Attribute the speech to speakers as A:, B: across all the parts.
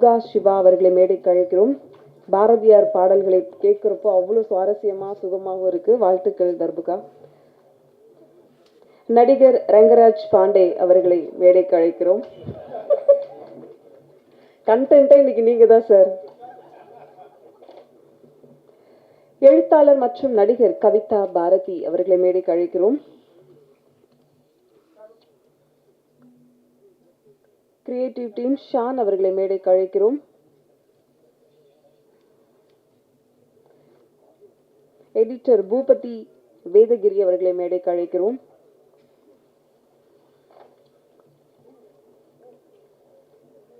A: தர்புகா சிவா அவர்களை மேடைக்கு அழைக்கிறோம். பாரதியார் பாடல்களை கேட்கிறப்போ அவ்வளவு சுவாரஸ்யமா சுகமாகவும் இருக்கு. வாழ்த்துக்கள் தர்புகா. நடிகர் ரங்கராஜ் பாண்டே அவர்களை மேடைக்கு அழைக்கிறோம். கண்டென்ட்டே இன்னைக்கு நீங்க தான் சார். எழுத்தாளர் மற்றும் நடிகர் கவிதா பாரதி அவர்களை மேடைக்கு அழைக்கிறோம். கிரியேட்டிவ் டீம் ஷான் அவர்களை மேடைக்கு அழைக்கிறோம். எடிட்டர் பூபதி வேதகிரி அவர்களை மேடைக்கு அழைக்கிறோம்.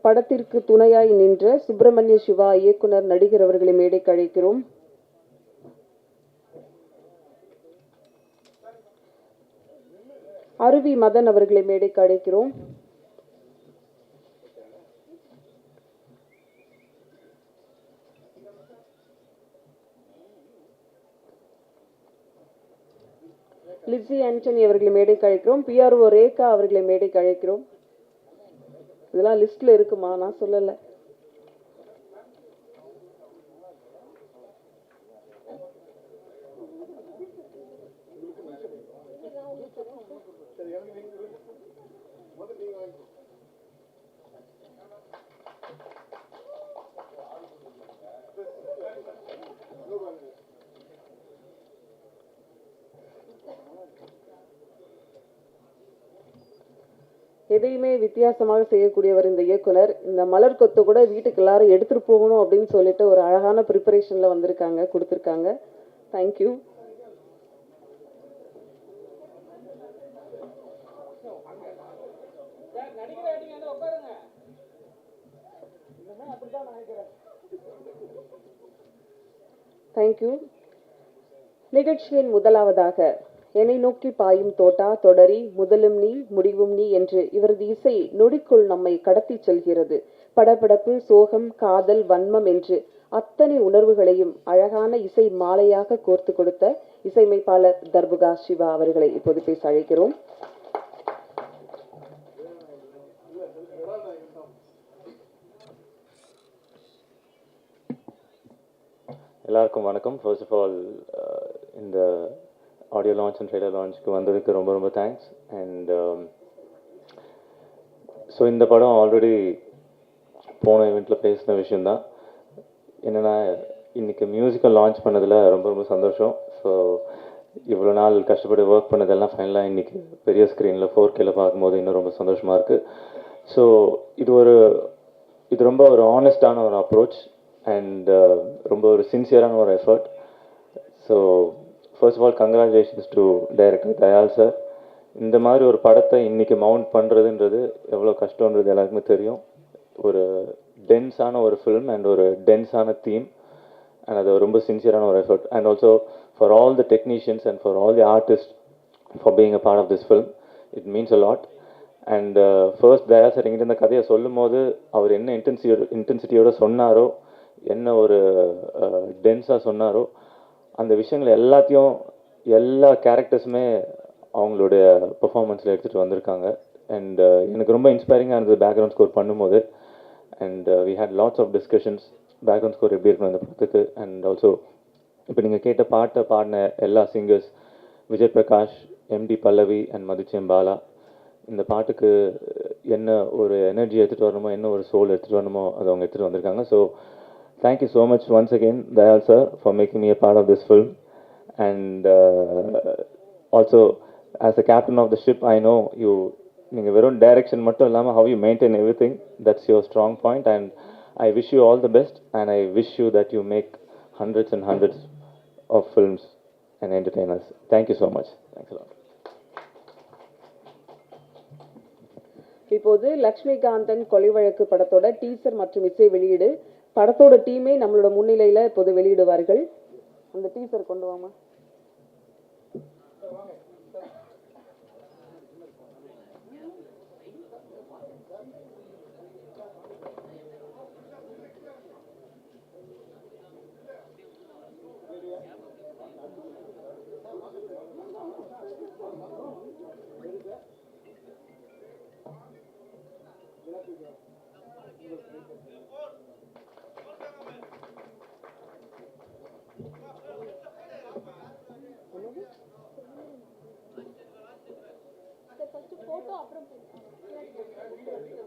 A: படத்திற்கு துணையாய் நின்ற சுப்பிரமணிய சிவா இயக்குனர் நடிகர் அவர்களை மேடைக்கு அழைக்கிறோம். அருவி மதன் அவர்களை மேடைக்கு அழைக்கிறோம். லிஸி ஆண்டனி அவர்களை மேடைக்கு அழைக்கிறோம். பிஆர்ஓ ரேகா அவர்களை மேடைக்கு அழைக்கிறோம். இதெல்லாம் லிஸ்ட்ல இருக்குமா? நான் சொல்லல. எதையுமே வித்தியாசமாக செய்யக்கூடியவர் இந்த இயக்குனர். இந்த மலர் கொத்து கூட வீட்டுக்கு எல்லாரும் எடுத்துட்டு போகணும் அப்படின்னு சொல்லிட்டு ஒரு அழகான ப்ரிப்பரேஷன்ல வந்திருக்காங்க, கொடுத்துருக்காங்க. தேங்க்யூ. தேங்க்யூ. நிகழ்ச்சியின் முதலாவதாக என்னை நோக்கி பாயும் தோட்டா தொடரி முதலும் நீ முடிவும் நீ என்று இவரது இசை நொடிக்குள் நம்மை கடத்தி செல்கிறது. படபடப்பு, சோகம், காதல், வன்மம் என்று அத்தனை உணர்வுகளையும் அழகான இசை மாலையாக கோர்த்து கொடுத்த இசையமைப்பாளர் தர்புகா சிவா அவர்களை இப்போது பேச அழைக்கிறோம்.
B: எல்லாருக்கும் வணக்கம். ஃபர்ஸ்ட் ஆஃப் ஆல் இந்த ஆடியோ லான்ச் அண்ட் ட்ரெய்லர் லான்ச்சுக்கு வந்ததுக்கு ரொம்ப ரொம்ப தேங்க்ஸ். அண்ட் ஸோ இந்த படம் ஆல்ரெடி போன ஈவெண்ட்டில் பேசின விஷயந்தான். என்னென்னா இன்றைக்கி மியூசிக்கல் லான்ச் பண்ணதில் ரொம்ப ரொம்ப சந்தோஷம். ஸோ இவ்வளோ நாள் கஷ்டப்பட்டு ஒர்க் பண்ணதெல்லாம் ஃபைனலாக இன்றைக்கி பெரிய ஸ்க்ரீனில் 4Kல பார்க்கும்போது இன்னும் ரொம்ப சந்தோஷமாக இருக்குது. ஸோ இது ரொம்ப ஒரு ஆனஸ்டான ஒரு அப்ரோச் அண்ட் ரொம்ப ஒரு சின்சியரான ஒரு effort. So first of all congratulations to director Dayal sir. இந்த மாதிரி ஒரு படத்தை இன்றைக்கி மவுண்ட் பண்ணுறதுன்றது எவ்வளோ கஷ்டன்றது எல்லாருக்குமே தெரியும். ஒரு டென்ஸான ஒரு ஃபிலிம் அண்ட் ஒரு டென்ஸான தீம் அண்ட் அது ரொம்ப சின்சியரான ஒரு effort. And also for all the technicians and for all the artist for being a part of this film. It means a lot. And first Dayal sir எங்கிட்ட இந்த கதையை சொல்லும் போது அவர் என்ன இன்டென்சிட்டியோடு சொன்னாரோ, என்ன ஒரு டென்ஸாக சொன்னாரோ, அந்த விஷயங்கள் எல்லாத்தையும் எல்லா கேரக்டர்ஸுமே அவங்களுடைய பெர்ஃபார்மன்ஸில் எடுத்துகிட்டு வந்திருக்காங்க. அண்ட் எனக்கு ரொம்ப இன்ஸ்பைரிங்காக இருந்தது பேக்ரவுண்ட் ஸ்கோர் பண்ணும்போது. And we had lots of discussions background score எப்படி இருக்கணும் அந்த படத்துக்கு. அண்ட் ஆல்சோ இப்போ நீங்கள் கேட்ட பாட்டை பாடின எல்லா singers, Vijay Prakash, MD Pallavi and மதுச்சேம் பாலா, இந்த பாட்டுக்கு என்ன ஒரு எனர்ஜி எடுத்துகிட்டு வரணுமோ, என்ன ஒரு சோல் எடுத்துகிட்டு வரணுமோ அதை அவங்க எடுத்துகிட்டு வந்திருக்காங்க. So thank you so much once again, Dayal sir, for making me a part of this film. And also, as a captain of the ship, I know you verum direction mattum illama how you maintain everything. That's your strong point, and I wish you all the best, and I wish you that you make hundreds and hundreds of films and entertain us. Thank you so much. Thanks a lot.
A: இப்போது லக்ஷ்மிகாந்தன் கொலை வழக்கு படத்தோட teaser மற்றும் இசை வெளியீடு படத்தோட டீமே நம்மளோட முன்னிலையில் இப்போது வெளியிடுவார்கள். அந்த டீசர் கொண்டு வாமா.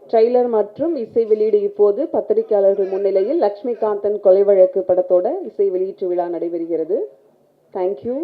A: ட்ரெய்லர் மற்றும் இசை வெளியீடு இப்போது பத்திரிகையாளர்கள் முன்னிலையில் லட்சுமிகாந்தன் கொலை வழக்கு படத்தோட இசை வெளியீட்டு விழா நடைபெறுகிறது. தேங்க்யூ.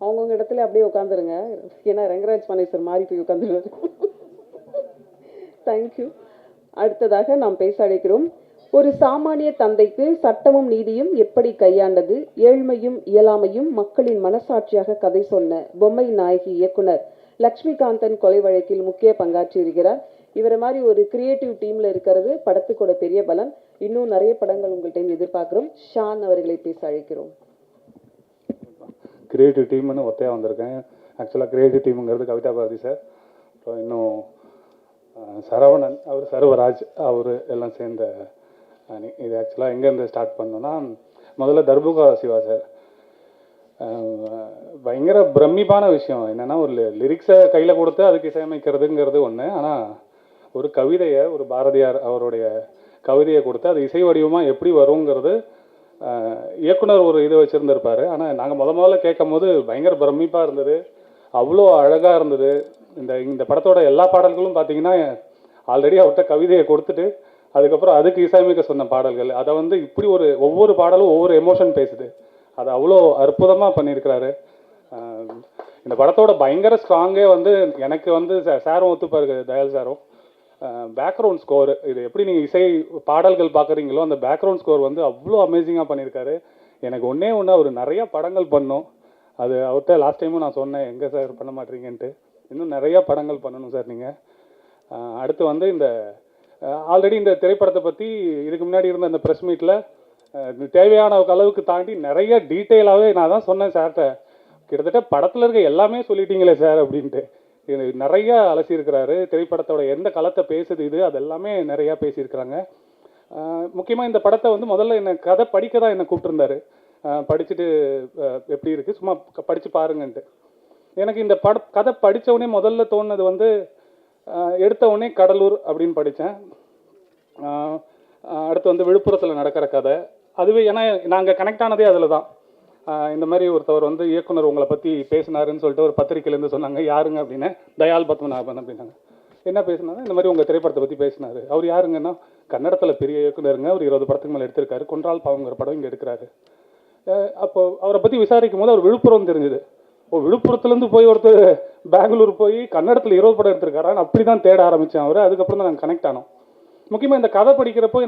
A: அவங்கவுங்க இடத்துல அப்படியே உட்காந்துருங்க. ஏன்னா ரங்கராஜ் பாண்டேஸ்வர் மாறி போய் உட்காந்துருவாரு. தேங்க்யூ. அடுத்ததாக நாம் பேச அழைக்கிறோம். ஒரு சாமானிய தந்தைக்கு சட்டமும் நீதியும் எப்படி கையாண்டது, ஏழ்மையும் இயலாமையும் மக்களின் மனசாட்சியாக கதை சொன்ன பொம்மை நாயகி இயக்குனர் லட்சுமிகாந்தன் கொலை வழக்கில் முக்கிய பங்காற்றி இருக்கிறார். இவரை மாதிரி ஒரு கிரியேட்டிவ் டீம்ல இருக்கிறது படத்துக்கூட பெரிய பலன். இன்னும் நிறைய படங்கள் உங்கள்கிட்ட எதிர்பார்க்கிறோம். ஷான் அவர்களை பேச அழைக்கிறோம்.
C: கிரியேட்டிவ் டீம்னு ஒத்தையாக வந்திருக்கேன். ஆக்சுவலாக கிரியேட்டிவ் டீமுங்கிறது கவிதா பாரதி சார், அப்புறம் இன்னும் சரவணன், அவர் சர்வராஜ், அவர் எல்லாம் சேர்ந்த அணி. இது ஆக்சுவலாக எங்கேருந்து ஸ்டார்ட் பண்ணோன்னா, முதல்ல தர்புகா சிவா சார் பயங்கர பிரமிப்பான விஷயம் என்னென்னா, ஒரு லிரிக்ஸை கையில் கொடுத்து அதுக்கு இசையமைக்கிறதுங்கிறது ஒன்று. ஆனால் ஒரு கவிதையை, ஒரு பாரதியார் அவருடைய கவிதையை கொடுத்து அது இசை வடிவமாக எப்படி வருங்கிறது இயக்குனர் ஒரு இது வச்சுருந்துருப்பார். ஆனால் நாங்கள் முதல்ல கேட்கும் போது பயங்கர பிரமிப்பாக இருந்தது, அவ்வளோ அழகாக இருந்தது. இந்த படத்தோட எல்லா பாடல்களும் பார்த்தீங்கன்னா ஆல்ரெடி அவர்கிட்ட கவிதையை கொடுத்துட்டு அதுக்கப்புறம் அதுக்கு இசையமைக்க சொன்ன பாடல்கள். அதை வந்து இப்படி ஒவ்வொரு பாடலும் ஒவ்வொரு எமோஷன் பேசுது. அதை அவ்வளோ அற்புதமாக பண்ணியிருக்கிறாரு. இந்த படத்தோட பயங்கர ஸ்ட்ராங்கே வந்து எனக்கு வந்து சாரும் ஒத்துப்பாரு, தயால் சாரும். பேக்ரவுண்ட் ஸ்கோர், இது எப்படி நீங்கள் இசை பாடல்கள் பார்க்குறீங்களோ அந்த பேக்ரவுண்ட் ஸ்கோர் வந்து அவ்வளோ அமேசிங்காக பண்ணியிருக்காரு. எனக்கு ஒன்றே அவர் நிறையா படங்கள் பண்ணோம். அது அவர்கிட்ட லாஸ்ட் டைமும் நான் சொன்னேன், எங்கே சார் பண்ண மாட்டீங்கன்ட்டு. இன்னும் நிறையா படங்கள் பண்ணணும் சார் நீங்கள். அடுத்து வந்து இந்த ஆல்ரெடி இந்த திரைப்படத்தை பற்றி இதுக்கு முன்னாடி இருந்த அந்த ப்ரெஸ் மீட்டில் தேவையான அளவுக்கு தாண்டி நிறைய டீட்டெயிலாகவே நான் தான் சொன்னேன் சார்கிட்ட, கிட்டத்தட்ட படத்தில் இருக்க எல்லாமே சொல்லிட்டீங்களே சார் அப்படின்ட்டு. இது நிறையா அலசியிருக்கிறாரு. திரைப்படத்தோட எந்த களத்தை பேசுது இது அதெல்லாமே நிறையா பேசியிருக்கிறாங்க. முக்கியமாக இந்த படத்தை வந்து முதல்ல என்னை கதை படிக்க தான் என்னை கூப்பிட்டுருந்தாரு. படிச்சுட்டு எப்படி இருக்குது சும்மா படித்து பாருங்கன்ட்டு. எனக்கு இந்த கதை படித்தவுடனே முதல்ல தோணுனது வந்து, எடுத்த உடனே கடலூர் அப்படின்னு படித்தேன். அடுத்து வந்து விழுப்புரத்தில் நடக்கிற கதை. அதுவே ஏன்னா நாங்கள் கனெக்ட் ஆனதே அதில் தான். இந்த மாதிரி ஒருத்தவர் வந்து இயக்குனர் உங்களை பற்றி பேசினாருன்னு சொல்லிட்டு ஒரு பத்திரிக்கையிலேருந்து சொன்னாங்க. யாருங்க அப்படின்னு, தயால் பத்மநாபன் அப்படின்னாங்க. என்ன பேசினாங்க, இந்த மாதிரி உங்கள் திரைப்படத்தை பற்றி பேசினார். அவர் யாருங்கன்னா, கன்னடத்தில் பெரிய இயக்குனருங்க, ஒரு 20 படத்துக்கு மேலே எடுத்திருக்காரு, கொன்றால் பாவங்கிற படம் இங்கே எடுக்கிறாரு. அப்போ அவரை பற்றி விசாரிக்கும் போது அவர் விழுப்புரம் தெரிஞ்சுது. விழுப்புரத்துலேருந்து போய் ஒருத்தர் பெங்களூர் போய் கன்னடத்தில் 20 படம் எடுத்திருக்காரு. அப்படி தான் தேட ஆரம்பித்தேன் அவர். அதுக்கப்புறம் தான் நாங்கள் கனெக்ட் ஆனோம். முக்கியமாக இந்த கதை படிக்கிறப்போ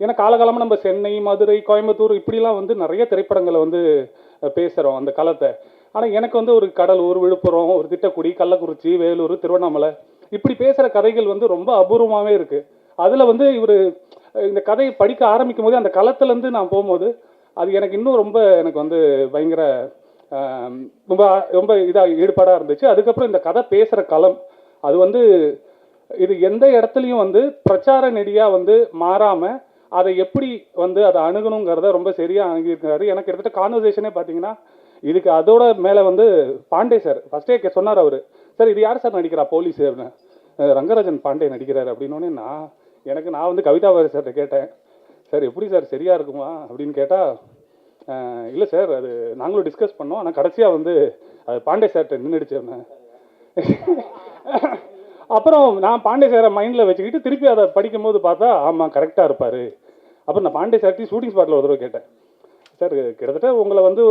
C: ஏன்னா காலகாலமாக நம்ம சென்னை, மதுரை, கோயம்புத்தூர் இப்படிலாம் வந்து நிறைய திரைப்படங்களை வந்து பேசுகிறோம் அந்த களத்தை. ஆனால் எனக்கு வந்து ஒரு கடலூர், விழுப்புரம், ஒரு திட்டக்குடி, கள்ளக்குறிச்சி, வேலூர், திருவண்ணாமலை இப்படி பேசுகிற கதைகள் வந்து ரொம்ப அபூர்வமாகவே இருக்குது. அதில் வந்து இவர் இந்த கதையை படிக்க ஆரம்பிக்கும் போது அந்த களத்துலேருந்து நான் போகும்போது அது எனக்கு இன்னும் ரொம்ப எனக்கு வந்து பயங்கர ரொம்ப ரொம்ப இதாக ஈடுபாடாக இருந்துச்சு. அதுக்கப்புறம் இந்த கதை பேசுகிற களம் அது வந்து இது எந்த இடத்துலையும் வந்து பிரச்சார நெடியாக வந்து மாறாமல் அதை எப்படி வந்து அதை அணுகணுங்கிறத ரொம்ப சரியாக அணுகியிருக்காரு. எனக்கு கிட்டத்தட்ட கான்வர்சேஷனே பார்த்தீங்கன்னா இதுக்கு அதோட மேலே வந்து பாண்டே சார் ஃபஸ்ட்டே சொன்னார். அவர் சார் இது யார் சார் நடிக்கிறா போலீஸ் அப்படின்னு, ரங்கராஜன் பாண்டே நடிக்கிறார் அப்படின்னோடனே நான் வந்து கவிதா பாரதி சார்கிட்ட கேட்டேன், சார் எப்படி சார் சரியாக இருக்குமா அப்படின்னு கேட்டால், இல்லை சார் அது நாங்களும் டிஸ்கஸ் பண்ணோம், ஆனால் கடைசியாக வந்து அது பாண்டே சார்கிட்ட நின்றுடுச்சேன். அப்புறம் நான் பாண்டே சாரை மைண்டில் வச்சுக்கிட்டு திருப்பி அதை படிக்கும்போது பார்த்தா ஆமாம் கரெக்டாக இருப்பார். அப்புறம் நான் பாண்டே சார்ட்டி ஷூட்டிங் ஸ்பாட்டில் ஒரு தடவை கேட்டேன், சார் கிட்டத்தட்ட உங்களை வந்து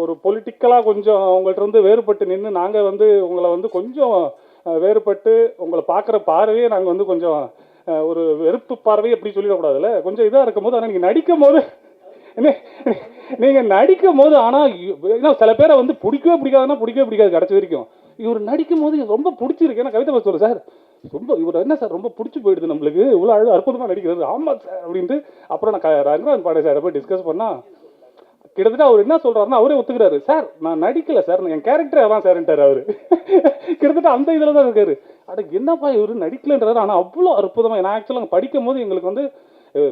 C: ஒரு பொலிட்டிக்கலாக கொஞ்சம் உங்கள்கிட்ட இருந்து வேறுபட்டு நின்று நாங்கள் வந்து உங்களை வந்து கொஞ்சம் வேறுபட்டு உங்களை பார்க்குற பார்வையே நாங்கள் வந்து கொஞ்சம் ஒரு வெறுப்பு பார்வையை எப்படி சொல்லிடக்கூடாதுல்ல, கொஞ்சம் இதாக இருக்கும் போது. ஆனால் நீங்கள் நடிக்கும் போது ஆனால் சில பேரை வந்து பிடிக்கவே பிடிக்காது கடைசி வரைக்கும். இவர் நடிக்கும் போது ரொம்ப பிடிச்சிருக்கு. ஏன்னா கவிதை சொல்லுங்கள் சார் ரொம்ப இவர் என்ன சார் ரொம்ப பிடிச்சி போயிடுது நம்மளுக்கு, இவ்வளோ அற்புதமாக நடிக்கிறது. ஆமாம் சார் அப்படின்ட்டு அப்புறம் நான் ரங்கராஜன் பாண்டே சார் போய் டிஸ்கஸ் பண்ணால் கிட்டத்தட்ட அவர் என்ன சொல்கிறாருன்னா அவரே ஒத்துக்கிறாரு, சார் நான் நடிக்கலை சார், என் கேரக்டர் அதான் சார்ன்ட்டார் அவர். கிட்டத்தட்ட அந்த இதில் தான் இருக்காரு. என்னப்பா இவர் நடிக்கலன்றாரு. ஆனால் அவ்வளோ அற்புதமாக நான் ஆக்சுவலாக படிக்கும் போது எங்களுக்கு வந்து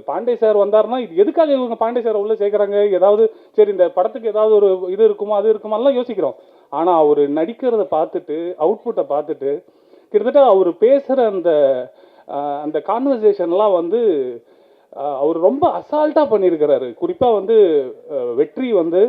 C: பாண்டே சார் வந்தாருன்னா இது எதுக்காக இவங்க பாண்டே சார் உள்ள சேர்க்குறாங்க, ஏதாவது சரி இந்த படத்துக்கு ஏதாவது ஒரு இது இருக்குமா அது இருக்குமாலாம் யோசிக்கிறோம். ஆனால் அவர் நடிக்கிறத பார்த்துட்டு அவுட்புட்டை பார்த்துட்டு கிட்டத்தட்ட அவர் பேசுகிற அந்த அந்த கான்வர்சேஷன்லாம் வந்து அவர் ரொம்ப அசால்ட்டாக பண்ணியிருக்கிறாரு. குறிப்பாக வந்து வெற்றி வந்து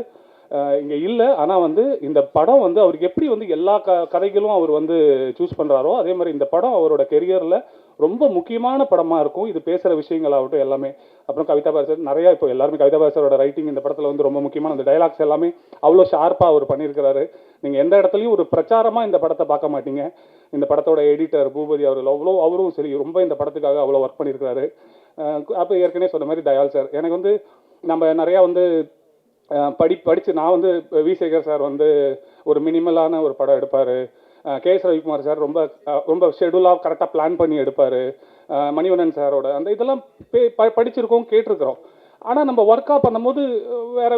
C: இங்கே இல்லை, ஆனால் வந்து இந்த படம் வந்து அவருக்கு எப்படி வந்து எல்லா கதைகளும் அவர் வந்து சூஸ் பண்ணுறாரோ அதே மாதிரி இந்த படம் அவரோட கெரியரில் ரொம்ப முக்கியமான படமாக இருக்கும். இது பேசுகிற விஷயங்களாகட்டும் எல்லாமே. அப்புறம் கவிதா பாரசர் நிறையா இப்போ எல்லாருமே கவிதா பாரசரோட ரைட்டிங் இந்த படத்தில் வந்து ரொம்ப முக்கியமான அந்த டைலாக்ஸ் எல்லாமே அவ்வளோ ஷார்ப்பாக அவர் பண்ணியிருக்கிறாரு. நீங்கள் எந்த இடத்துலையும் ஒரு பிரச்சாரமாக இந்த படத்தை பார்க்க மாட்டீங்க. இந்த படத்தோட எடிட்டர் பூபதி அவர்கள் அவரும் சரி ரொம்ப இந்த படத்துக்காக அவ்வளோ ஒர்க் பண்ணியிருக்கிறாரு. அப்போ ஏற்கனவே சொன்ன மாதிரி தயால் சார் எனக்கு வந்து நம்ம நிறையா வந்து படித்து நான் வந்து வி சேகர் சார் வந்து ஒரு மினிமலான ஒரு படம் எடுப்பார். கேஎஸ் ரவிக்குமார் சார் ரொம்ப ரொம்ப ஷெடியூலாக கரெக்டாக பிளான் பண்ணி எடுப்பார். மணிவண்ணன் சாரோட அந்த இதெல்லாம் படிச்சிருக்கோம் கேட்டிருக்கிறோம். ஆனால் நம்ம ஒர்க்காக பண்ணும்போது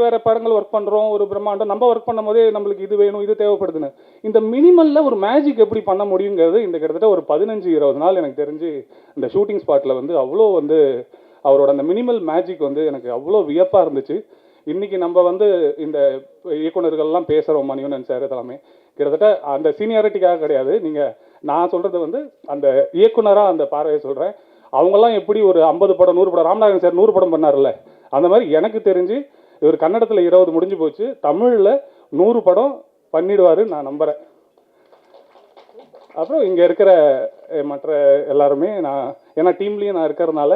C: வேறு படங்கள் ஒர்க் பண்ணுறோம், ஒரு பிரம்மாண்டம் நம்ம ஒர்க் பண்ணும்போதே நம்மளுக்கு இது வேணும் இது தேவைப்படுதுன்னு இந்த மினிமலில் ஒரு மேஜிக் எப்படி பண்ண முடியுங்கிறது இந்த கிட்டத்தட்ட ஒரு 15-20 நாள் எனக்கு தெரிஞ்சு இந்த ஷூட்டிங் ஸ்பாட்டில் வந்து அவ்வளோ வந்து அவரோட அந்த மினிமல் மேஜிக் வந்து எனக்கு அவ்வளோ வியப்பாக இருந்துச்சு. இன்றைக்கி நம்ம வந்து இந்த இயக்குநர்கள்லாம் பேசுகிறோம், மணிவண்ணன் சார் இதெல்லாமே கிட்டத்தட்ட அந்த சீனியாரிட்டிக்காக கிடையாது. நான் சொல்கிறது வந்து அந்த இயக்குனராக அந்த பார்வையை சொல்கிறேன். அவங்கெல்லாம் எப்படி ஒரு 50 படம் 100 படம் ராமநாதன் சார் 100 படம் பண்ணார்ல, அந்த மாதிரி எனக்கு தெரிஞ்சு இவர் கன்னடத்தில் 20 முடிஞ்சு போச்சு, தமிழில் 100 படம் பண்ணிடுவார் நான் நம்புகிறேன். அப்புறம் இங்கே இருக்கிற மற்ற எல்லாருமே ஏன்னா டீம்லேயும் நான் இருக்கிறதுனால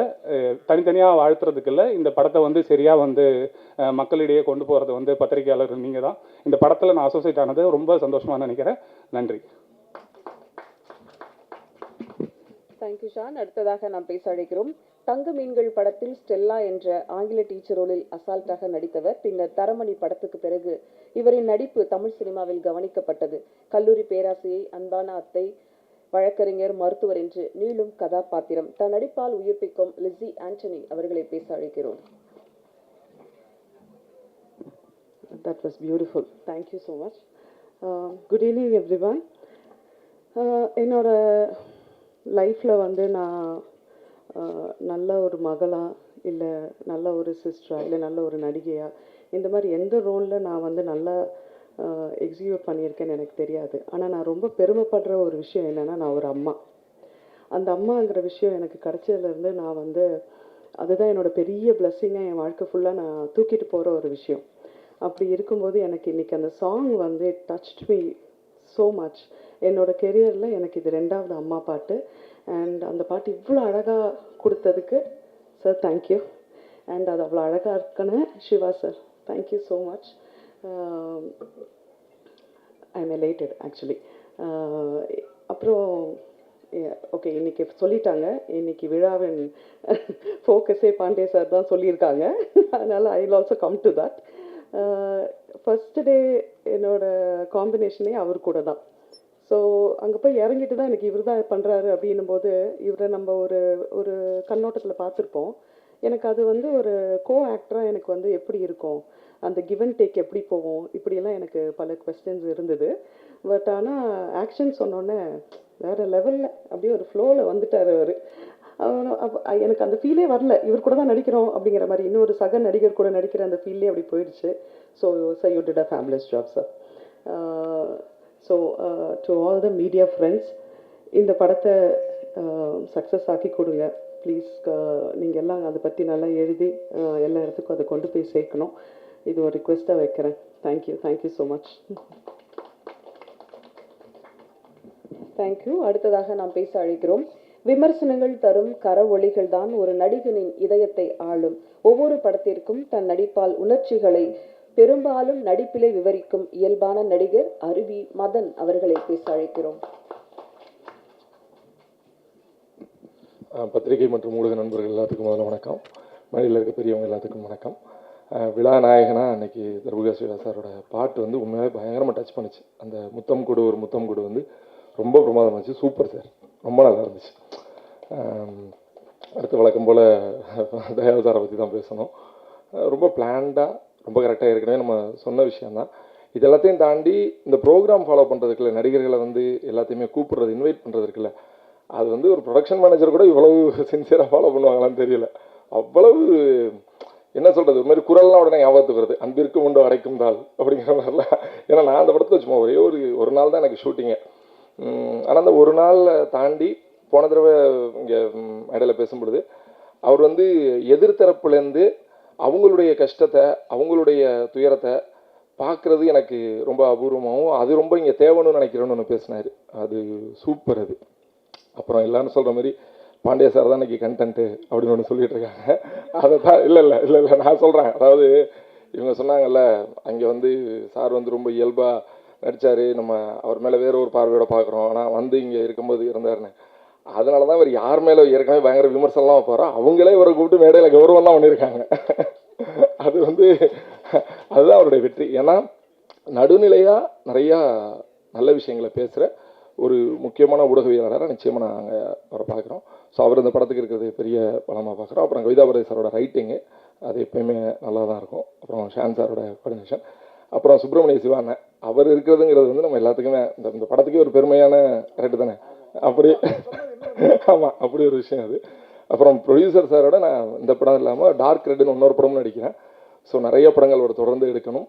C: தனித்தனியாக வாழ்த்துறதுக்கு இல்லை, இந்த படத்தை வந்து சரியாக வந்து மக்களிடையே கொண்டு போகிறது வந்து பத்திரிகையாளர் நீங்கள் தான். இந்த படத்தில் நான் அசோசியேட் ஆனது ரொம்ப சந்தோஷமாக நினைக்கிறேன். நன்றி.
A: தேங்க்யூ ஷான். அடுத்ததாக நாம் பேச அழைக்கிறோம். தங்க மீன்கள் படத்தில் ஸ்டெல்லா என்ற ஆங்கில டீச்சர் ரோலில் அசால்ட்டாக நடித்தவர். பின்னர் தரமணி படத்துக்கு பிறகு இவரின் நடிப்பு தமிழ் சினிமாவில் கவனிக்கப்பட்டது. கல்லூரி பேராசிரியை, அன்பான அத்தை, வழக்கறிஞர், மருத்துவர் என்று நீளும் கதாபாத்திரம். தன் நடிப்பால் உயிர்ப்பிக்கும் லிஸி ஆண்டனி அவர்களை பேச அழைக்கிறோம். That was beautiful. Thank you so much. Good evening everyone. என்னோட லைஃப்பில் வந்து நான் நல்ல ஒரு மகளா இல்லை நல்ல ஒரு சிஸ்டரா இல்லை நல்ல ஒரு நடிகையா இந்த மாதிரி எந்த ரோலில் நான் வந்து நல்லா எக்ஸிக்யூட் பண்ணியிருக்கேன்னு எனக்கு தெரியாது. ஆனால் நான் ரொம்ப பெருமைப்படுற ஒரு விஷயம் என்னென்னா, நான் ஒரு அம்மா. அந்த அம்மாங்கிற விஷயம் எனக்கு கிடைச்சதுலேருந்து நான் வந்து அதுதான் என்னோடய பெரிய பிளெஸ்ஸிங்காக என் வாழ்க்கை ஃபுல்லாக நான் தூக்கிட்டு போகிற ஒரு விஷயம். அப்படி இருக்கும்போது எனக்கு இன்றைக்கி அந்த சாங் வந்து டச்ட் மீ ஸோ மச். என்னோடய கெரியரில் எனக்கு இது 2வது அம்மா பாட்டு. அண்ட் அந்த பாட்டு இவ்வளோ அழகாக கொடுத்ததுக்கு சார் தேங்க்யூ. அண்ட் அது அவ்வளோ அழகாக இருக்குன்னு Siva sir thank you so much. I am elated actually. அப்புறம் ஓகே, இன்றைக்கி சொல்லிட்டாங்க, இன்றைக்கி விழாவின் ஃபோக்கஸே பாண்டே சார் தான் சொல்லியிருக்காங்க. அதனால் I will also come to that. First day என்னோடய காம்பினேஷனே அவர் கூட தான். ஸோ அங்கே போய் இறங்கிட்டு தான் எனக்கு இவர் தான் பண்ணுறாரு அப்படின்னும் போது இவரை நம்ம ஒரு கண்ணோட்டத்தில் பார்த்துருப்போம். எனக்கு அது வந்து ஒரு கோ ஆக்டராக எனக்கு வந்து எப்படி இருக்கும், அந்த கிவ் அண்ட் டேக் எப்படி போகும், இப்படியெல்லாம் எனக்கு பல கொஸ்டின்ஸ் இருந்தது. பட் ஆனால் ஆக்ஷன் சொன்னோன்னே வேறு லெவலில் அப்படியே ஒரு ஃப்ளோவில் வந்துட்டார் அவர். எனக்கு அந்த ஃபீலே வரல, இவர் கூட தான் நடிக்கிறோம் அப்படிங்கிற மாதிரி, இன்னொரு சக நடிகர் கூட நடிக்கிற அந்த ஃபீல்லே அப்படி போயிடுச்சு. So sir, you did a fabulous job sir. So to all the media friends, இந்த படத்தை சக்ஸஸ் ஆக்கி கொடுங்க ப்ளீஸ். நீங்கள் எல்லாம் அதை பற்றி நல்லா எழுதி எல்லா இடத்துக்கும் அதை கொண்டு போய் சேர்க்கணும். இது ஒரு ரிக்வெஸ்ட்டாக வைக்கிறேன். Thank you so much. தேங்க்யூ. அடுத்ததாக நாம் பேச அழைக்கிறோம். விமர்சனங்கள் தரும் கரவொளிகள் தான் ஒரு நடிகனின் இதயத்தை ஆளும். ஒவ்வொரு படத்திற்கும் தன் நடிப்பால் உணர்ச்சிகளை பெரும்பாலும் நடிப்பிலே விவரிக்கும் இயல்பான நடிகர் அருவி மதன் அவர்களை பேச அழைக்கிறோம்.
D: பத்திரிகை மற்றும் ஊடக நண்பர்கள் எல்லாத்துக்கும் முதல்ல வணக்கம். மழையில் இருக்க பெரியவங்க எல்லாத்துக்கும் வணக்கம். விழா நாயகனாக அன்னைக்கு தர்புகா சிவா சாரோட பாட்டு வந்து உண்மையாகவே பயங்கரமாக டச் பண்ணிச்சு. அந்த முத்தம் கொடு ஒரு முத்தம் கொடு வந்து ரொம்ப பிரமாதமாக இருந்துச்சு. சூப்பர் சார், ரொம்ப நல்லா இருந்துச்சு. அடுத்து வழக்கம் போல் தயால் சாரை பற்றி தான் பேசணும். ரொம்ப பிளான்டாக, ரொம்ப கரெக்டாக, ஏற்கனவே நம்ம சொன்ன விஷயந்தான். இது எல்லாத்தையும் தாண்டி இந்த ப்ரோக்ராம் ஃபாலோ பண்ணுறதுக்குள்ள நடிகர்களை வந்து எல்லாத்தையுமே கூப்பிடுறது, இன்வைட் பண்ணுறது இருக்குல்ல, அது வந்து ஒரு ப்ரொடக்ஷன் மேனேஜர் கூட இவ்வளவு சின்சியராக ஃபாலோ பண்ணுவாங்களான்னு தெரியல. அவ்வளவு என்ன சொல்கிறது, ஒரு மாதிரி குரல்லாம் உடனே ஞாபகத்துக்கு வருது, அன்பிற்கும் உண்டு அடைக்கும் தாள் அப்படிங்கிற மாதிரிலாம். ஏன்னா நான் அந்த படத்தில் சும்மா ஒரே ஒரு நாள் தான் எனக்கு ஷூட்டிங்கு. ஆனால் அந்த ஒரு நாள் தாண்டி போன தடவை இங்கே இடையில பேசும்பொழுது அவர் வந்து எதிர்த்தரப்புலேருந்து அவங்களுடைய கஷ்டத்தை அவங்களுடைய துயரத்தை பார்க்குறது எனக்கு ரொம்ப அபூர்வமாகவும் அது ரொம்ப இங்கே தேவைன்னு நினைக்கிறேன்னு ஒன்று பேசினார். அது சூப்பர். அது அப்புறம் எல்லாரும் சொல்கிற மாதிரி பாண்டிய சார் தான் இன்றைக்கி கண்டென்ட்டு அப்படின்னு ஒன்று சொல்லிகிட்டு இருக்காங்க. அதை தான் இல்லை நான் சொல்கிறேன். அதாவது இவங்க சொன்னாங்கல்ல, அங்கே வந்து சார் வந்து ரொம்ப இயல்பாக நடித்தார், நம்ம அவர் மேலே வேற ஒரு பார்வையோட பார்க்குறோம், ஆனால் வந்து இங்கே இருக்கும்போது இருந்தாருன்னு. அதனால தான் இவர் யார் மேலே ஏற்கனவே பயங்கர விமர்சனம்லாம் வைப்பாரோ அவங்களே இவரை கூப்பிட்டு மேடையில் கௌரவம்லாம் பண்ணியிருக்காங்க. அது வந்து அதுதான் அவருடைய வெற்றி. ஏன்னா நடுநிலையாக நிறையா நல்ல விஷயங்களை பேசுகிற ஒரு முக்கியமான ஊடகவியலாளராக நிச்சயமாக நாங்கள் அவரை பார்க்குறோம். ஸோ அவர் இந்த படத்துக்கு இருக்கிறது பெரிய பலமாக பார்க்குறோம். அப்புறம் கவிதா பாரதி சாரோட ரைட்டிங்கு அது எப்பயுமே நல்லா தான் இருக்கும். அப்புறம் ஷான் சாரோட கோஆர்டினேஷன், அப்புறம் சுப்பிரமணிய சிவாண்ணன் அவர் இருக்கிறதுங்கிறது வந்து நம்ம எல்லாத்துக்குமே இந்த படத்துக்கே ஒரு பெருமையான கரெக்டு தானே. அப்படி ஆமாம், அப்படி ஒரு விஷயம் அது. அப்புறம் ப்ரொடியூசர் சாரோட நான் இந்த படம் இல்லாமல் டார்க் ரெட்டுன்னு இன்னொரு படமும் நடிக்கிறேன். ஸோ நிறைய படங்கள் ஒரு தொடர்ந்து எடுக்கணும்.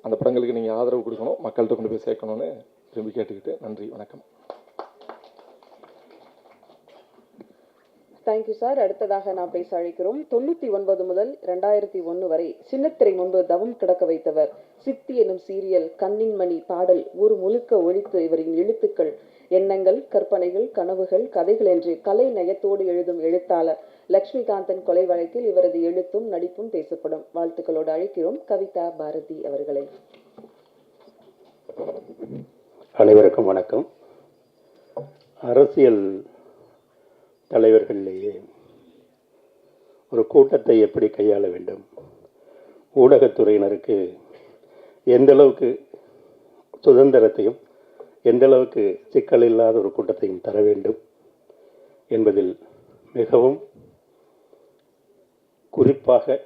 D: அந்த படங்களுக்கு நீங்கள் ஆதரவு கொடுக்கணும், மக்கள்கிட்ட கொண்டு போய் சேர்க்கணும்னு திரும்பி கேட்டுக்கிட்டு நன்றி, வணக்கம்.
A: Thank you sir. அடுத்ததாக நான் பேச அழைக்கிறோம். 99 முதல் 2001 வரை சின்னத்திரை முன்பு தவம் கிடக்க வைத்தவர். சித்தி எனும் சீரியல், கண்ணின் மணி பாடல் ஊர் முழுக்க ஒழித்து இவரின் எழுத்துக்கள் எண்ணங்கள், கற்பனைகள், கனவுகள், கதைகள் என்று கலை நயத்தோடு எழுதும் எழுத்தாளர் லக்ஷ்மிகாந்தன் கொலை வழக்கில் இவரது எழுத்தும் நடிப்பும் பேசப்படும். வாழ்த்துக்களோடு அழைக்கிறோம் கவிதா பாரதி அவர்களை.
E: அனைவருக்கும் வணக்கம். அரசியல் தலைவர்களிலேயே ஒரு கூட்டத்தை எப்படி கையாள வேண்டும், ஊடகத்துறையினருக்கு எந்த அளவுக்கு சுதந்திரத்தையும் எந்த அளவுக்கு சிக்கல் இல்லாத ஒரு கூட்டத்தையும் தர வேண்டும் என்பதில் மிகவும் குறிப்பாக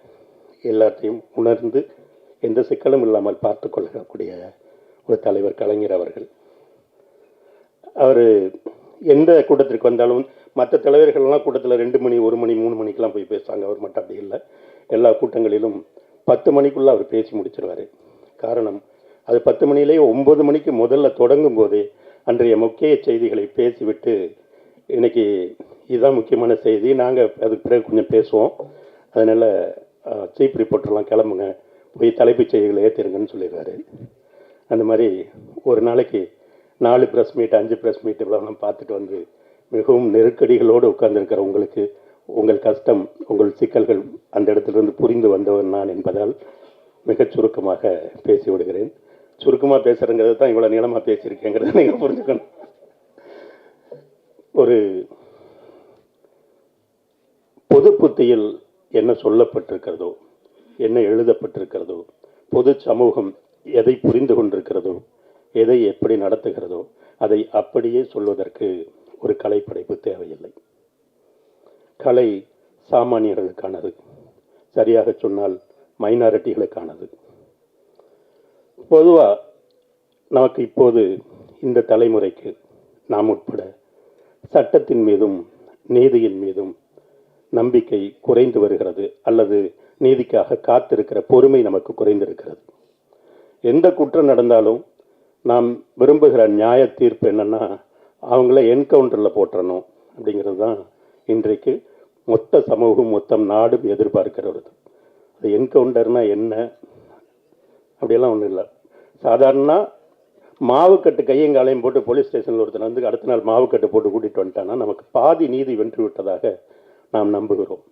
E: எல்லாத்தையும் உணர்ந்து எந்த சிக்கலும் இல்லாமல் பார்த்து கொள்ளக்கூடிய ஒரு தலைவர் கலைஞர் அவர்கள். அவர் எந்த கூட்டத்திற்கு வந்தாலும் மற்ற தலைவர்கள்லாம் கூட்டத்தில் 2 மணி 1 மணி 3 மணிக்கெலாம் போய் பேசுவாங்க. அவர் மட்டும் அப்படி இல்லை. எல்லா கூட்டங்களிலும் 10 மணிக்குள்ளே அவர் பேசி முடிச்சிருவார். காரணம், அது 10 மணிலேயே 9 மணிக்கு முதல்ல தொடங்கும் போதே அன்றைய முக்கிய செய்திகளை பேசிவிட்டு, இன்னைக்கு இதுதான் முக்கியமான செய்தி, நாங்கள் அதுக்கு பிறகு கொஞ்சம் பேசுவோம், அதனால் சீஃப் ரிப்போர்ட்டர்லாம் கிளம்புங்க, போய் தலைப்புச் செய்திகளை ஏற்றிருங்கன்னு சொல்லிடுவார். அந்த மாதிரி ஒரு நாளைக்கு 4 ப்ரெஸ் மீட் 5 ப்ரெஸ் மீட் இவ்வளோலாம் பார்த்துட்டு வந்து மிகவும் நெருக்கடிகளோடு உட்கார்ந்துருக்கிற உங்களுக்கு உங்கள் கஷ்டம், உங்கள் சிக்கல்கள் அந்த இடத்திலிருந்து புரிந்து வந்தவன் நான் என்பதால் மிகச் சுருக்கமாக பேசி விடுகிறேன். சுருக்கமாக பேசுகிறங்கிறது தான் இவ்வளோ நீளமாக பேசியிருக்கேங்கிறத நீங்கள் புரிஞ்சுக்கணும். ஒரு பொது புத்தியில் என்ன சொல்லப்பட்டிருக்கிறதோ, என்ன எழுதப்பட்டிருக்கிறதோ, பொது சமூகம் எதை புரிந்து கொண்டிருக்கிறதோ, எதை எப்படி நடத்துகிறதோ அதை அப்படியே சொல்வதற்கு ஒரு கலைப்படைப்பு தேவையில்லை. கலை சாமானியர்களுக்கானது, சரியாக சொன்னால் மைனாரிட்டிகளுக்கானது. பொதுவாக நமக்கு இப்போது இந்த தலைமுறைக்கு நாம் உட்பட சட்டத்தின் மீதும் நீதியின் மீதும் நம்பிக்கை குறைந்து வருகிறது, அல்லது நீதிக்காக காத்திருக்கிற பொறுமை நமக்கு குறைந்திருக்கிறது. எந்த குற்றம் நடந்தாலும் நாம் விரும்புகிற நியாய தீர்ப்பு என்னன்னா, அவங்கள என்கவுண்டரில் போட்டுறணும் அப்படிங்கிறது தான் இன்றைக்கு மொத்த சமூகம் மொத்தம் நாடும் எதிர்பார்க்கிறது. அது என்கவுண்டர்னால் என்ன அப்படியெல்லாம் ஒன்றும் இல்லை. சாதாரண மாவுக்கட்டு கையங்காலையும் போட்டு போலீஸ் ஸ்டேஷனில் ஒருத்தர் வந்து அடுத்த நாள் மாவுக்கட்டு போட்டு கூட்டிகிட்டு வந்துட்டான்னா நமக்கு பாதி நீதி வென்று விட்டதாக நாம் நம்புகிறோம்.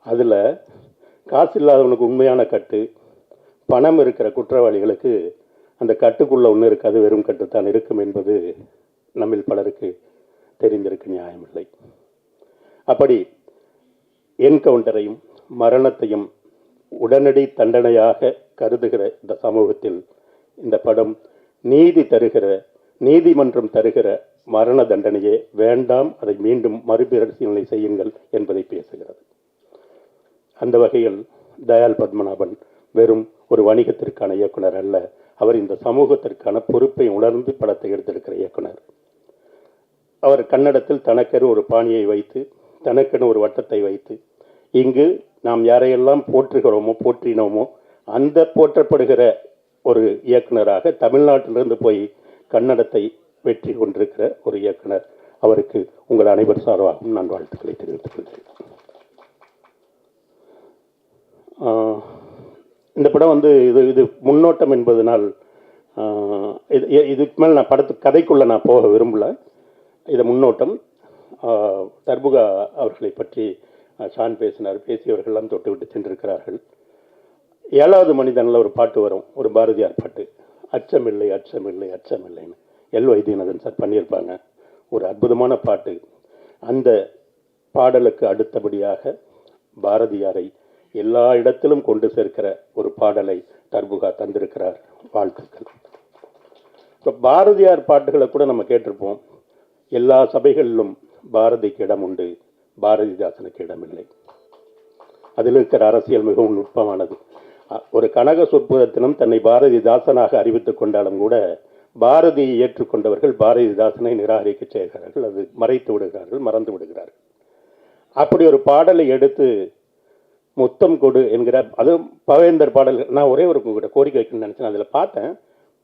E: அதில் காசு இல்லாதவனுக்கு உண்மையான கட்டு, பணம் இருக்கிற குற்றவாளிகளுக்கு அந்த கட்டுக்குள்ளே ஒன்று இருக்காது, வெறும் கட்டுத்தான் இருக்கும் என்பது நம்மில் பலருக்கு தெரிந்திருக்க நியாயமில்லை. அப்படி என்கவுண்டரையும் மரணத்தையும் உடனடி தண்டனையாக கருதுகிற இந்த சமூகத்தில் இந்த படம் நீதி தருகிற, நீதிமன்றம் தருகிற மரண தண்டனையே வேண்டாம், அதை மீண்டும் மறுபரிசீலனை செய்யுங்கள் என்பதை பேசுகிறது. அந்த வகையில் தயால் பத்மநாபன் வெறும் ஒரு வணிகத்திற்கான இயக்குனர் அல்ல, அவர் இந்த சமூகத்திற்கான பொறுப்பை உணர்ந்து படத்தை எடுத்திருக்கிற இயக்குனர். அவர் கன்னடத்தில் தனக்கென ஒரு பாணியை வைத்து, தனக்கென ஒரு வட்டத்தை வைத்து இங்கு நாம் யாரையெல்லாம் போற்றினோமோ அந்த போற்றப்படுகிற ஒரு இயக்குனராக தமிழ்நாட்டிலிருந்து போய் கன்னடத்தை வெற்றி கொண்டிருக்கிற ஒரு இயக்குனர். அவருக்கு உங்கள் அனைவர் சார்பாகவும் நான் வாழ்த்துக்களை தெரிவித்துக் கொள்கிறேன். இந்த படம் வந்து இது முன்னோட்டம் என்பதனால் இதுக்கு மேல் நான் கதைக்குள்ள நான் போக விரும்பல. இது முன்னோட்டம். தர்புகா அவர்களை பற்றி ஷான் பேசினார். பேசியவர்கள்லாம் தொட்டு விட்டு சென்றிருக்கிறார்கள். 7வது மனிதனில் ஒரு பாட்டு வரும், ஒரு பாரதியார் பாட்டு, அச்சமில்லை அச்சமில்லை அச்சமில்லைன்னு எல் வைத்தியநாதன் சார் பண்ணியிருப்பாங்க. ஒரு அற்புதமான பாட்டு. அந்த பாடலுக்கு அடுத்தபடியாக பாரதியாரை எல்லா இடத்திலும் கொண்டு சேர்க்கிற ஒரு பாடலை தர்புகா தந்திருக்கிறார். வாழ்த்துக்கள். இப்போ பாரதியார் பாட்டுகளை கூட நம்ம கேட்டிருப்போம். எல்லா சபைகளிலும் பாரதிக்கு இடம் உண்டு, பாரதிதாசனுக்கு இடமில்லை. அதில் இருக்கிற அரசியல் மிகவும் நுட்பமானது. ஒரு கனக சொற்புதத்தினம் தன்னை பாரதிதாசனாக அறிவித்துக் கொண்டாலும் கூட பாரதியை ஏற்றுக்கொண்டவர்கள் பாரதிதாசனை நிராகரிக்க செய்கிறார்கள். அது மறைத்து விடுகிறார்கள், மறந்து விடுகிறார்கள். அப்படி ஒரு பாடலை எடுத்து முத்தம் கொடு என்கிற, அதுவும் பவேந்தர் பாடல்கள். நான் ஒரே ஒரு கோரிக்கை வைக்கணும்னு நினைச்சேன். அதில் பார்த்தேன்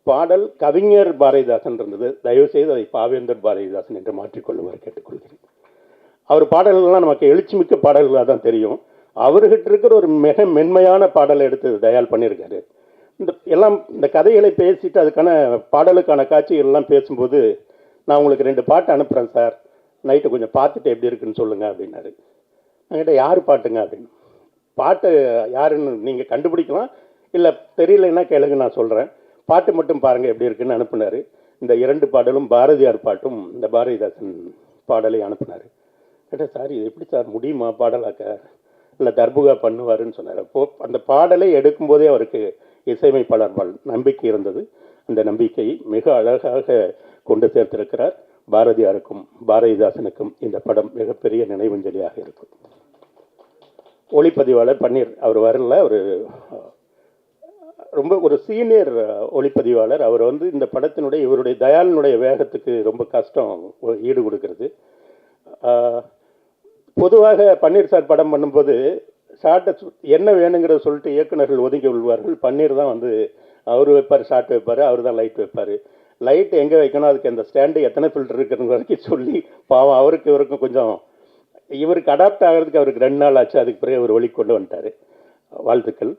E: பாடல் கவிஞர் பாரதிதாசன் இருந்தது. தயவுசெய்து அதை பாவேந்தர் பாரதிதாசன் என்று மாற்றிக்கொள்ளுமாறு கேட்டுக்கொள்கிறேன். அவர் பாடல்கள்லாம் நமக்கு எழுச்சிமிக்க பாடல்களாக தான் தெரியும். அவர்கிட்ட இருக்கிற ஒரு மிக மென்மையான பாடலை எடுத்து தயால் பண்ணியிருக்காரு. இந்த கதைகளை பேசிட்டு அதுக்கான பாடலுக்கான காட்சிகள் எல்லாம் பேசும்போது, நான் உங்களுக்கு 2 பாட்டு அனுப்புகிறேன் சார், நைட்டு கொஞ்சம் பார்த்துட்டு எப்படி இருக்குன்னு சொல்லுங்க அப்படின்னாரு. என்கிட்ட யார் பாட்டுங்க அப்படின்னு. பாட்டு யாருன்னு நீங்கள் கண்டுபிடிக்கலாம், இல்லை தெரியலைன்னா கேளுங்க, நான் சொல்கிறேன். பாட்டு மட்டும் பாருங்கள் எப்படி இருக்குன்னு அனுப்புனார். இந்த 2 பாடலும் பாரதியார் பாட்டும் இந்த பாரதிதாசன் பாடலை அனுப்புனார். கேட்டால் சார் இது எப்படி சார் முடியுமா பாடலாக்க, இல்லை தர்புகா பண்ணுவாருன்னு சொன்னார். அப்போது அந்த பாடலை எடுக்கும்போதே அவருக்கு இசையமைப்பாளர் நம்பிக்கை இருந்தது. அந்த நம்பிக்கையை மிக அழகாக கொண்டு சேர்த்திருக்கிறார். பாரதியாருக்கும் பாரதிதாசனுக்கும் இந்த படம் மிகப்பெரிய நினைவஞ்சலியாக இருக்கும். ஒளிப்பதிவாளர் பன்னீர் அவர் வரல, அவர் ரொம்ப ஒரு சீனியர் ஒளிப்பதிவாளர். அவர் வந்து இந்த படத்தினுடைய இவருடைய தயாலினுடைய வேகத்துக்கு ரொம்ப கஷ்டம் ஈடு கொடுக்கிறது. பொதுவாக பன்னீர் சார் படம் பண்ணும்போது ஷார்ட்டை என்ன வேணுங்கிறத சொல்லிட்டு இயக்குநர்கள் ஒதுங்கி விழுவார்கள். பன்னீர் தான் வந்து அவர் வைப்பார், ஷார்ட் வைப்பார், அவர் தான் லைட் வைப்பார். லைட் எங்கே வைக்கணும், அதுக்கு அந்த ஸ்டாண்டு எத்தனை ஃபில்டர் இருக்குன்னு வரைக்கும் சொல்லி பாவம் அவருக்கு இவருக்கும் கொஞ்சம் இவருக்கு அடாப்ட் ஆகிறதுக்கு அவருக்கு 2 நாள் ஆச்சு. அதுக்கு பிறகு அவர் வழி கொண்டு வந்துட்டார். வாழ்த்துக்கள்.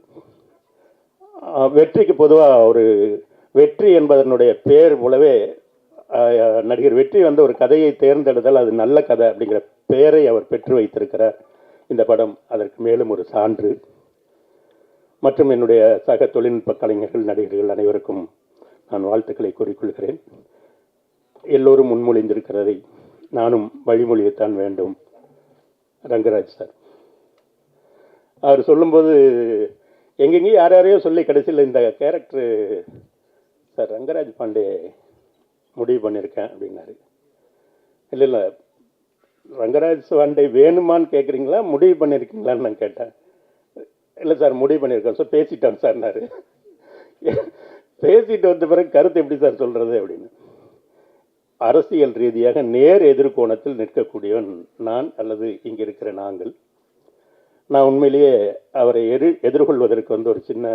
E: வெற்றிக்கு பொதுவாக ஒரு வெற்றி என்பதனுடைய பேர் போலவே நடிகர் வெற்றி வந்து ஒரு கதையை தேர்ந்தெடுத்தால் அது நல்ல கதை அப்படிங்கிற பெயரை அவர் பெற்று வைத்திருக்கிறார். இந்த படம் அதற்கு மேலும் ஒரு சான்று. மற்றும் என்னுடைய சக தொழில்நுட்ப கலைஞர்கள், நடிகர்கள் அனைவருக்கும் நான் வாழ்த்துக்களை கூறிக்கொள்கிறேன். எல்லோரும் முன்மொழிந்திருக்கிறதை நானும் வழிமொழியத்தான் வேண்டும். ரங்கராஜ் சார் அவர் சொல்லும்போது எங்கெங்கேயும் யாரையோ சொல்லி கடைசியில் இந்த கேரக்டரு சார் ரங்கராஜ் பாண்டே முடிவு பண்ணியிருக்கேன் அப்படின்னாரு. இல்லை இல்லை ரங்கராஜ் பாண்டே வேணுமான்னு கேட்குறீங்களா, முடிவு பண்ணியிருக்கீங்களான்னு நான் கேட்டேன். இல்லை சார் முடிவு பண்ணியிருக்கேன் சார், பேசிட்டேன் சார்னாரு. பேசிட்டு வந்த பிறகு கருத்து எப்படி சார் சொல்கிறது அப்படின்னு. அரசியல் ரீதியாக நேர் எதிர்கோணத்தில் நிற்கக்கூடியவன் நான், அல்லது இங்கே இருக்கிற நாங்கள். நான் உண்மையிலேயே அவரை எதிர்கொள்வதற்கு வந்து ஒரு சின்ன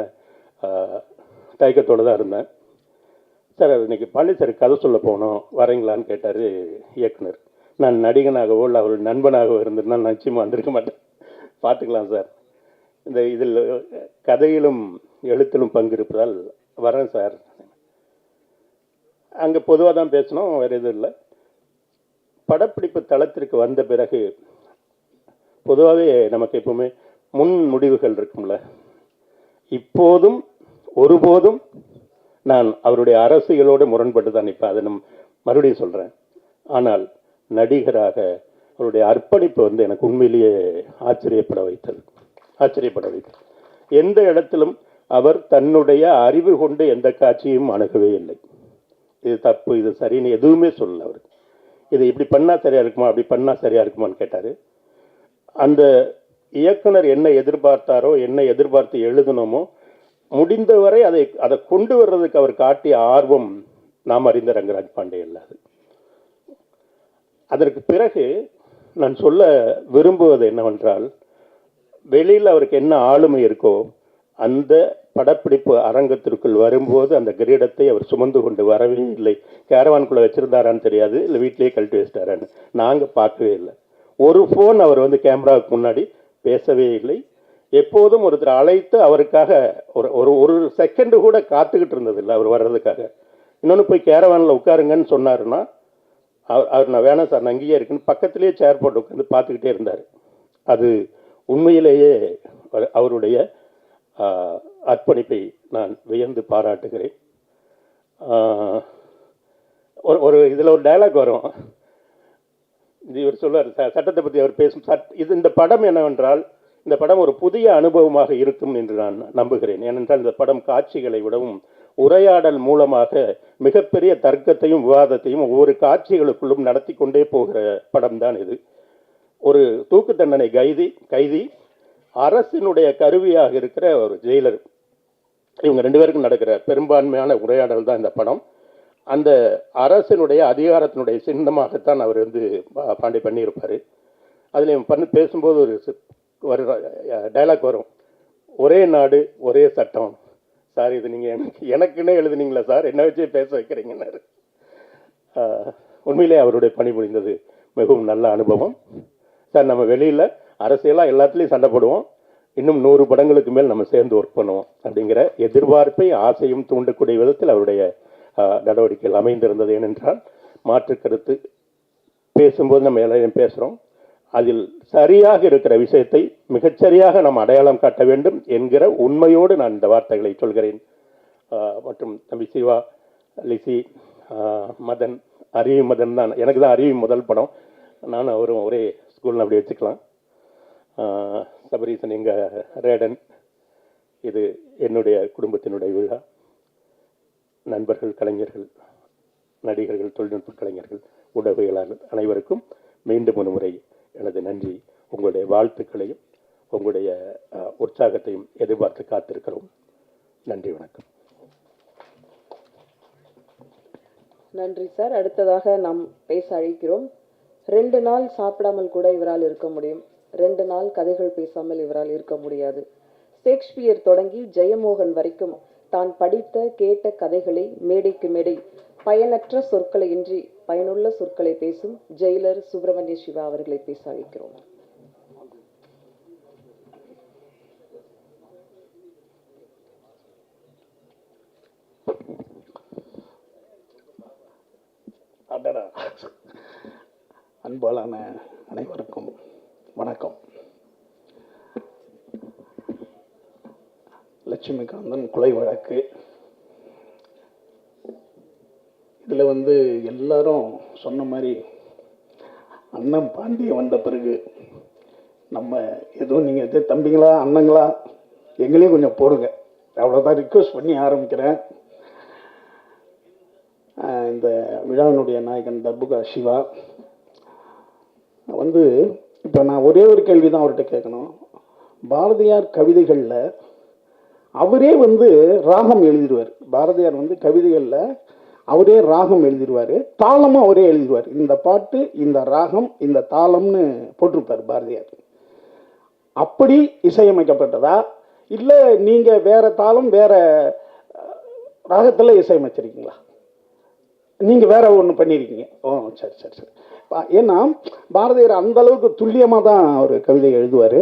E: தயக்கத்தோடு தான் இருந்தேன். சார் இன்னைக்கு பாண்டிச்சேரி கதை சொல்ல போனோம், வரீங்களான்னு கேட்டார் இயக்குனர். நான் நடிகனாகவோ இல்லை அவர் நண்பனாகவோ இருந்திருந்தா நான் நிச்சயமாக வந்திருக்க மாட்டேன். பார்த்துக்கலாம் சார், இதில் கதையிலும் எழுத்திலும் பங்கு இருப்பதால் வரேன் சார். அங்கே பொதுவாக தான் பேசணும், வேறு எதுவும் இல்லை. படப்பிடிப்பு தளத்திற்கு வந்த பிறகு பொதுவாகவே நமக்கு எப்பவுமே முன் முடிவுகள் இருக்கும்ல. இப்போதும் ஒருபோதும் நான் அவருடைய அரசியலோடு முரண்பட்டு தான் நிற்பேன். அதை மறுபடியும் சொல்கிறேன். ஆனால் நடிகராக அவருடைய அர்ப்பணிப்பு வந்து எனக்கு உண்மையிலேயே ஆச்சரியப்பட வைத்தது. எந்த இடத்திலும் அவர் தன்னுடைய அறிவு கொண்டு எந்த காட்சியும் அணுகவே இல்லை. இது தப்பு, இது சரின்னு எதுவுமே சொல்லல. அவர் இது இப்படி பண்ணால் சரியாக இருக்குமா, அப்படி பண்ணால் சரியாக இருக்குமான்னு கேட்டார். அந்த இயக்குனர் என்ன எதிர்பார்த்தாரோ, என்ன எதிர்பார்த்து எழுதணுமோ, முடிந்தவரை அதை கொண்டு வர்றதுக்கு அவர் காட்டிய ஆர்வம் நாம் அறிந்த ரங்கராஜ் பாண்டே இல்லாது. அதற்கு பிறகு நான் சொல்ல விரும்புவது என்னவென்றால், வெளியில் அவருக்கு என்ன ஆளுமை இருக்கோ அந்த படப்பிடிப்பு அரங்கத்திற்குள் வரும்போது அந்த கிரீடத்தை அவர் சுமந்து கொண்டு வரவே இல்லை. கேரவான்குள்ளே வச்சுருந்தாரான்னு தெரியாது, இல்லை வீட்டிலேயே கழட்டி வச்சிட்டாரான்னு நாங்கள் பார்க்கவே இல்லை. ஒரு ஃபோன் அவர் வந்து கேமராவுக்கு முன்னாடி பேசவே இல்லை. எப்போதும் ஒருத்தர் அழைத்து அவருக்காக ஒரு ஒரு ஒரு செகண்டு கூட காத்துக்கிட்டு இருந்ததில்லை அவர் வர்றதுக்காக. இன்னொன்று போய் கேரவானில் உட்காருங்கன்னு சொன்னாருன்னா அவர் நான் வேணாம் சார், நான் அங்கேயே இருக்குன்னு பக்கத்துலேயே சேர் போட்டு உட்காந்து பார்த்துக்கிட்டே இருந்தார். அது உண்மையிலேயே அவருடைய அர்ப்பணிப்பை நான் வியந்து பாராட்டுகிறேன். ஒரு இதில் ஒரு டயலாக் வரும், இது இவர் சொல்லுவார், சட்டத்தை பற்றி அவர் பேசும். இந்த படம் என்னவென்றால், இந்த படம் ஒரு புதிய அனுபவமாக இருக்கும் என்று நான் நம்புகிறேன். ஏனென்றால் இந்த படம் காட்சிகளை விடவும் உரையாடல் மூலமாக மிகப்பெரிய தர்க்கத்தையும் விவாதத்தையும் ஒவ்வொரு காட்சிகளுக்குள்ளும் நடத்தி கொண்டே போகிற படம் தான் இது. ஒரு தூக்கு தண்டனை கைதி அரசினுடைய கருவியாக இருக்கிற ஒரு ஜெயிலர், இவங்க 2 பேருக்கும் நடக்கிற பெரும்பான்மையான உரையாடல் தான் இந்த படம். அந்த அரசினுடைய அதிகாரத்தினுடைய சின்னமாகத்தான் அவர் வந்து பாண்டி பண்ணியிருப்பார். அதில் பேசும்போது ஒரு டைலாக் வரும், ஒரே நாடு ஒரே சட்டம். சார் இது நீங்கள் எனக்குன்னே எழுதுனீங்களா சார், என்ன வச்சு பேச வைக்கிறீங்கன்னாரு. உண்மையிலே அவருடைய பணி புரிந்தது மிகவும் நல்ல அனுபவம் சார். நம்ம வெளியில் அரசியலாக எல்லாத்துலேயும் சண்டை போடுவோம், இன்னும் 100 படங்களுக்கு மேல் நம்ம சேர்ந்து ஒர்க் பண்ணுவோம் அப்படிங்கிற எதிர்பார்ப்பை ஆசையும் தூண்டக்கூடிய விதத்தில் அவருடைய நடவடிக்கைகள் அமைந்திருந்தது. ஏனென்றால் மாற்று கருத்து பேசும்போது நம்ம எல்லாரையும் பேசுகிறோம், அதில் சரியாக இருக்கிற விஷயத்தை மிகச்சரியாக நாம் அடையாளம் காட்ட வேண்டும் என்கிற உண்மையோடு நான் இந்த வார்த்தைகளை சொல்கிறேன். மற்றும் தம்பி சிவா, லிசி, மதன், அருவி மதன் தான் எனக்கு தான் அருவி முதல் படம், நான் அவரும் ஒரே ஸ்கூலில் அப்படி வச்சுக்கலாம். சபரீசன் எங்கள் ரேடன், இது என்னுடைய குடும்பத்தினுடைய விழா. நண்பர்கள், கலைஞர்கள், நடிகர்கள், தொழில்நுட்ப கலைஞர்கள், ஊடகவியலாளர் அனைவருக்கும் மீண்டும் ஒரு முறை எனது நன்றி. உங்களுடைய வாழ்த்துக்களையும் உங்களுடைய உற்சாகத்தையும் எதிர்பார்த்து காத்திருக்கிறோம். நன்றி, வணக்கம்.
A: நன்றி சார். அடுத்ததாக நாம் பேச அழைக்கிறோம். 2 நாள் சாப்பிடாமல் கூட இவரால் இருக்க முடியும், 2 நாள் கதைகள் பேசாமல் இவரால் இருக்க முடியாது. ஷேக்ஸ்பியர் தொடங்கி ஜெயமோகன் வரைக்கும் தான் படித்த கேட்ட கதைகளை மேடைக்கு மேடை பயனற்ற சொற்களை இன்றி பயனுள்ள சொற்களை பேசும் ஜெயிலர் சுப்பிரமணிய சிவா அவர்களை பேச அழைக்கிறோம்.
F: அன்பாலான அனைவருக்கும் வணக்கம். லட்சுமிகாந்தன் கொலை வழக்கு, இதில் வந்து எல்லாரும் சொன்ன மாதிரி அண்ணன் பாண்டிய வந்த பிறகு நம்ம எதுவும் நீங்கள் தம்பிங்களா அண்ணங்களா எங்களையும் கொஞ்சம் போடுங்க, அவ்வளோதான் ரிக்வெஸ்ட் பண்ணி ஆரம்பிக்கிறேன். இந்த விழாவினுடைய நாயகன் தர்புகா சிவா வந்து, இப்போ நான் ஒரே ஒரு கேள்வி தான் அவர்கிட்ட கேட்கணும். பாரதியார் கவிதைகளில் அவரே வந்து ராகம் எழுதிடுவார். பாரதியார் வந்து கவிதைகளில் அவரே ராகம் எழுதிடுவார், தாளமும் அவரே எழுதிடுவார். இந்த பாட்டு, இந்த ராகம், இந்த தாளம்னு போட்டிருப்பார் பாரதியார். அப்படி இசையமைக்கப்பட்டதா இல்லை நீங்கள் வேற தாளம் வேற ராகத்தில் இசையமைச்சிருக்கீங்களா? நீங்கள் வேற ஒன்று பண்ணியிருக்கீங்க. ஓ சரி சரி சரி. ஏன்னா பாரதியார் அந்த அளவுக்கு துல்லியமாக தான் அவர் கவிதை எழுதுவார்.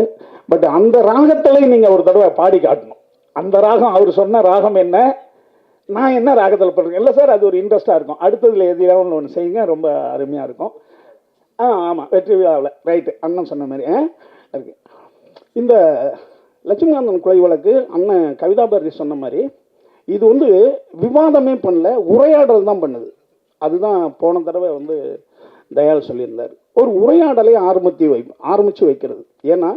F: பட் அந்த ராகத்தில் நீங்கள் ஒரு தடவை பாடி காட்டணும். அந்த ராகம், அவர் சொன்ன ராகம் என்ன, நான் என்ன ராகத்தில் பண்ணுறேன். இல்லை சார், அது ஒரு இன்ட்ரெஸ்டாக இருக்கும். அடுத்ததில் எதிராக ஒன்று செய்யுங்க, ரொம்ப அருமையாக இருக்கும். ஆமாம், வெற்றி விழாவில் ரைட்டு, அண்ணன் சொன்ன மாதிரி இருக்கு. இந்த லட்சுமிகாந்தன் கொலை வழக்கு அண்ணன் கவிதா பாரதி சொன்ன மாதிரி இது வந்து விவாதமே பண்ணல, உரையாடல் தான் பண்ணுது. அதுதான் போன தடவை வந்து தயாள் சொல்லியிருந்தார். ஒரு உரையாடலை ஆரம்பித்து வைக்கிறது. ஏன்னா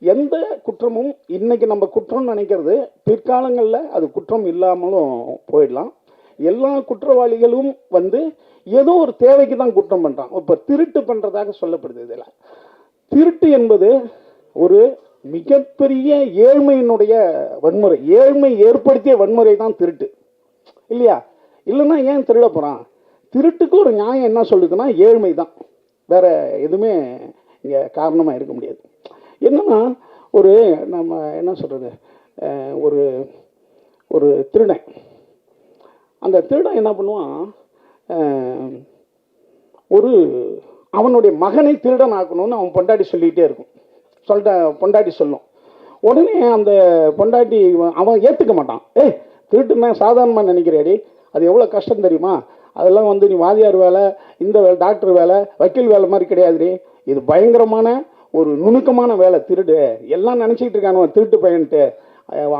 F: எந்த குற்றமும் இன்னைக்கு நம்ம குற்றம்னு நினைக்கிறது பிற்காலங்களில் அது குற்றம் இல்லாமலும் போயிடலாம். எல்லா குற்றவாளிகளும் வந்து ஏதோ ஒரு தேவைக்கு தான் குற்றம் பண்ணுறான். இப்போ திருட்டு பண்ணுறதாக சொல்லப்படுது. இதில் திருட்டு என்பது ஒரு மிகப்பெரிய ஏழ்மையினுடைய வன்முறை, ஏழ்மை ஏற்படுத்திய வன்முறை தான் திருட்டு, இல்லையா? இல்லைன்னா ஏன் திருட போகிறான்? திருட்டுக்கு ஒரு நியாயம் என்ன சொல்லுதுன்னா ஏழ்மை தான், வேற எதுவுமே இங்கே காரணமாக இருக்க முடியாது. என்னன்னா ஒரு நம்ம என்ன சொல்கிறது, ஒரு ஒரு திருடன், அந்த திருடன் என்ன பண்ணுவான், ஒரு அவனுடைய மகனை திருடன் ஆக்கணும்னு அவன் பொண்டாட்டி சொல்லிகிட்டே இருக்கும். பொண்டாட்டி சொல்லும். உடனே அந்த பொண்டாட்டி அவன் ஏற்றுக்க மாட்டான். திருட்டுன்னா சாதாரணமாக நினைக்கிறேடி, அது எவ்வளோ கஷ்டம் தெரியுமா, அதெல்லாம் வந்து நீ வாதியார் வேலை, இந்த வேலை, டாக்டர் வேலை, வக்கீல் வேலை மாதிரி கிடையாதுடி, இது பயங்கரமான ஒரு நுணுக்கமான வேலை. திருடு எல்லாம் நினச்சிக்கிட்டு இருக்கானு திருட்டு பையன்ட்டு,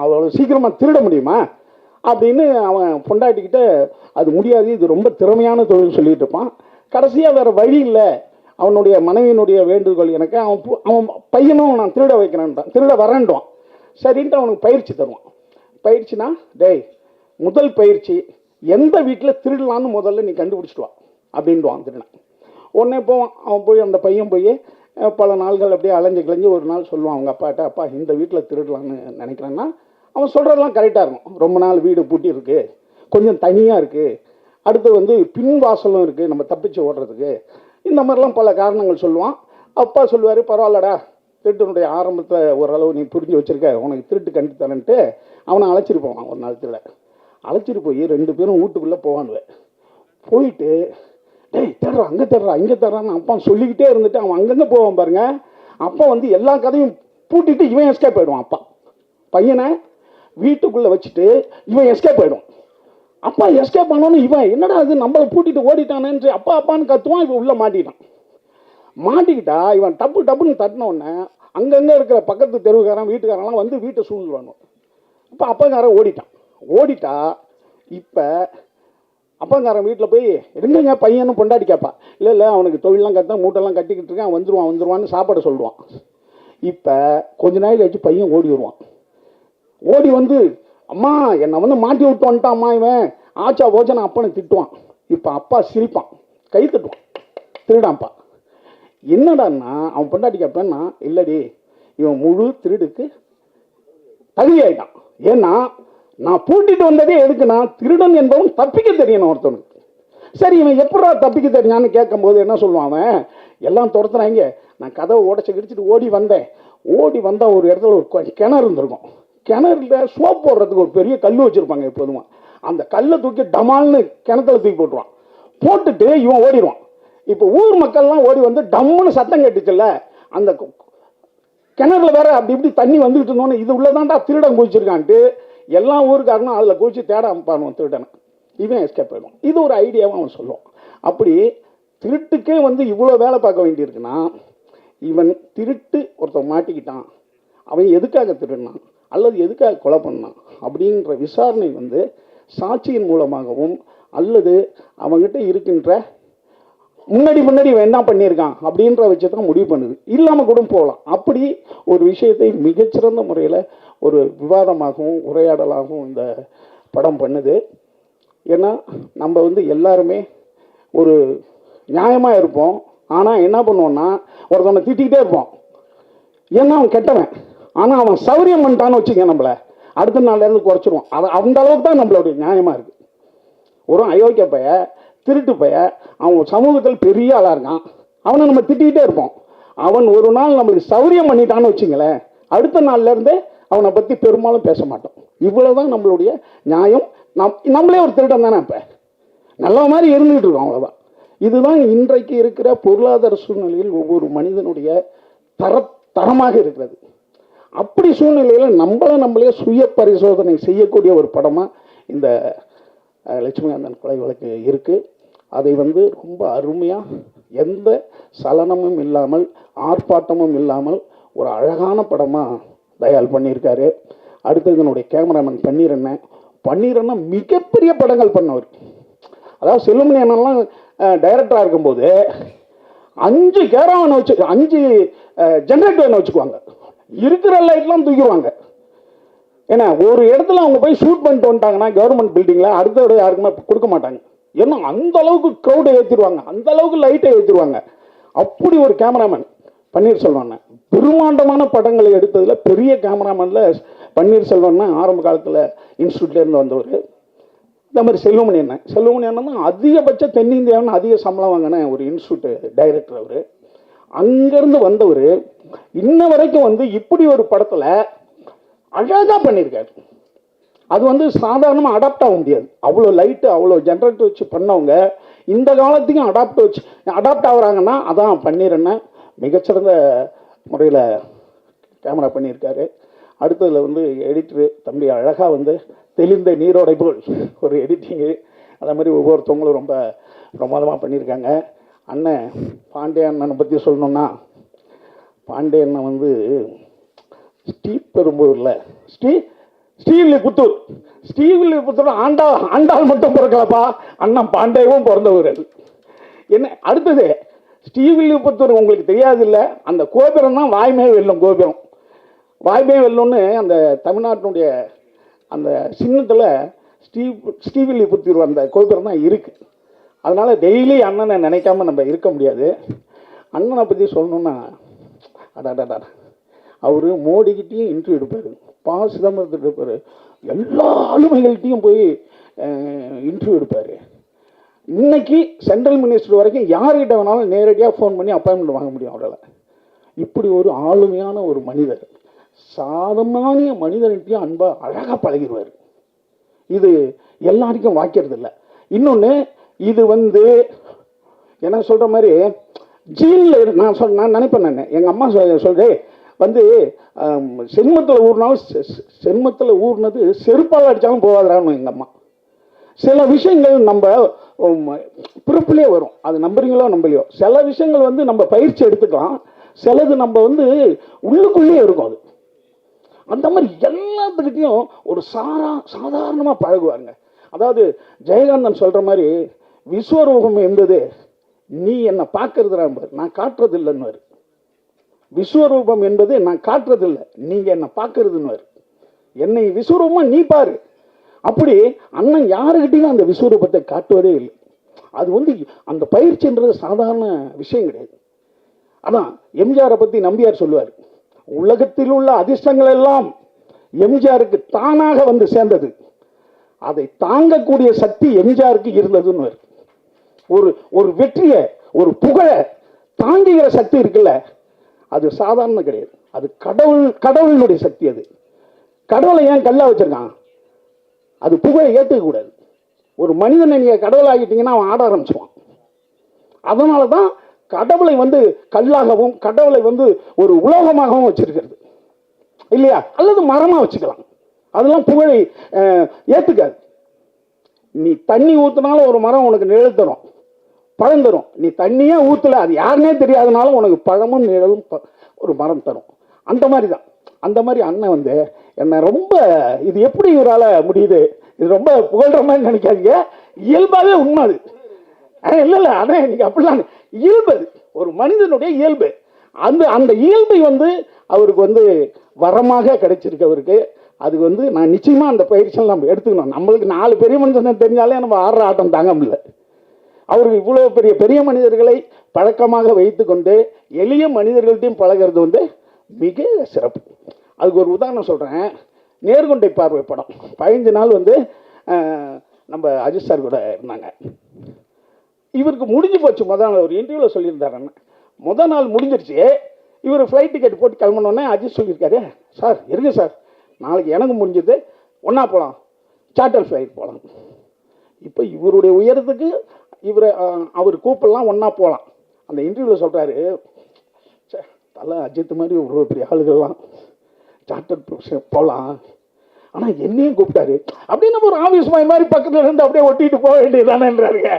F: அவ்வளோ சீக்கிரமாக திருட முடியுமா அப்படின்னு அவன் பொண்டாட்டிக்கிட்ட அது முடியாது, இது ரொம்ப திறமையான தொழில் சொல்லிட்டு இருப்பான். கடைசியாக வேறு வழி இல்லை, அவனுடைய மனைவியினுடைய வேண்டுகோள் எனக்கு, அவன் பையனும் நான் திருட வைக்கிறேன்ட்டான், திருட வரேன்டுவான். சரின்ட்டு அவனுக்கு பயிற்சி தருவான். பயிற்சினா, டேய் முதல் பயிற்சி, எந்த வீட்டில் திருடலான்னு முதல்ல நீ கண்டுபிடிச்சிடுவான் அப்படின்டுவான் திருடன். உடனே போவான், அவன் போய் அந்த பையன் போய் பல நாள்கள் அப்படியே அலைஞ்சு கிளைஞ்சு ஒரு நாள் சொல்லுவான் அவங்க அப்பாட்ட, அப்பா இந்த வீட்டில் திருடலான்னு நினைக்கிறேன்னா, அவன் சொல்கிறதெல்லாம் கரெக்டாக இருக்கும். ரொம்ப நாள் வீடு பூட்டி இருக்குது, கொஞ்சம் தனியாக இருக்குது, அடுத்து வந்து பின் வாசலும் இருக்குது நம்ம தப்பிச்சு ஓடுறதுக்கு, இந்த மாதிரிலாம் பல காரணங்கள் சொல்லுவான். அப்பா சொல்லுவார், பரவாயில்லடா திருட்டினுடைய ஆரம்பத்தை ஓரளவு நீ புரிஞ்சு வச்சுருக்க, உனக்கு திருட்டு கண்டு தரேன்ட்டு அவனை அழைச்சிட்டு போவான். ஒரு நாள் திருட அழைச்சிட்டு போய் 2 பேரும் வீட்டுக்குள்ளே போவானுவேன். போயிட்டு டேய் தேடுறா, அங்கே தேடுறா, இங்கே தேடுறான்னு அப்பா சொல்லிக்கிட்டே இருந்துட்டு அவன் அங்கங்கே போவான் பாருங்க. அப்பா வந்து எல்லா கதையும் பூட்டிட்டு இவன் எஸ்கேப் ஆகிடுவான். அப்பா பையனை வீட்டுக்குள்ளே வச்சுட்டு இவன் எஸ்கேப் ஆகிடுவான். அப்பா எஸ்கேப் ஆனோன்னு இவன் என்னடா அது நம்மளை பூட்டிட்டு ஓடிட்டானேன்னு அப்பா அப்பான்னு கத்துவான். இவன் உள்ளே மாட்டிட்டான். மாட்டிக்கிட்டா இவன் டப்புன்னு தட்டின உடனே அங்கங்கே இருக்கிற பக்கத்து தெருவுக்காரன் வீட்டுக்காரன்லாம் வந்து வீட்டை சூழ்ந்துருவானு. இப்போ அப்பாக்காரன் ஓடிட்டா இப்போ அப்பாக்காரன் வீட்டில் போய் இருங்க பையனும் பொண்டாட்டி கேட்பா, இல்லை அவனுக்கு தொழிலெலாம் கட்ட மூட்டைலாம் கட்டிக்கிட்டு இருக்கேன், வந்துருவான்னு சாப்பாடு சொல்லுவான். இப்போ கொஞ்ச நாள் கழிச்சு பையன் ஓடி வருவான். ஓடி வந்து அம்மா என்னை வந்து மாட்டி விட்டு வந்துட்டான் அம்மா, இவன் ஆச்சா போச்சா அப்பனை திட்டுவான். இப்போ அப்பா சிரிப்பான், கை தட்டுவான். திருடான்ப்பா. என்னடான்னா அவன் பொண்டாட்டி கேட்பேன்னா, இல்லடி இவன் முழு திருடுக்கு தகுதி ஆயிட்டான். ஏன்னா நான் பூட்டிட்டு வந்ததே எதுக்குன்னா திருடன் என்பவன் தப்பிக்க தெரியணும் ஒருத்தனுக்கு. சரி இவன் எப்படா தப்பிக்க தெரியான்னு கேட்கும்போது என்ன சொல்லுவான், அவன் எல்லாம் துரத்துறாங்க, நான் கதவை உடச்சி கிடிச்சிட்டு ஓடி வந்தால் ஒரு இடத்துல ஒரு கிணறு இருந்திருக்கும். கிணறுல சோப் போடுறதுக்கு ஒரு பெரிய கல் வச்சுருப்பாங்க எப்போதுமா. அந்த கல்லை தூக்கி டமால்னு கிணத்துல தூக்கி போட்டுருவான். போட்டுட்டு இவன் ஓடிடுவான். இப்போ ஊர் மக்கள்லாம் ஓடி வந்து டம்முன்னு சத்தம் கேட்டுச்சுல்ல, அந்த கிணறுல வேற அப்படி இப்படி தண்ணி வந்துக்கிட்டு இருந்தோன்னு இது உள்ளதான்டா திருடன் குதிச்சிருக்கான்ட்டு எல்லா ஊருக்காரனும் அதில் குதிச்சு தேட அமைப்பானுவான் திருடனை. இவன் எஸ்கேப் ஆயிடுவான். இது ஒரு ஐடியாவும் அவன் சொல்லுவான். அப்படி திருட்டுக்கே வந்து இவ்வளோ வேலை பார்க்க வேண்டியிருக்குன்னா, இவன் திருட்டு ஒருத்தன் மாட்டிக்கிட்டான், அவன் எதுக்காக திருடினான் அல்லது எதுக்காக கொலை பண்ணான் அப்படின்ற விசாரணை வந்து சாட்சியின் மூலமாகவும் அல்லது அவங்ககிட்ட இருக்கின்ற முன்னாடி என்ன பண்ணியிருக்கான் அப்படின்ற வச்சு தான் முடிவு பண்ணுது. இல்லாமல் கூட போகலாம். அப்படி ஒரு விஷயத்தை மிகச்சிறந்த முறையில் ஒரு விவாதமாகவும் உரையாடலாகவும் இந்த படம் பண்ணுது. ஏன்னா நம்ம வந்து எல்லாருமே ஒரு நியாயமாக இருப்போம். ஆனால் என்ன பண்ணுவோன்னா ஒருத்தவனை திட்டிக்கிட்டே இருப்போம், ஏன்னா அவன் கெட்டவன். ஆனால் அவன் சௌரியம் பண்ணிட்டான்னு வச்சுக்க, நம்மளை அடுத்த நாள்லேருந்து குறைச்சிருவான். அது அந்த அளவுக்கு தான் நம்மளுடைய நியாயமாக இருக்குது. ஒரு அயோக்கிய பைய, திருட்டு பைய, அவன் சமூகத்தில் பெரிய ஆளாக இருக்கான், அவனை நம்ம திட்டிக்கிட்டே இருப்போம். அவன் ஒரு நாள் நம்மளுக்கு சௌரியம் பண்ணிட்டான்னு வச்சுங்களேன், அடுத்த நாள்லேருந்து அவனை பற்றி பெரும்பாலும் பேச மாட்டோம். இவ்வளோதான் நம்மளுடைய நியாயம். நம்மளே ஒரு திருடன் தானே, இப்போ நல்ல மாதிரி இருந்துகிட்டு இருக்கோம், அவ்வளோதான். இதுதான் இன்றைக்கு இருக்கிற பொருளாதார சூழ்நிலையில் ஒவ்வொரு மனிதனுடைய தரமாக இருக்கிறது. அப்படி சூழ்நிலையில் நம்மளே சுய பரிசோதனை செய்யக்கூடிய ஒரு படமாக இந்த லட்சுமிகாந்தன் கொலை வழக்கு இருக்குது. அதை வந்து ரொம்ப அருமையாக எந்த சலனமும் இல்லாமல் ஆர்ப்பாட்டமும் இல்லாமல் ஒரு அழகான படமாக தயால் பண்ணியிருக்காரு. அடுத்தது என்னுடைய கேமராமேன் பன்னீரண்ணா மிகப்பெரிய படங்கள் பண்ணவர். அதாவது செல்லுமணி அண்ணன்லாம் டைரக்டராக இருக்கும்போது 5 கேமராமேன் வச்சு 5 ஜென்ரேட்டர் வச்சுக்குவாங்க, இருக்கிற லைட்லாம் தூக்கிடுவாங்க. ஏன்னா ஒரு இடத்துல அவங்க போய் ஷூட் பண்ணிட்டு வந்துட்டாங்கன்னா கவர்மெண்ட் பில்டிங்கில் அடுத்த இடம் யாருக்குமே கொடுக்க மாட்டாங்க. ஏன்னா அந்த அளவுக்கு க்ரௌடை ஏற்றிடுவாங்க, அந்த அளவுக்கு லைட்டை ஏற்றிடுவாங்க. அப்படி ஒரு கேமராமேன் பன்னீர்செல்வன். பிரம்மாண்டமான படங்களை எடுத்ததில் பெரிய கேமராமேனில் பன்னீர்செல்வன் ஆரம்ப காலத்தில் இன்ஸ்டியூட்லேருந்து வந்தவர். இந்த மாதிரி செல்வமணி அண்ணன் தான் அதிகபட்ச தென்னிந்தியாவின் அதிக சம்பளம் வாங்கின ஒரு இன்ஸ்டியூட் டைரக்டர் அவர். அங்கேருந்து வந்தவர் இன்ன வரைக்கும் வந்து இப்படி ஒரு படத்தில் அழகாக பண்ணியிருக்காரு. அது வந்து சாதாரணமாக அடாப்ட் ஆக முடியாது. அவ்வளோ லைட்டு அவ்வளோ ஜென்ரேட்டர் வச்சு பண்ணவங்க இந்த காலத்துக்கும் அடாப்ட் ஆகுறாங்கன்னா அதான் பண்ணிடுறேன்னா மிகச்சிறந்த முறையில் கேமரா பண்ணியிருக்காரு. அடுத்ததில் வந்து எடிட்டரு தம்பி அழகாக வந்து தெளிந்த நீரோடை போல் ஒரு எடிட்டிங்கு, அதே மாதிரி ஒவ்வொருத்தவங்களும் ரொம்ப பிரமாதமாக பண்ணியிருக்காங்க. அண்ணன் பாண்டிய அண்ணனை பற்றி சொல்லணுன்னா, பாண்டிய அண்ணன் வந்து ஸ்ரீபெரும்பூரில் ஸ்ரீவில்லிபுத்தூர் ஆண்டாள் மட்டும் பிறக்கலப்பா, அண்ணன் பாண்டியவும் பிறந்தவர். என்ன அடுத்தது ஸ்ரீவில்லிபுத்தூர் உங்களுக்கு தெரியாது இல்லை, அந்த கோபுரம் தான் வாய்மை வெல்லும் கோபுரம். வாய்மை வெல்லும்னு அந்த தமிழ்நாட்டினுடைய அந்த சின்னத்தில் ஸ்ரீவில்லிபுத்தூர் அந்த கோபுரம் தான் இருக்குது. அதனால் டெய்லி அண்ணனை நினைக்காம நம்ம இருக்க முடியாது. அண்ணனை பற்றி சொல்லணுன்னா அடாடா, அவர் மோடிக்கிட்டையும் இன்டர்வியூ எடுப்பார், சிதம்பரத்தில் எடுப்பார், எல்லா ஆளுமைகள்கிட்டையும் போய் இன்டர்வியூ எடுப்பார். இன்னைக்கு சென்ட்ரல் மினிஸ்டர் வரைக்கும் யார்கிட்ட வேணாலும் நேரடியாக ஃபோன் பண்ணி அப்பாயின்மெண்ட் வாங்க முடியும் அவரால். இப்படி ஒரு ஆளுமையான ஒரு மனிதர், சாதமான மனிதர்கிட்டையும் அன்பாக அழகாக பழகிடுவார். இது எல்லாருக்கும் வாய்க்கிறது இல்லை. இன்னொன்று, இது வந்து என்ன சொல்கிற மாதிரி ஜீனில் நான் நினைப்பேன். எங்கள் அம்மா சொல்கிறேன் வந்து சென்மத்தில் ஊர்னது செருப்பால் அடித்தாலும் போகாதான்னு எங்கள் அம்மா. சில விஷயங்கள் நம்ம பிறப்பிலே வரும், அது நம்புறீங்களோ நம்பலையோ. சில விஷயங்கள் வந்து நம்ம பயிற்சி எடுத்துக்கலாம், சிலது நம்ம வந்து உள்ளுக்குள்ளேயே இருக்கும். அது அந்த மாதிரி எல்லாத்துக்கிட்டையும் ஒரு சாதாரணமாக பழகுவாருங்க. அதாவது ஜெயகாந்தன் சொல்கிற மாதிரி விஸ்வரூபம் என்பது நீ என்னை பார்க்கறதுடா, நான் காட்டுறது இல்லைன்னு. விஸ்வரூபம் என்பது நான் காட்டுறதில்லை, நீங்கள் என்னை பார்க்கறதுன்னு. என்னை விஸ்வரூபமாக நீ பாரு. அப்படி அண்ணன் யாருக்கிட்டையும் அந்த விஸ்வரூபத்தை காட்டுவதே இல்லை. அது வந்து அந்த பயிற்சின்றது சாதாரண விஷயம் கிடையாது. அதான் எம்ஜிஆரை பற்றி நம்பியார் சொல்லுவார், உலகத்தில் உள்ள அதிர்ஷ்டங்கள் எல்லாம் எம்ஜிஆருக்கு தானாக வந்து சேர்ந்தது, அதை தாங்கக்கூடிய சக்தி எம்ஜிஆருக்கு இருந்ததுன்னு. ஒரு வெற்றியை, ஒரு புகழை தாங்குகிற சக்தி இருக்குல்ல, அது சாதாரண கிடையாது. அது கடவுளுடைய சக்தி. அது கடவுளை ஏன் கல்லா வச்சிருக்கான்? அது புகழை ஏற்றுக்க கூடாது. ஒரு மனிதனை நீங்க கடவுள் ஆகிட்டீங்கன்னா அவன் ஆட ஆரம்பிச்சுவான். அதனால தான் கடவுளை வந்து கல்லாகவும் கடவுளை வந்து ஒரு உலோகமாகவும் வச்சிருக்கிறது இல்லையா? அல்லது மரமா வச்சுக்கலாம். அதெல்லாம் புகழை ஏத்துக்காது. நீ தண்ணி ஊத்தினாலும் ஒரு மரம் உனக்கு நிழல் தரும், பழம் தரும். நீ தண்ணியே ஊற்றல, அது யாருன்னே தெரியாதனாலும் உனக்கு பழமும் நிழலும் ஒரு மரம் தரும். அந்த மாதிரி தான். அந்த மாதிரி அண்ணன் வந்து என்னை ரொம்ப, இது எப்படி இவரால் முடியுது, இது ரொம்ப புகழ்ற மாதிரி நினைக்காதீங்க, இயல்பாகவே உண்மை அது. இல்லை அதான் இன்னைக்கு அப்படிலாம் இயல்பு, ஒரு மனிதனுடைய இயல்பு. அந்த இயல்பை வந்து அவருக்கு வந்து வரமாக கிடைச்சிருக்கு அவருக்கு. அதுக்கு வந்து நான் நிச்சயமாக அந்த பயிற்சியில் நம்ம எடுத்துக்கணும். நம்மளுக்கு 4 பெரிய மனுஷன் தெரிஞ்சாலே நம்ம ஆடுற ஆட்டம் தாங்க முடியல. அவருக்கு இவ்வளோ பெரிய மனிதர்களை பழக்கமாக வைத்து கொண்டு எளிய மனிதர்கள்ட்டையும் பழகிறது வந்து மிக சிறப்பு. அதுக்கு ஒரு உதாரணம் சொல்கிறேன். நேர்கொண்டை பார்வை படம் 15 நாள் வந்து நம்ம அஜித் சார் கூட இருந்தாங்க. இவருக்கு முடிஞ்சு போச்சு. முதல் நாள் ஒரு இன்டர்வியூவில் சொல்லியிருந்தார், முதல் நாள் முடிஞ்சிருச்சு. இவர் ஃப்ளைட் டிக்கெட் போட்டு கிளம்பினோடனே அஜித் சொல்லியிருக்காரு, சார் இருங்க சார், நாளைக்கு எனக்கு முடிஞ்சது, ஒன்றா போகலாம், சார்ட்டர் ஃப்ளைட் போகலாம். இப்போ இவருடைய உயரத்துக்கு அவர் கூப்பிடலாம், ஒன்றா போகலாம். அந்த இன்டர்வியூவில் சொல்கிறாரு, தலை அஜித் மாதிரி ஒரு பெரிய ஆளுகள்லாம் சார்ட்டர் போகலாம், ஆனால் என்னையும் கூப்பிட்டாரு அப்படின்னு ஒரு ஆஃபீஸ் மாதிரி பக்கத்தில் இருந்து அப்படியே ஒட்டிட்டு போக வேண்டியதானேன்றாருங்க.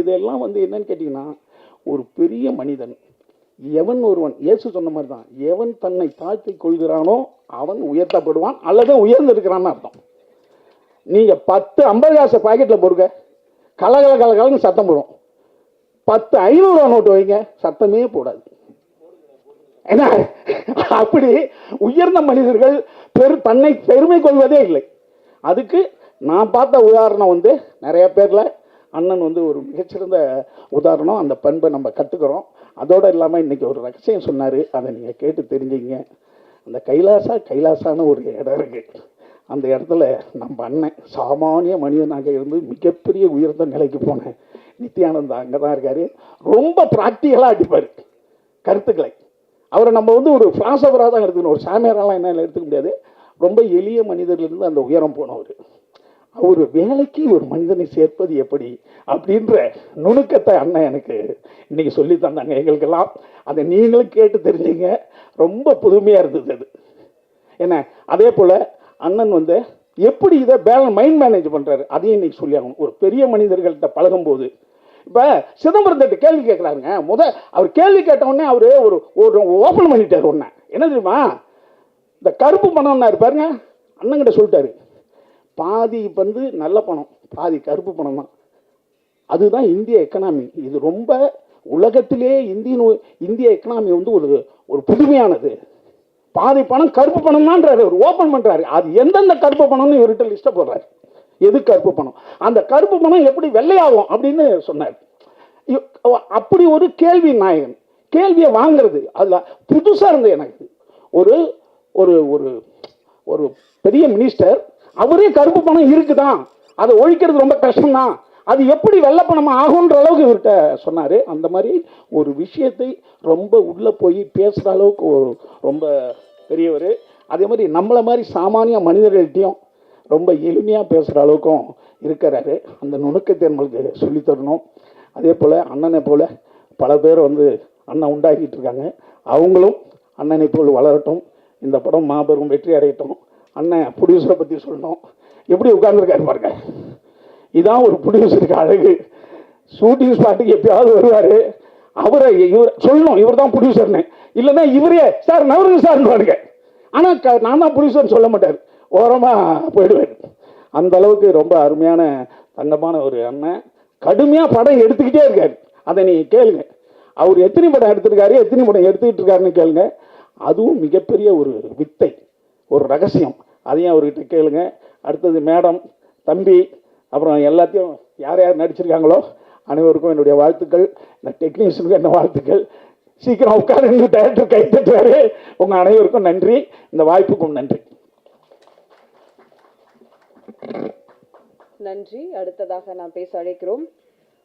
F: இதெல்லாம் வந்து என்னன்னு கேட்டிங்கன்னா, ஒரு பெரிய மனிதன் எவன் ஒருவன், இயேசு சொன்ன மாதிரி தான், எவன் தன்னை தாழ்த்தி கொள்கிறானோ அவன் உயர்த்தப்படுவான் அல்லது உயர்ந்திருக்கிறான்னு அர்த்தம். நீங்கள் 10 50 காசு பாக்கெட்டில் போடுங்க, கலகலன்னு சத்தம் போடும். 10 500 நோட்டு வைங்க, சத்தமே போடாது. ஏன்னா அப்படி உயர்ந்த மனிதர்கள் தன்னை பெருமை கொள்வதே இல்லை. அதுக்கு நான் பார்த்த உதாரணம் வந்து நிறைய பேரில் அண்ணன் வந்து ஒரு மிகச்சிறந்த உதாரணம். அந்த பண்பை நம்ம கற்றுக்கிறோம். அதோடு இல்லாமல் இன்றைக்கி ஒரு ரகசியம் சொன்னார், அதை நீங்கள் கேட்டு தெரிஞ்சுங்க. அந்த கைலாசான ஒரு இடம் இருக்குது. அந்த இடத்துல நம்ம அண்ணன் சாமானிய மனிதனாக இருந்து மிகப்பெரிய உயர்ந்த நிலைக்கு போனேன் நித்யானந்தா அங்கே தான் இருக்கார். ரொம்ப ப்ராக்டிக்கலாக அடிப்பார். கருத்துக்களை. அவரை நம்ம வந்து ஒரு ஃபிலாசபராக தான் எடுத்துக்கணும், ஒரு சாமியாரெல்லாம் என்ன எடுத்துக்க முடியாது. ரொம்ப எளிய மனிதர்லேருந்து அந்த உயரம் போனவர். அவர் வேலைக்கு ஒரு மனிதனை சேர்ப்பது எப்படி அப்படின்ற நுணுக்கத்தை அண்ணன் எனக்கு இன்னைக்கு சொல்லி தந்தாங்க எங்களுக்கெல்லாம். அதை நீங்களும் கேட்டு தெரிஞ்சுங்க, ரொம்ப புதுமையாக இருந்தது அது. என்ன அதே போல் அண்ணன் வந்து எப்படி இதை மைண்ட் மேனேஜ் பண்ணுறாரு அதையும் இன்னைக்கு சொல்லி ஆகணும். ஒரு பெரிய மனிதர்கள்ட்ட பழகும்போது இப்போ சிதம்பரத்திட்ட கேள்வி கேட்குறாருங்க. அவர் கேள்வி கேட்டவுடனே அவர் ஒரு ஓப்பன் பண்ணிட்டார். ஒன்று என்ன தெரியுமா, இந்த கருப்பு பணம்னா இருப்பாருங்க, அண்ணங்கிட்ட சொல்லிட்டாரு, பாதி வந்து நல்ல பணம், பாதி கருப்பு பணம் தான். அதுதான் இந்திய எக்கனாமி. இது ரொம்ப உலகத்திலே இந்திய எக்கனாமி வந்து ஒரு புதுமையானது. பாதி பணம் கருப்பு பணம் தான்றாரு, ஒரு ஓப்பன் பண்ணுறாரு. அது எந்தெந்த கருப்பு பணம்னு இவர்கிட்ட லிஸ்ட்டை போடுறாரு. எது கருப்பு பணம், அந்த கருப்பு பணம் எப்படி வெள்ளையாகும் அப்படின்னு சொன்னார். அப்படி ஒரு கேள்வி நாயகன் கேள்வியை வாங்கிறது அதில் புதுசாக இருந்தது எனக்கு. ஒரு ஒரு ஒரு ஒரு பெரிய மினிஸ்டர் அவரே கருப்பு பணம் இருக்குதான், அதை ஒழிக்கிறது ரொம்ப கஷ்டம்தான், அது எப்படி வெள்ளை பணமாக ஆகுன்ற அளவுக்கு இவர்கிட்ட சொன்னார். அந்த மாதிரி ஒரு விஷயத்தை ரொம்ப உள்ளே போய் பேசுகிற அளவுக்கு ரொம்ப பெரியவர். அதே மாதிரி நம்மளை மாதிரி சாமானிய மனிதர்கள்ட்டையும் ரொம்ப எளிமையாக பேசுகிற அளவுக்கும் இருக்கிறாரு. அந்த நுணுக்கத்தை நம்மளுக்கு சொல்லித்தரணும். அதே போல் அண்ணனை போல் பல பேர் வந்து அண்ணன் உண்டாக்கிட்டு இருக்காங்க. அவங்களும் அண்ணனை போல் வளரட்டும், இந்த படம் மாபெரும் வெற்றி அடையட்டும். அண்ணன் ப்ரொடியூசரை பற்றி சொல்லணும். எப்படி உட்கார்ந்துருக்காரு பாருங்க, இதான் ஒரு ப்ரொடியூசருக்கு அழகு. ஷூட்டிங் ஸ்பாட்டுக்கு எப்பயாவது வருவார், இவர் சொல்லணும் இவர் தான் ப்ரொடியூசர்னு, இல்லைன்னா இவரே சார் நவருங்க சார்னு பாருங்க. ஆனால் நான் தான் ப்ரொடியூசர்னு சொல்ல மாட்டார், ஓரமாக போயிடுவார். அந்த அளவுக்கு ரொம்ப அருமையான தங்கமான ஒரு அண்ணன். கடுமையாக படம் எடுத்துக்கிட்டே இருக்காரு. அதை நீங்கள் கேளுங்க, அவர் எத்தனை படம் எடுத்திருக்காரு, எத்தனை படம் எடுத்துக்கிட்டு இருக்காருன்னு கேளுங்க. அதுவும் மிகப்பெரிய ஒரு வித்தை, ஒரு ரகசியம். அதையும் அவர்கிட்ட கேளுங்க. அடுத்தது மேடம், தம்பி, அப்புறம் எல்லாத்தையும் யார் யார் நடிச்சிருக்காங்களோ அனைவருக்கும் என்னுடைய வாழ்த்துக்கள். இந்த டெக்னீஷியனுக்கும் என்ன வாழ்த்துக்கள். சீக்கிரம் உட்காருங்க, டைரக்டர் கை தட்டுவாரு. உங்கள் அனைவருக்கும் நன்றி, இந்த வாய்ப்புக்கும் நன்றி.
A: நன்றி. அடுத்ததாக நாம் பேச அழைக்கிறோம்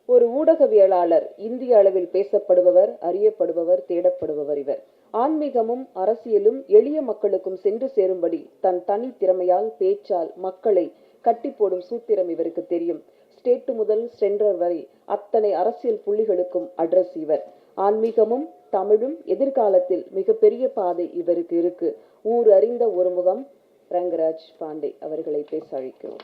A: ஒரு ஊடகவியலாளர், இந்திய அளவில் பேசப்படுபவர், அறியப்படுபவர், தேடப்படுபவர். இவர் ஆன்மீகமும் அரசியலும் எளிய மக்களுக்கும் சென்று சேரும்படி தன் தனி திறமையால் பேச்சால் மக்களை கட்டி போடும் சூத்திரம் இவருக்கு தெரியும். ஸ்டேட் முதல் சென்ட்ரல் வரை அத்தனை அரசியல் புள்ளிகளுக்கும் அட்ரஸ் இவர். ஆன்மீகமும் தமிழும் எதிர்காலத்தில் மிகப்பெரிய பாதை இவருக்கு இருக்கு. ஊர் அறிந்த ஒரு முகம் ரங்கராஜ் பாண்டே அவர்களை பேச அழைக்கிறோம்.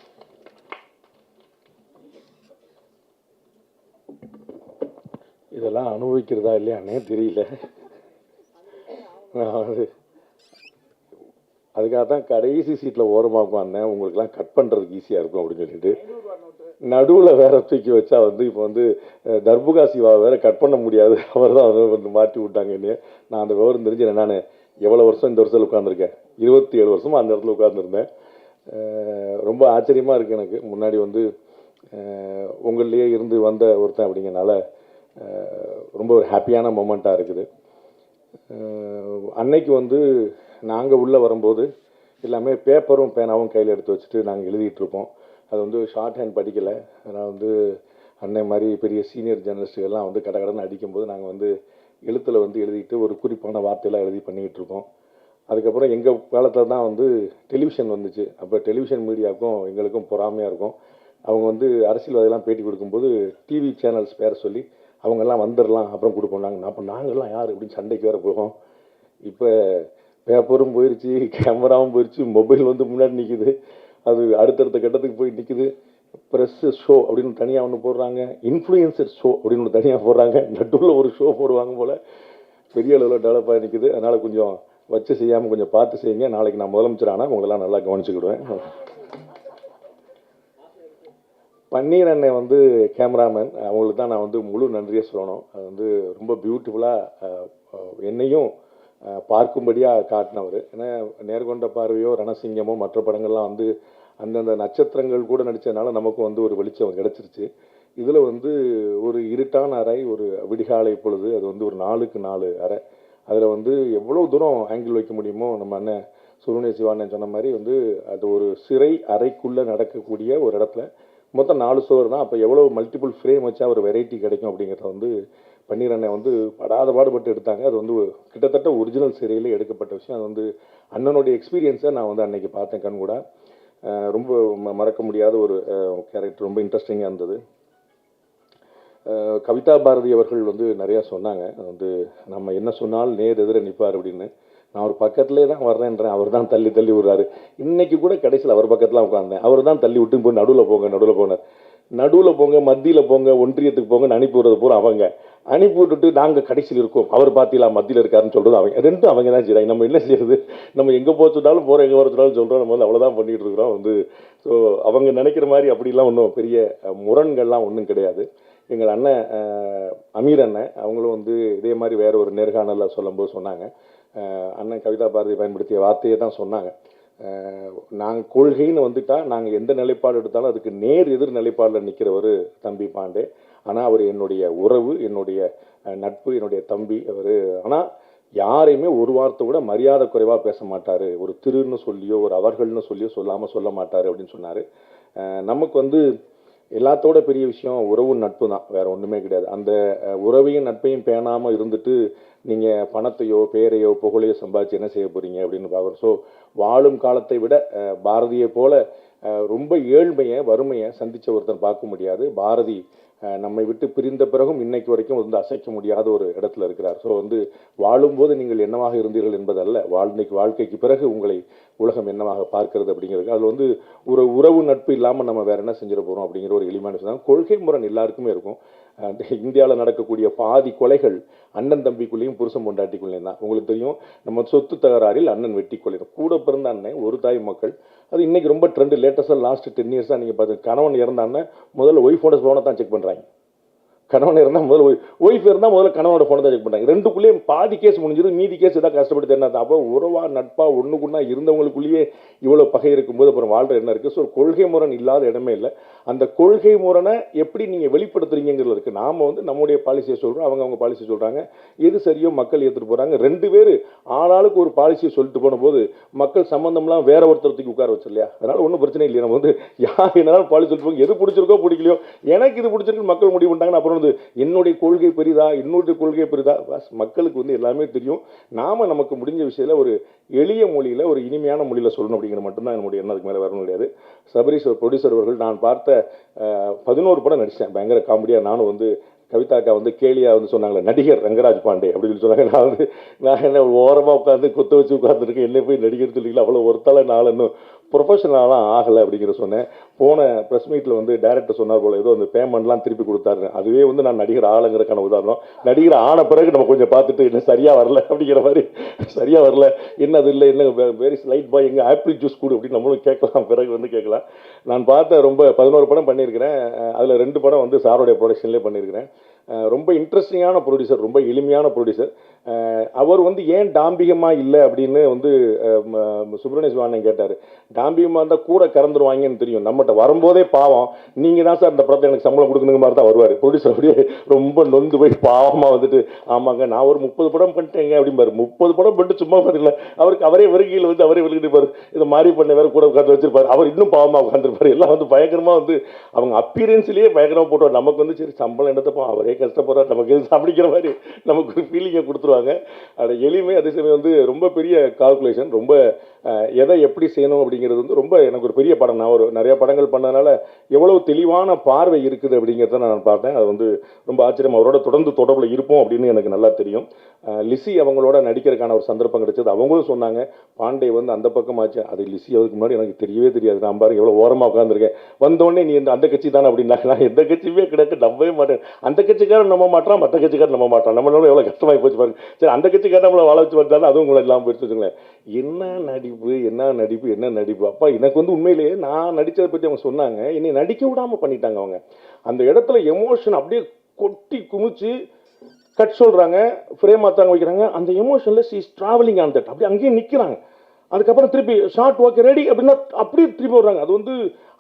D: இதெல்லாம் அனுபவிக்கிறதா இல்லையானே தெரியல. அதுக்காக தான் கடைசி சீட்டில் ஓரமாக உட்காந்தேன், உங்களுக்குலாம் கட் பண்ணுறதுக்கு ஈஸியாக இருக்கும் அப்படின்னு சொல்லிட்டு. நடுவில் வேற தூக்கி வச்சா வந்து இப்போ வந்து தர்புகா சிவாவை வேற கட் பண்ண முடியாது, அவர் தான் வந்து மாட்டி விட்டாங்க என்னைய. நான் அந்த விவரம் தெரிஞ்சேன். நான் எவ்வளோ வருஷம் இந்த வருஷத்தில் உட்காந்துருக்கேன், 27 வருஷமாக அந்த இடத்துல உட்காந்துருந்தேன். ரொம்ப ஆச்சரியமாக இருக்குது எனக்கு. முன்னாடி வந்து உங்கள்லேயே இருந்து வந்த ஒருத்தன் அப்படிங்கிறனால ரொம்ப ஒரு ஹாப்பியான மொமெண்ட்டாக இருக்குது. அன்னைக்கு வந்து நாங்கள் உள்ளே வரும்போது எல்லாமே பேப்பரும் பேனாவும் கையில் எடுத்து வச்சுட்டு நாங்கள் எழுதிட்டுருப்போம். அது வந்து ஷார்ட் ஹேண்ட் படிக்கலை. அதனால் வந்து அன்னை மாதிரி பெரிய சீனியர் ஜேர்னலிஸ்ட்டுகள்லாம் வந்து கடகடன்னு அடிக்கும்போது நாங்கள் வந்து எழுத்தில் வந்து எழுதிட்டு ஒரு குறிப்பான வார்த்தையெல்லாம் எழுதி பண்ணிக்கிட்டு இருப்போம். அதுக்கப்புறம் எங்கள் காலத்தில் தான் வந்து டெலிவிஷன் வந்துச்சு. அப்போ டெலிவிஷன் மீடியாவுக்கும் எங்களுக்கும் பொறாமையாக இருக்கும். அவங்க வந்து அரசியல்வாதியெல்லாம் பேட்டி கொடுக்கும்போது டிவி சேனல்ஸ் பேர சொல்லி அவங்கெல்லாம் வந்துடலாம் அப்புறம் கொடுப்போம். அப்போ நாங்கள்லாம் யார் அப்படின்னு சண்டைக்கு வேறு போகும். இப்போ பேப்பரும் போயிடுச்சு, கேமராவும் போயிடுச்சு, மொபைல் வந்து முன்னாடி நிற்கிது, அது அடுத்தடுத்த கட்டத்துக்கு போய் நிற்கிது. ப்ரெஸ்ஸு ஷோ அப்படின்னு தனியாக ஒன்று போடுறாங்க, இன்ஃப்ளூயன்சர் ஷோ அப்படின்னு ஒன்று தனியாக போடுறாங்க, நடுவில் ஒரு ஷோ போடுவாங்க போல். பெரிய அளவில் டெவலப் ஆகி நிற்குது. அதனால் கொஞ்சம் வச்சு செய்யாமல் கொஞ்சம் பார்த்து செய்யுங்க. நாளைக்கு நான் முதலமைச்சர் ஆனால் உங்களெல்லாம் நல்லா கவனிச்சுக்கிடுவேன். பன்னீர் அண்ணன் வந்து கேமராமேன், அவங்களுக்கு தான் நான் வந்து முழு நன்றியை சொல்லணும். அது வந்து ரொம்ப பியூட்டிஃபுல்லாக என்னையும் பார்க்கும்படியாக காட்டினவர். ஏன்னா நேர்கொண்ட பார்வையோ ரணசிங்கமோ மற்ற படங்கள்லாம் வந்து அந்தந்த நட்சத்திரங்கள் கூட நடித்ததுனால நமக்கு வந்து ஒரு வெளிச்சம் கிடச்சிருச்சு. இதில் வந்து ஒரு இருட்டான அறை, ஒரு விடிகாலை பொழுது, அது வந்து ஒரு 4க்கு 4 அறை. அதில் வந்து எவ்வளோ தூரம் ஆங்கிள் வைக்க முடியுமோ நம்ம அண்ணன் சுருணை சிவானன் சொன்ன மாதிரி வந்து அது ஒரு சிறை அறைக்குள்ளே நடக்கக்கூடிய ஒரு இடத்துல மொத்தம் 4 சுவர் தான். அப்போ எவ்வளோ மல்டிபிள் ஃப்ரேம் வச்சா ஒரு வெரைட்டி கிடைக்கும் அப்படிங்கிறத வந்து
G: பன்னீர் அண்ணன் வந்து படாத பாடுபட்டு எடுத்தாங்க. அது வந்து கிட்டத்தட்ட ஒரிஜினல் சீரியலே எடுக்கப்பட்ட விஷயம். அது வந்து அண்ணனுடைய எக்ஸ்பீரியன்ஸை நான் வந்து அன்னைக்கு பார்த்தேன் கண் கூட. ரொம்ப மறக்க முடியாத ஒரு கேரக்டர், ரொம்ப இன்ட்ரெஸ்டிங்காக இருந்தது. கவிதா பாரதி அவர்கள் வந்து நிறையா சொன்னாங்க, வந்து நம்ம என்ன சொன்னாலும் நேர் எதிர நிற்பார் அப்படின்னு. நான் அவர் பக்கத்துலேயே தான் வர்றேன்றேன், அவர் தான் தள்ளி தள்ளி விடுறாரு. இன்னைக்கு கூட கடைசியில் அவர் பக்கத்தில் உட்காந்தேன், அவர் தான் தள்ளி விட்டு போய் நடுவில் போனார். நடுவில் போங்க, மத்தியில் போங்க, ஒன்றியத்துக்கு போங்கன்னு அனுப்பி விடுறது பூரா அவங்க. அனுப்பி விட்டுட்டு நாங்கள் கடைசியில் இருக்கோம், அவர் பார்த்தீங்களா மத்தியில் இருக்காருன்னு சொல்கிறது அவங்க. ரெண்டும் அவங்க தான் செய்கிறாங்க. நம்ம என்ன செய்யறது? நம்ம எங்கே போச்சுட்டாலும் போகிற எங்கே வரச்சுட்டாலும் சொல்கிறோம், நம்ம வந்து அவ்வளோதான் பண்ணிகிட்டு இருக்கிறோம் வந்து. ஸோ அவங்க நினைக்கிற மாதிரி அப்படிலாம் ஒன்றும் பெரிய முரண்கள்லாம் ஒன்றும் கிடையாது. எங்கள் அண்ணன் அமீர் அண்ணன் அவங்களும் வந்து இதே மாதிரி வேற ஒரு நேர்காணலில் சொல்லும்போது சொன்னாங்க, அண்ணன் கவிதா பாரதி பயன்படுத்திய வார்த்தையை தான் சொன்னாங்க. நாங்கள் கொள்கைன்னு வந்துட்டால் நாங்கள் எந்த நிலைப்பாடு எடுத்தாலும் அதுக்கு நேர் எதிர் நிலைப்பாடில் நிற்கிறவர் தம்பி பாண்டே. ஆனால் அவர் என்னுடைய உறவு, என்னுடைய நட்பு, என்னுடைய தம்பி அவர். ஆனால் யாரையுமே ஒரு வார்த்தை கூட மரியாதை குறைவாக பேச மாட்டார். ஒரு திருன்னு சொல்லியோ ஒரு அவர்கள்னு சொல்லியோ சொல்ல மாட்டார் அப்படின்னு சொன்னார். நமக்கு வந்து எல்லாத்தோட பெரிய விஷயம் உறவு நட்பு தான், வேற ஒன்றுமே கிடையாது. அந்த உறவையும் நட்பையும் பேணாமல் இருந்துட்டு நீங்கள் பணத்தையோ பேரையோ புகழையோ சம்பாதிச்சு என்ன செய்ய போகிறீங்க அப்படின்னு பார்க்குறோம். ஸோ வாழும் காலத்தை விட பாரதியை போல ரொம்ப ஏழ்மையை வறுமையை சந்தித்த ஒருத்தன் பார்க்க முடியாது. பாரதி நம்மை விட்டு பிரிந்த பிறகும் இன்னைக்கு வரைக்கும் வந்து அசைக்க முடியாத ஒரு இடத்துல இருக்கிறார். ஸோ வந்து வாழும்போது நீங்கள் என்னவாக இருந்தீர்கள் என்பதல்ல, வாழ்க்கைக்கு பிறகு உங்களை உலகம் என்னவாக பார்க்கிறது அப்படிங்கிறது. அதில் வந்து ஒரு உறவு நட்பு இல்லாமல் நம்ம வேற என்ன செஞ்சிட போகிறோம் அப்படிங்கிற ஒரு எளிமையான விஷயம். கொள்கை முரண் எல்லாருக்குமே இருக்கும். இந்தியாவில் நடக்கக்கூடிய பாதி கொலைகள் அண்ணன் தம்பிக்குள்ளேயும் புருஷன் பொண்டாட்டிக்குள்ளேயும் தான். உங்களுக்கு தெரியும், நம்ம சொத்து தகராறில் அண்ணன் வெட்டி கொள்ளையும் கூட பிறந்த அண்ணன் ஒரு தாய் மக்கள். அது இன்னைக்கு ரொம்ப ட்ரெண்டு. லேட்டஸ்டாக லாஸ்ட் 10 இயர்ஸாக நீங்கள் பார்த்து கணவன் இறந்தான்னு முதல்ல ஒய்ஃபோட ஃபோனை தான் செக் பண்ணுறாங்க. கணவன் இருந்தால் முதல்ல ஒய்ஃப் இருந்தால் முதல்ல கணவனோட ஃபோனை தான் செக் பண்ணுறாங்க. ரெண்டுக்குள்ளேயும் பாதி கேஸ் முடிஞ்சிடும், மீதி கேஸ் ஏதாவது கஷ்டப்பட்டு என்ன. அப்போ உறவா நட்பா ஒன்றுக்குன்னா இருந்தவங்களுக்குள்ளேயே இவ்வளோ பகை இருக்கும்போது அப்புறம் வாழ்கிற என்ன இருக்குது? ஸோ கொள்கை முரண் இல்லாத இடமே இல்லை. அந்த கொள்கை முரணை எப்படி நீங்கள் வெளிப்படுத்துறீங்கிறது இருக்குது. நாம் வந்து நம்முடைய பாலிசியை சொல்கிறோம், அவங்க பாலிசியை சொல்கிறாங்க. எது சரியோ மக்கள் ஏற்றுட்டு போகிறாங்க. ரெண்டு பேர் ஆளாளுக்கு ஒரு பாலிசியை சொல்லிட்டு போன போது மக்கள் சம்மந்தம்லாம் வேற ஒருத்தருக்கு உட்கார வச்சு இல்லையா? அதனால் ஒன்றும் பிரச்சனை இல்லையா? நம்ம வந்து யார் என்னாலும் பாலிசி சொல்லிட்டு போங்க, எது பிடிச்சிருக்கோ பிடிக்கலையோ, எனக்கு இது பிடிச்சிருக்கு மக்கள் முடிவு பண்ணிட்டாங்கன்னு அப்புறம் வந்து என்னுடைய கொள்கை பெரிதா இன்னொரு கொள்கை பெரிதா? மக்களுக்கு வந்து எல்லாமே தெரியும். நாம நமக்கு முடிஞ்ச விஷயத்தில் ஒரு எளிய மொழியில் ஒரு இனிமையான மொழியில் சொல்லணும் அப்படிங்கிற மட்டும்தான் என்னுடைய எண்ணத்துக்கு மேலே வரணும் கிடையாது. சபரீஷ் ப்ரொடியூசர் அவர்கள் நான் பார்த்த 11 படம் நடித்தேன், பயங்கர காமெடியாக. நானும் வந்து கவிதாக்கா வந்து கேலியா வந்து சொன்னாங்களே நடிகர் ரங்கராஜ் பாண்டே அப்படின்னு சொன்னாங்க. நான் என்ன ஓரமாக உட்காந்து கொத்த வச்சு உட்காந்துருக்கேன், என்ன போய் நடிகர் சொல்லிக்கலாம், அவ்வளோ ஒருத்தால நான் இன்னும் ப்ரொஃபஷனலாலாம் ஆகலை அப்படிங்கிற சொன்னேன். போன ப்ரெஸ் மீட்டில் வந்து டைரக்டர் சொன்னார் போல, ஏதோ அந்த பேமெண்ட்லாம் திருப்பி கொடுத்தாரு. அதுவே வந்து நான் நடிகர் ஆளுங்கிறக்கான உதாரணம். நடிகர் ஆன பிறகு நம்ம கொஞ்சம் பார்த்துட்டு என்ன சரியாக வரல அப்படிங்கிற மாதிரி, சரியாக வரல என்ன அது இல்லை என்ன வெரி ஸ்லைட் பாய் எங்கள் ஆப்பிள் ஜூஸ் கூடு அப்படின்னு நம்மளும் கேட்கலாம், பிறகு வந்து கேட்கலாம். நான் பார்த்த ரொம்ப 11 படம் பண்ணியிருக்கிறேன். அதில் 2 படம் வந்து சாரோடைய ப்ரொடக்ஷன்லேயே பண்ணியிருக்கிறேன். ரொம்ப இன்ட்ரெஸ்டிங்கான ப்ரொடியூசர், ரொம்ப எளிமையான ப்ரொடியூசர். அவர் வந்து ஏன் டாம்பிகமாக இல்லை அப்படின்னு வந்து சுப்பிரமணிய சிவானன் கேட்டார். டாம்பிகமாக இருந்தால் கூட கறந்துருவாங்கன்னு தெரியும், நம்மகிட்ட வரும்போதே பாவம் நீங்கள் தான் சார் இந்த படத்தை எனக்கு சம்பளம் கொடுக்கணுங்க மாதிரி தான் வருவார். ப்ரொடியூசர் அப்படியே ரொம்ப நொந்து போய் பாவமாக வந்துட்டு, ஆமாங்க நான் ஒரு 30 படம் பண்ணிட்டேங்க அப்படிம்பாரு. 30 படம் பண்ணிட்டு சும்மா பார்த்துக்கல, அவருக்கு அவரே வருகையில் வந்து அவரே வெளியிட்டு இதை மாதிரி பண்ண வேறு கூட உட்காந்து வச்சிருப்பாரு. அவர் இன்னும் பாவமாக உட்காந்துருப்பாரு. எல்லாம் வந்து பயங்கரமாக வந்து அவங்க அப்பீரியன்ஸ்லேயே பயங்கரமாக போட்டோம். நமக்கு வந்து சரி சம்பளம் எடுத்தப்போ அவரே கஷ்டப்படுறாரு, நமக்கு எது அப்படிங்கிற மாதிரி நமக்கு ஒரு ஃபீலிங்கை கொடுத்துருவாங்க. அது எளிமை, அதே சமயம் வந்து ரொம்ப பெரிய கால்குலேஷன், ரொம்ப எதை எப்படி செய்யணும் அப்படிங்கிறது வந்து ரொம்ப எனக்கு ஒரு பெரிய படம். நான் ஒரு நிறைய படங்கள் பண்ணதுனால எவ்வளவு தெளிவான பார்வை இருக்குது அப்படிங்கிறத நான் பார்த்தேன். அது வந்து ரொம்ப ஆச்சரியம். அவரோட தொடர்ந்து தொடர்பில் இருப்போம் அப்படின்னு எனக்கு நல்லா தெரியும். லிசி அவங்களோட நடிக்கிறதுக்கான ஒரு சந்தர்ப்பம் கிடைச்சது. அவங்களும் சொன்னாங்க பாண்டே வந்து அந்த பக்கம் ஆச்சு. அது லிசி அதுக்கு முன்னாடி எனக்கு தெரியவே தெரியாது. நான் பாருங்க எவ்வளோ ஓரமாக உட்காந்துருக்கேன். வந்தோடனே நீ அந்த கட்சி தானே அப்படின்னாங்க. நான் எந்த கட்சியுமே கிடையாது, நம்பவே மாட்டேன். அந்த கட்சிக்காரன் நம்ப மாட்டான், மற்ற கட்சிக்காரன் நம்ப மாட்டான். நம்மளால எவ்வளோ கஷ்டமாகி போச்சு பாருங்க. சரி அந்த கட்சிக்காரன் நம்மளை வாழ வச்சு வந்தாலும் அதுவும் உங்களை இல்லாமல் போயிட்டு வச்சுங்களேன். என்ன நடிப்பு அப்பா. எனக்கு வந்து உண்மையிலேயே நான் நடித்ததை பற்றி அவங்க சொன்னாங்க, என்னை நடிக்க விடாமல் பண்ணிட்டாங்க அவங்க. அந்த இடத்துல எமோஷன் அப்படியே கொட்டி குமிச்சு கட் சொல்கிறாங்க, ஃப்ரேம் மாற்றாங்க வைக்கிறாங்க. அந்த எமோஷனில் she is travelling on that, அப்படி அங்கேயே நிற்கிறாங்க. அதுக்கப்புறம் திருப்பி ஷார்ட் ஓகே ரெடி அப்படின்னா அப்படியே திருப்பி வர்றாங்க. அது வந்து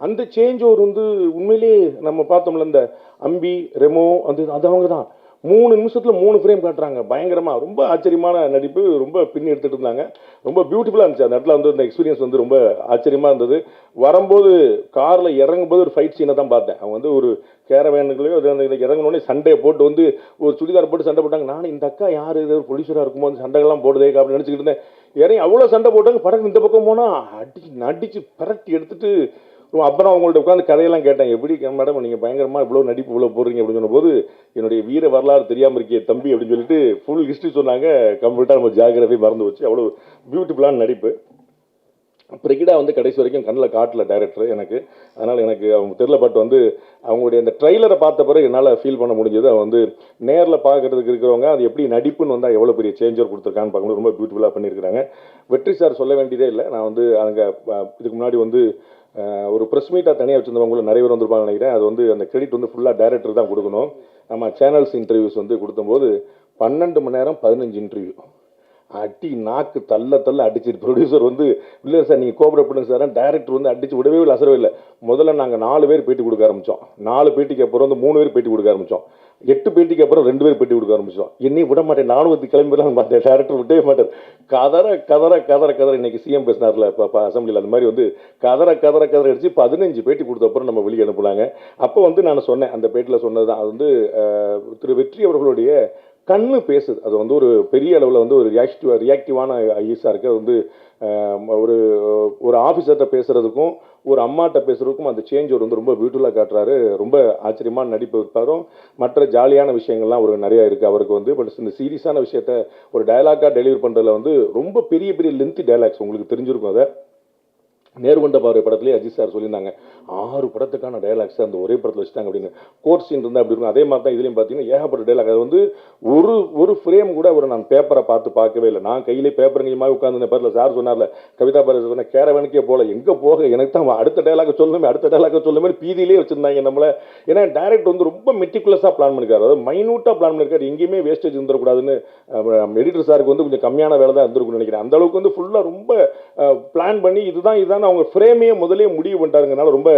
G: அந்த சேஞ்ச் ஒரு வந்து உண்மையிலேயே நம்ம பார்த்தோம்ல, இந்த அம்பி ரெமோ அது அவங்க தான் 3 நிமிஷத்தில் 3 ஃப்ரேம் காட்டுறாங்க பயங்கரமாக. ரொம்ப ஆச்சரியமான நடிப்பு, ரொம்ப பின்னி எடுத்துகிட்டு இருந்தாங்க. ரொம்ப பியூட்டிஃபுல்லாக இருந்துச்சு. அந்த இடத்துல வந்து அந்த எக்ஸ்பீரியன்ஸ் வந்து ரொம்ப ஆச்சரியமாக இருந்தது. வரும்போது காரில் இறங்கும்போது ஒரு ஃபைட் சீனை தான் பார்த்தேன். அவங்க வந்து ஒரு கேரவேனுக்குள்ளேயோ இறங்கினோடனே சண்டையை போட்டு வந்து ஒரு சுடிதார் போட்டு சண்டை போட்டாங்க. நானும் இந்த அக்கா யார், இது ஒரு ப்ரொடியூசராக இருக்கும்போது சண்டைகள்லாம் போடுதே அப்படின்னு நினச்சிக்கிட்டு இருந்தேன். இறங்கி அவ்வளோ சண்டை போட்டாங்க. படகு இந்த பக்கம் போனால் அடிச்சு பரட்டி எடுத்துட்டு அப்புறம் அவங்கள்ட்ட உட்காந்து கதையெல்லாம் கேட்டேன். எப்படி மேடம் நீங்கள் பயங்கரமாக இவ்வளோ நடிப்பு இவ்வளோ போடுறீங்க அப்படின்னு சொன்னபோது, என்னுடைய வீர வரலாறு தெரியாமல் இருக்கே தம்பி அப்படின்னு சொல்லிட்டு ஃபுல் ஹிஸ்ட்ரி சொன்னாங்க. கம்ப்ளீட்டாக நம்ம ஜியாகிரபி மறந்து வச்சு. அவ்வளோ பியூட்டிஃபுல்லான நடிப்பு. பிரிகிடா வந்து கடைசி வரைக்கும் கண்ணில் காட்டல டைரக்டர் எனக்கு. அதனால் எனக்கு அவங்க தெரியல. பட் வந்து அவங்களுடைய அந்த ட்ரெய்லரை பார்த்த பிறகு என்னால் ஃபீல் பண்ண முடிஞ்சது. அவன் வந்து நேரில் பார்க்கறதுக்கு இருக்கிறவங்க அது எப்படி நடிப்புன்னு வந்தால் எவ்வளோ பெரிய சேஞ்சர் கொடுத்துருக்கான்னு பார்க்கும்போது ரொம்ப பியூட்டிஃபுல்லாக பண்ணியிருக்கிறாங்க. வெற்றி சார் சொல்ல வேண்டியதே இல்லை. நான் வந்து அங்கே இதுக்கு முன்னாடி வந்து ஒரு ப்ரெஸ் மீட்டாக தனியாக வச்சுருந்தவங்களும் நிறைய பேர் வந்திருப்பாங்க நினைக்கிறேன். அது வந்து அந்த கிரெடிட் வந்து ஃபுல்லாக டைரக்டர் தான் கொடுக்கணும். நம்ம சேனல்ஸ் இன்டர்வியூஸ் வந்து கொடுக்கும்போது 12 மணி நேரம் 15 இன்டர்வியூ அடி நாக்கு தள்ள அடிச்சு ப்ரொடியூசர் வந்து இல்லை சார் நீங்கள் கோபரப்படுங்க சார், டைரக்டர் வந்து அடிச்சு விடவே இல்லை, அசரவே இல்லை. முதல்ல நாங்கள் 4 பேர் பேட்டி கொடுக்க ஆரம்பித்தோம். 4 பேட்டிக்கு அப்புறம் வந்து 3 பேர் பேட்டி கொடுக்க ஆரம்பித்தோம். 8 பேட்டிக்கு அப்புறம் 2 பேர் பேட்டி கொடுக்க ஆரம்பித்தோம். என்னையும் விட மாட்டேன், நானும் வந்து கிளம்பிடலாம் பார்த்தேன். டைரக்டர் விட்டவே மாட்டார். கதற இன்னைக்கு சிஎம் பேசினார்ல இப்போ அசம்பிளியில், அந்த மாதிரி வந்து கதற அடிச்சு 15 பேட்டி கொடுத்த அப்புறம் நம்ம வெளியே அனுப்புனாங்க. அப்போ வந்து நான் சொன்னேன், அந்த பேட்டியில் சொன்னது தான், அது வந்து திரு வெற்றி அவர்களுடைய கண்ணு பேசுது. அது வந்து ஒரு பெரிய அளவில் வந்து ஒரு ரியாக்டிவான ஐஸாக இருக்குது. அது வந்து ஒரு ஆஃபீஸர்கிட்ட பேசுகிறதுக்கும் ஒரு அம்மாட்ட பேசுகிறதுக்கும் அந்த சேஞ்ச் வந்து ரொம்ப பியூட்டிஃபுல்லாக காட்டுறாரு. ரொம்ப ஆச்சரியமான நடிப்பு இருப்பாரும். மற்ற ஜாலியான விஷயங்கள்லாம் ஒரு நிறையா இருக்குது அவருக்கு வந்து. பட் இந்த சீரியஸான விஷயத்த ஒரு டயலாக்காக டெலிவரி பண்ணுறதுல வந்து ரொம்ப பெரிய லென்த்தி டயலாக்ஸ் உங்களுக்கு தெரிஞ்சிருக்கும். அதை நேர்கொண்ட பார்வை படத்துலேயே அஜித் சார் சொல்லியிருந்தாங்க, 6 படத்துக்கான டைலாக்ஸ் அந்த ஒரே படத்தில் வச்சுட்டாங்க அப்படின்னு. கோர்ட் சீன் இருந்தால் அப்படி இருக்கும். அதே மாதிரி தான் இதுலேயும் பார்த்தீங்கன்னா ஏகப்பட்ட டைலாக். அது வந்து ஒரு ஃப்ரேம் கூட அவர் நான் பேப்பரை பார்க்கவே இல்லை. நான் கையிலே பேப்பருங்கமாக உட்காந்து பேரில் சார் சொன்னார்ல, கவிதா பாரதி சொன்ன கேரவனுக்கே போல எங்கே போக எனக்கு தான் அடுத்த டைலாக சொல்லுமே பீதியிலே வச்சுருந்தாங்க நம்மளை. ஏன்னா டைரக்ட் வந்து ரொம்ப மெட்டிகுலஸாக பிளான் பண்ணிருக்காரு. அதாவது மைனூட்டாக பிளான் பண்ணிருக்காரு. எங்கேயுமே வேஸ்டேஜ் இருந்துடக்கூடாதுன்னு எடிட்டர் சாருக்கு வந்து கொஞ்சம் கம்மியான வேலை தான் இருந்திருக்குன்னு நினைக்கிறேன். அந்த அளவுக்கு வந்து ஃபுல்லாக ரொம்ப பிளான் பண்ணி இதுதான் அவங்க ஃப்ரேமையே முதலே முடிவு பண்ணிட்டாருங்கனால ரொம்ப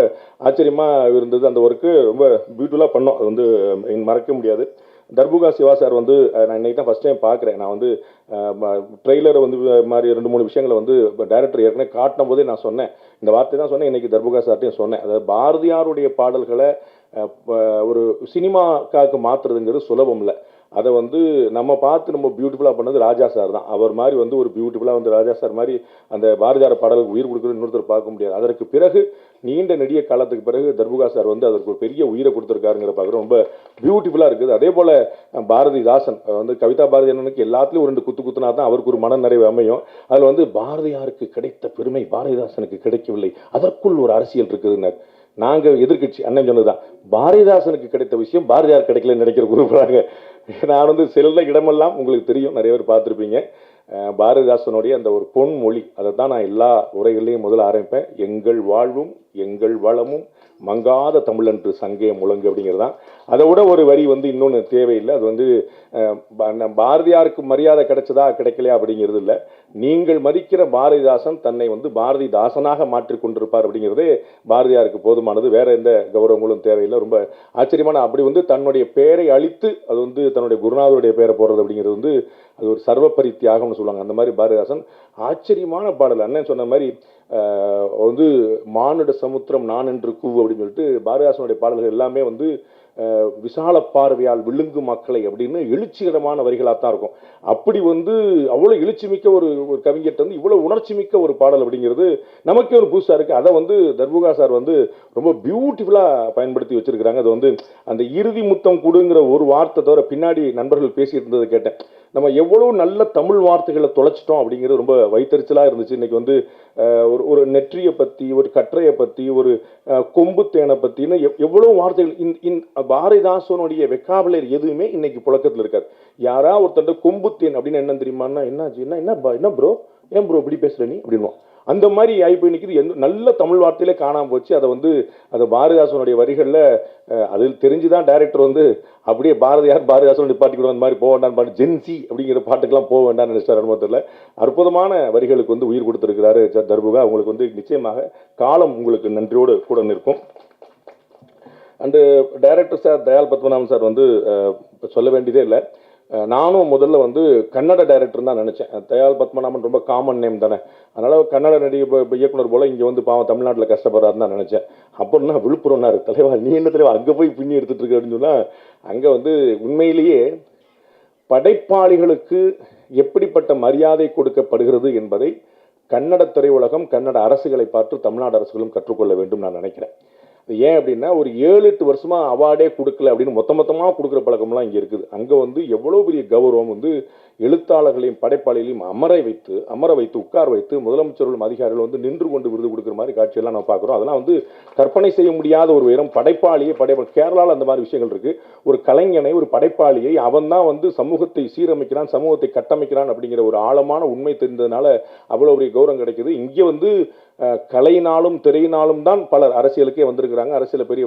G: ஆச்சரியமாக இருந்தது. அந்த ஒர்க்கு ரொம்ப பியூட்டிஃபுல்லாக பண்ணோம். அது வந்து மறக்க முடியாது. தர்புகா சிவா சார் வந்து நான் இன்னைக்கு தான் ஃபஸ்ட் டைம் பார்க்குறேன். நான் வந்து ட்ரெய்லரை வந்து மாதிரி 2-3 விஷயங்களை வந்து டைரக்டர் ஏற்கனவே காட்டின போதே நான் சொன்னேன், இந்த வார்த்தை தான் சொன்னேன். இன்னைக்கு தர்புகா சார்ட்டையும் சொன்னேன். அதாவது பாரதியாருடைய பாடல்களை ஒரு சினிமாக்காக மாற்றுறதுங்கிறது சுலபம் இல்லை. அதை வந்து நம்ம பார்த்து நம்ம பியூட்டிஃபுல்லாக பண்ணது ராஜா சார் தான். அவர் மாதிரி வந்து ஒரு பியூட்டிஃபுல்லாக வந்து ராஜா சார் மாதிரி அந்த பாரதியார் பாடலுக்கு உயிர் கொடுக்குறது இன்னொருத்தர் பார்க்க முடியாது. அதற்கு பிறகு நீண்ட நெடிய காலத்துக்கு பிறகு தர்புகா சார் வந்து அதற்கு ஒரு பெரிய உயிரை கொடுத்துருக்காருங்கிற பார்க்குறோம். ரொம்ப பியூட்டிஃபுல்லாக இருக்குது. அதே போல் பாரதிதாசன் வந்து கவிதா பாரதி அண்ணனுக்கு எல்லாத்துலேயும் 2 குத்துனா தான் அவருக்கு ஒரு மன நிறைவு அமையும். அதில் வந்து பாரதியாருக்கு கிடைத்த பெருமை பாரதிதாசனுக்கு கிடைக்கவில்லை, அதற்குள் ஒரு அரசியல் இருக்குதுன்னார். நாங்கள் எதிர்கட்சி அண்ணன் சொன்னதுதான், பாரதிதாசனுக்கு கிடைத்த விஷயம் பாரதியார் கிடைக்கலன்னு நினைக்கிற குறிப்பிட்றாங்க. நான் வந்து செல்ல இடமெல்லாம் உங்களுக்கு தெரியும், நிறைய பேர் பார்த்துருப்பீங்க. பாரதிதாசனுடைய அந்த ஒரு பொன்மொழி, அதை தான் நான் எல்லா உரைகள்லையும் முதல்ல ஆரம்பிப்பேன். எங்கள் வாழ்வும் எங்கள் வளமும் மங்காத தமிழன்று சங்கே முழங்கு அப்படிங்கிறதான். அதை விட ஒரு வரி வந்து இன்னொன்று தேவையில்லை. அது வந்து பாரதியாருக்கு மரியாதை கிடைச்சதா கிடைக்கலையா அப்படிங்கிறது இல்லை, நீங்கள் மதிக்கிற பாரதிதாசன் தன்னை வந்து பாரதிதாசனாக மாற்றிக்கொண்டிருப்பார் அப்படிங்கிறதே பாரதியாருக்கு போதுமானது. வேற எந்த கௌரவங்களும் தேவையில்லை. ரொம்ப ஆச்சரியமான அப்படி வந்து தன்னுடைய பெயரை அழித்து அது வந்து தன்னுடைய குருநாதருடைய பெயரை போடுறது அப்படிங்கிறது வந்து அது ஒரு சர்வப்பரி தியாகம்னு சொல்லுவாங்க. அந்த மாதிரி பாரதிதாசன் ஆச்சரியமான பாடல். அண்ணன் சொன்ன மாதிரி வந்து மானுட சமுத்திரம் நான் என்று கூவு அப்படின்னு சொல்லிட்டு பாரதிதாசனுடைய பாடல்கள் எல்லாமே வந்து விசால பார்வையால் விழுங்கு மக்களை அப்படின்னு எழுச்சிகரமான வரிகளாக தான் இருக்கும். அப்படி வந்து அவ்வளோ எழுச்சி மிக்க ஒரு கவிஞர்கிட்ட வந்து இவ்வளோ உணர்ச்சி மிக்க ஒரு பாடல் அப்படிங்கிறது நமக்கே ஒரு புதுசாக இருக்குது. அதை வந்து தர்புகா சார் வந்து ரொம்ப பியூட்டிஃபுல்லாக பயன்படுத்தி வச்சிருக்கிறாங்க. அது வந்து அந்த இறுதி முத்தம் கொடுங்கிற ஒரு வார்த்தை தவிர பின்னாடி நண்பர்கள் பேசிட்டு இருந்ததை கேட்டேன். நம்ம எவ்வளோ நல்ல தமிழ் வார்த்தைகளை தொலைச்சிட்டோம் அப்படிங்கிறது ரொம்ப வைத்தறிச்சலாக இருந்துச்சு. இன்னைக்கு வந்து ஒரு நெற்றியை பற்றி, ஒரு கற்றையை பற்றி, ஒரு கொம்பு தேனை பற்றின்னு எவ்வளோ வார்த்தைகள் பாரதிதாசனுடைய வெக்காபுலரி எதுவுமே இன்னைக்கு புழக்கத்தில் இருக்காது. யாரா ஒருத்தர் கொம்பு தேன் அப்படின்னு என்ன தெரியுமான்னா, என்னாச்சு என்ன ப்ரோ, ஏன் ப்ரோ இப்படி பேசுற நீ அப்படின்வோம். அந்த மாதிரி ஆகி நிற்கிது. நல்ல தமிழ் வார்த்தையிலே காணாமல் போச்சு. அதை வந்து அது பாரதிதாசனுடைய வரிகளில் அதில் தெரிஞ்சுதான் டைரக்டர் வந்து அப்படியே பாரதிதாசன் நிப்பாட்டிக்கிட்டு அந்த மாதிரி போக வேண்டாம் பாட்டு ஜென்சி அப்படிங்கிற பாட்டுக்கெல்லாம் போக வேண்டாம்னு நினைச்சார். அனுபவத்தில் அற்புதமான வரிகளுக்கு வந்து உயிர் கொடுத்திருக்கிறாரு தர்புகா. உங்களுக்கு வந்து நிச்சயமாக காலம் உங்களுக்கு நன்றியோடு கூட நிற்கும். And director sir Dayal Padmanabhan sir வந்து சொல்ல வேண்டியதே இல்லை. நானும் முதல்ல வந்து கன்னட டைரக்டர் தான் நினச்சேன். தயால் பத்மநாபன் ரொம்ப காமன் நேம் தானே, அதனால் கன்னட இயக்குனர் போல் இங்கே வந்து பாவம் தமிழ்நாட்டில் கஷ்டப்படுறாருன்னு தான் நினச்சேன். அப்படின்னா விழுப்புரம்னாரு, தலைவா நீ என்ன தலைவா அங்கே போய் பின்னி எடுத்துகிட்டு இருக்க அப்படின்னு சொன்னால், அங்கே வந்து உண்மையிலேயே படைப்பாளிகளுக்கு எப்படிப்பட்ட மரியாதை கொடுக்கப்படுகிறது என்பதை கன்னட திரையுலகம், கன்னட அரசுகளை பார்த்து தமிழ்நாடு அரசுகளும் கற்றுக்கொள்ள வேண்டும் நான் நினைக்கிறேன். ஏன் அப்படின்னா, ஒரு 7-8 வருஷமா அவார்டே கொடுக்கல அப்படின்னு மொத்தமாக கொடுக்குற பழக்கம்லாம் இங்கே இருக்குது. அங்கே வந்து எவ்வளோ பெரிய கௌரவம் வந்து எழுத்தாளர்களையும் படைப்பாளிகளையும் அமர வைத்து உட்கார வைத்து முதலமைச்சர்களும் அதிகாரிகள் வந்து நின்று கொண்டு விருது கொடுக்குற மாதிரி காட்சியெல்லாம் நம்ம பார்க்குறோம். அதெல்லாம் வந்து கற்பனை செய்ய முடியாத ஒரு உயரம். கேரளாவில் அந்த மாதிரி விஷயங்கள் இருக்குது. ஒரு கலைஞனை, ஒரு படைப்பாளியை அவன் தான் வந்து சமூகத்தை சீரமைக்கிறான், சமூகத்தை கட்டமைக்கிறான் அப்படிங்கிற ஒரு ஆழமான உண்மை தெரிந்ததுனால அவ்வளோ பெரிய கௌரவம் கிடைக்குது. இங்கே வந்து கலையினாலும் திரையினாலும் தான் பலர் அரசியலுக்கே வந்திருக்கிறாங்க. அரசியல் பெரிய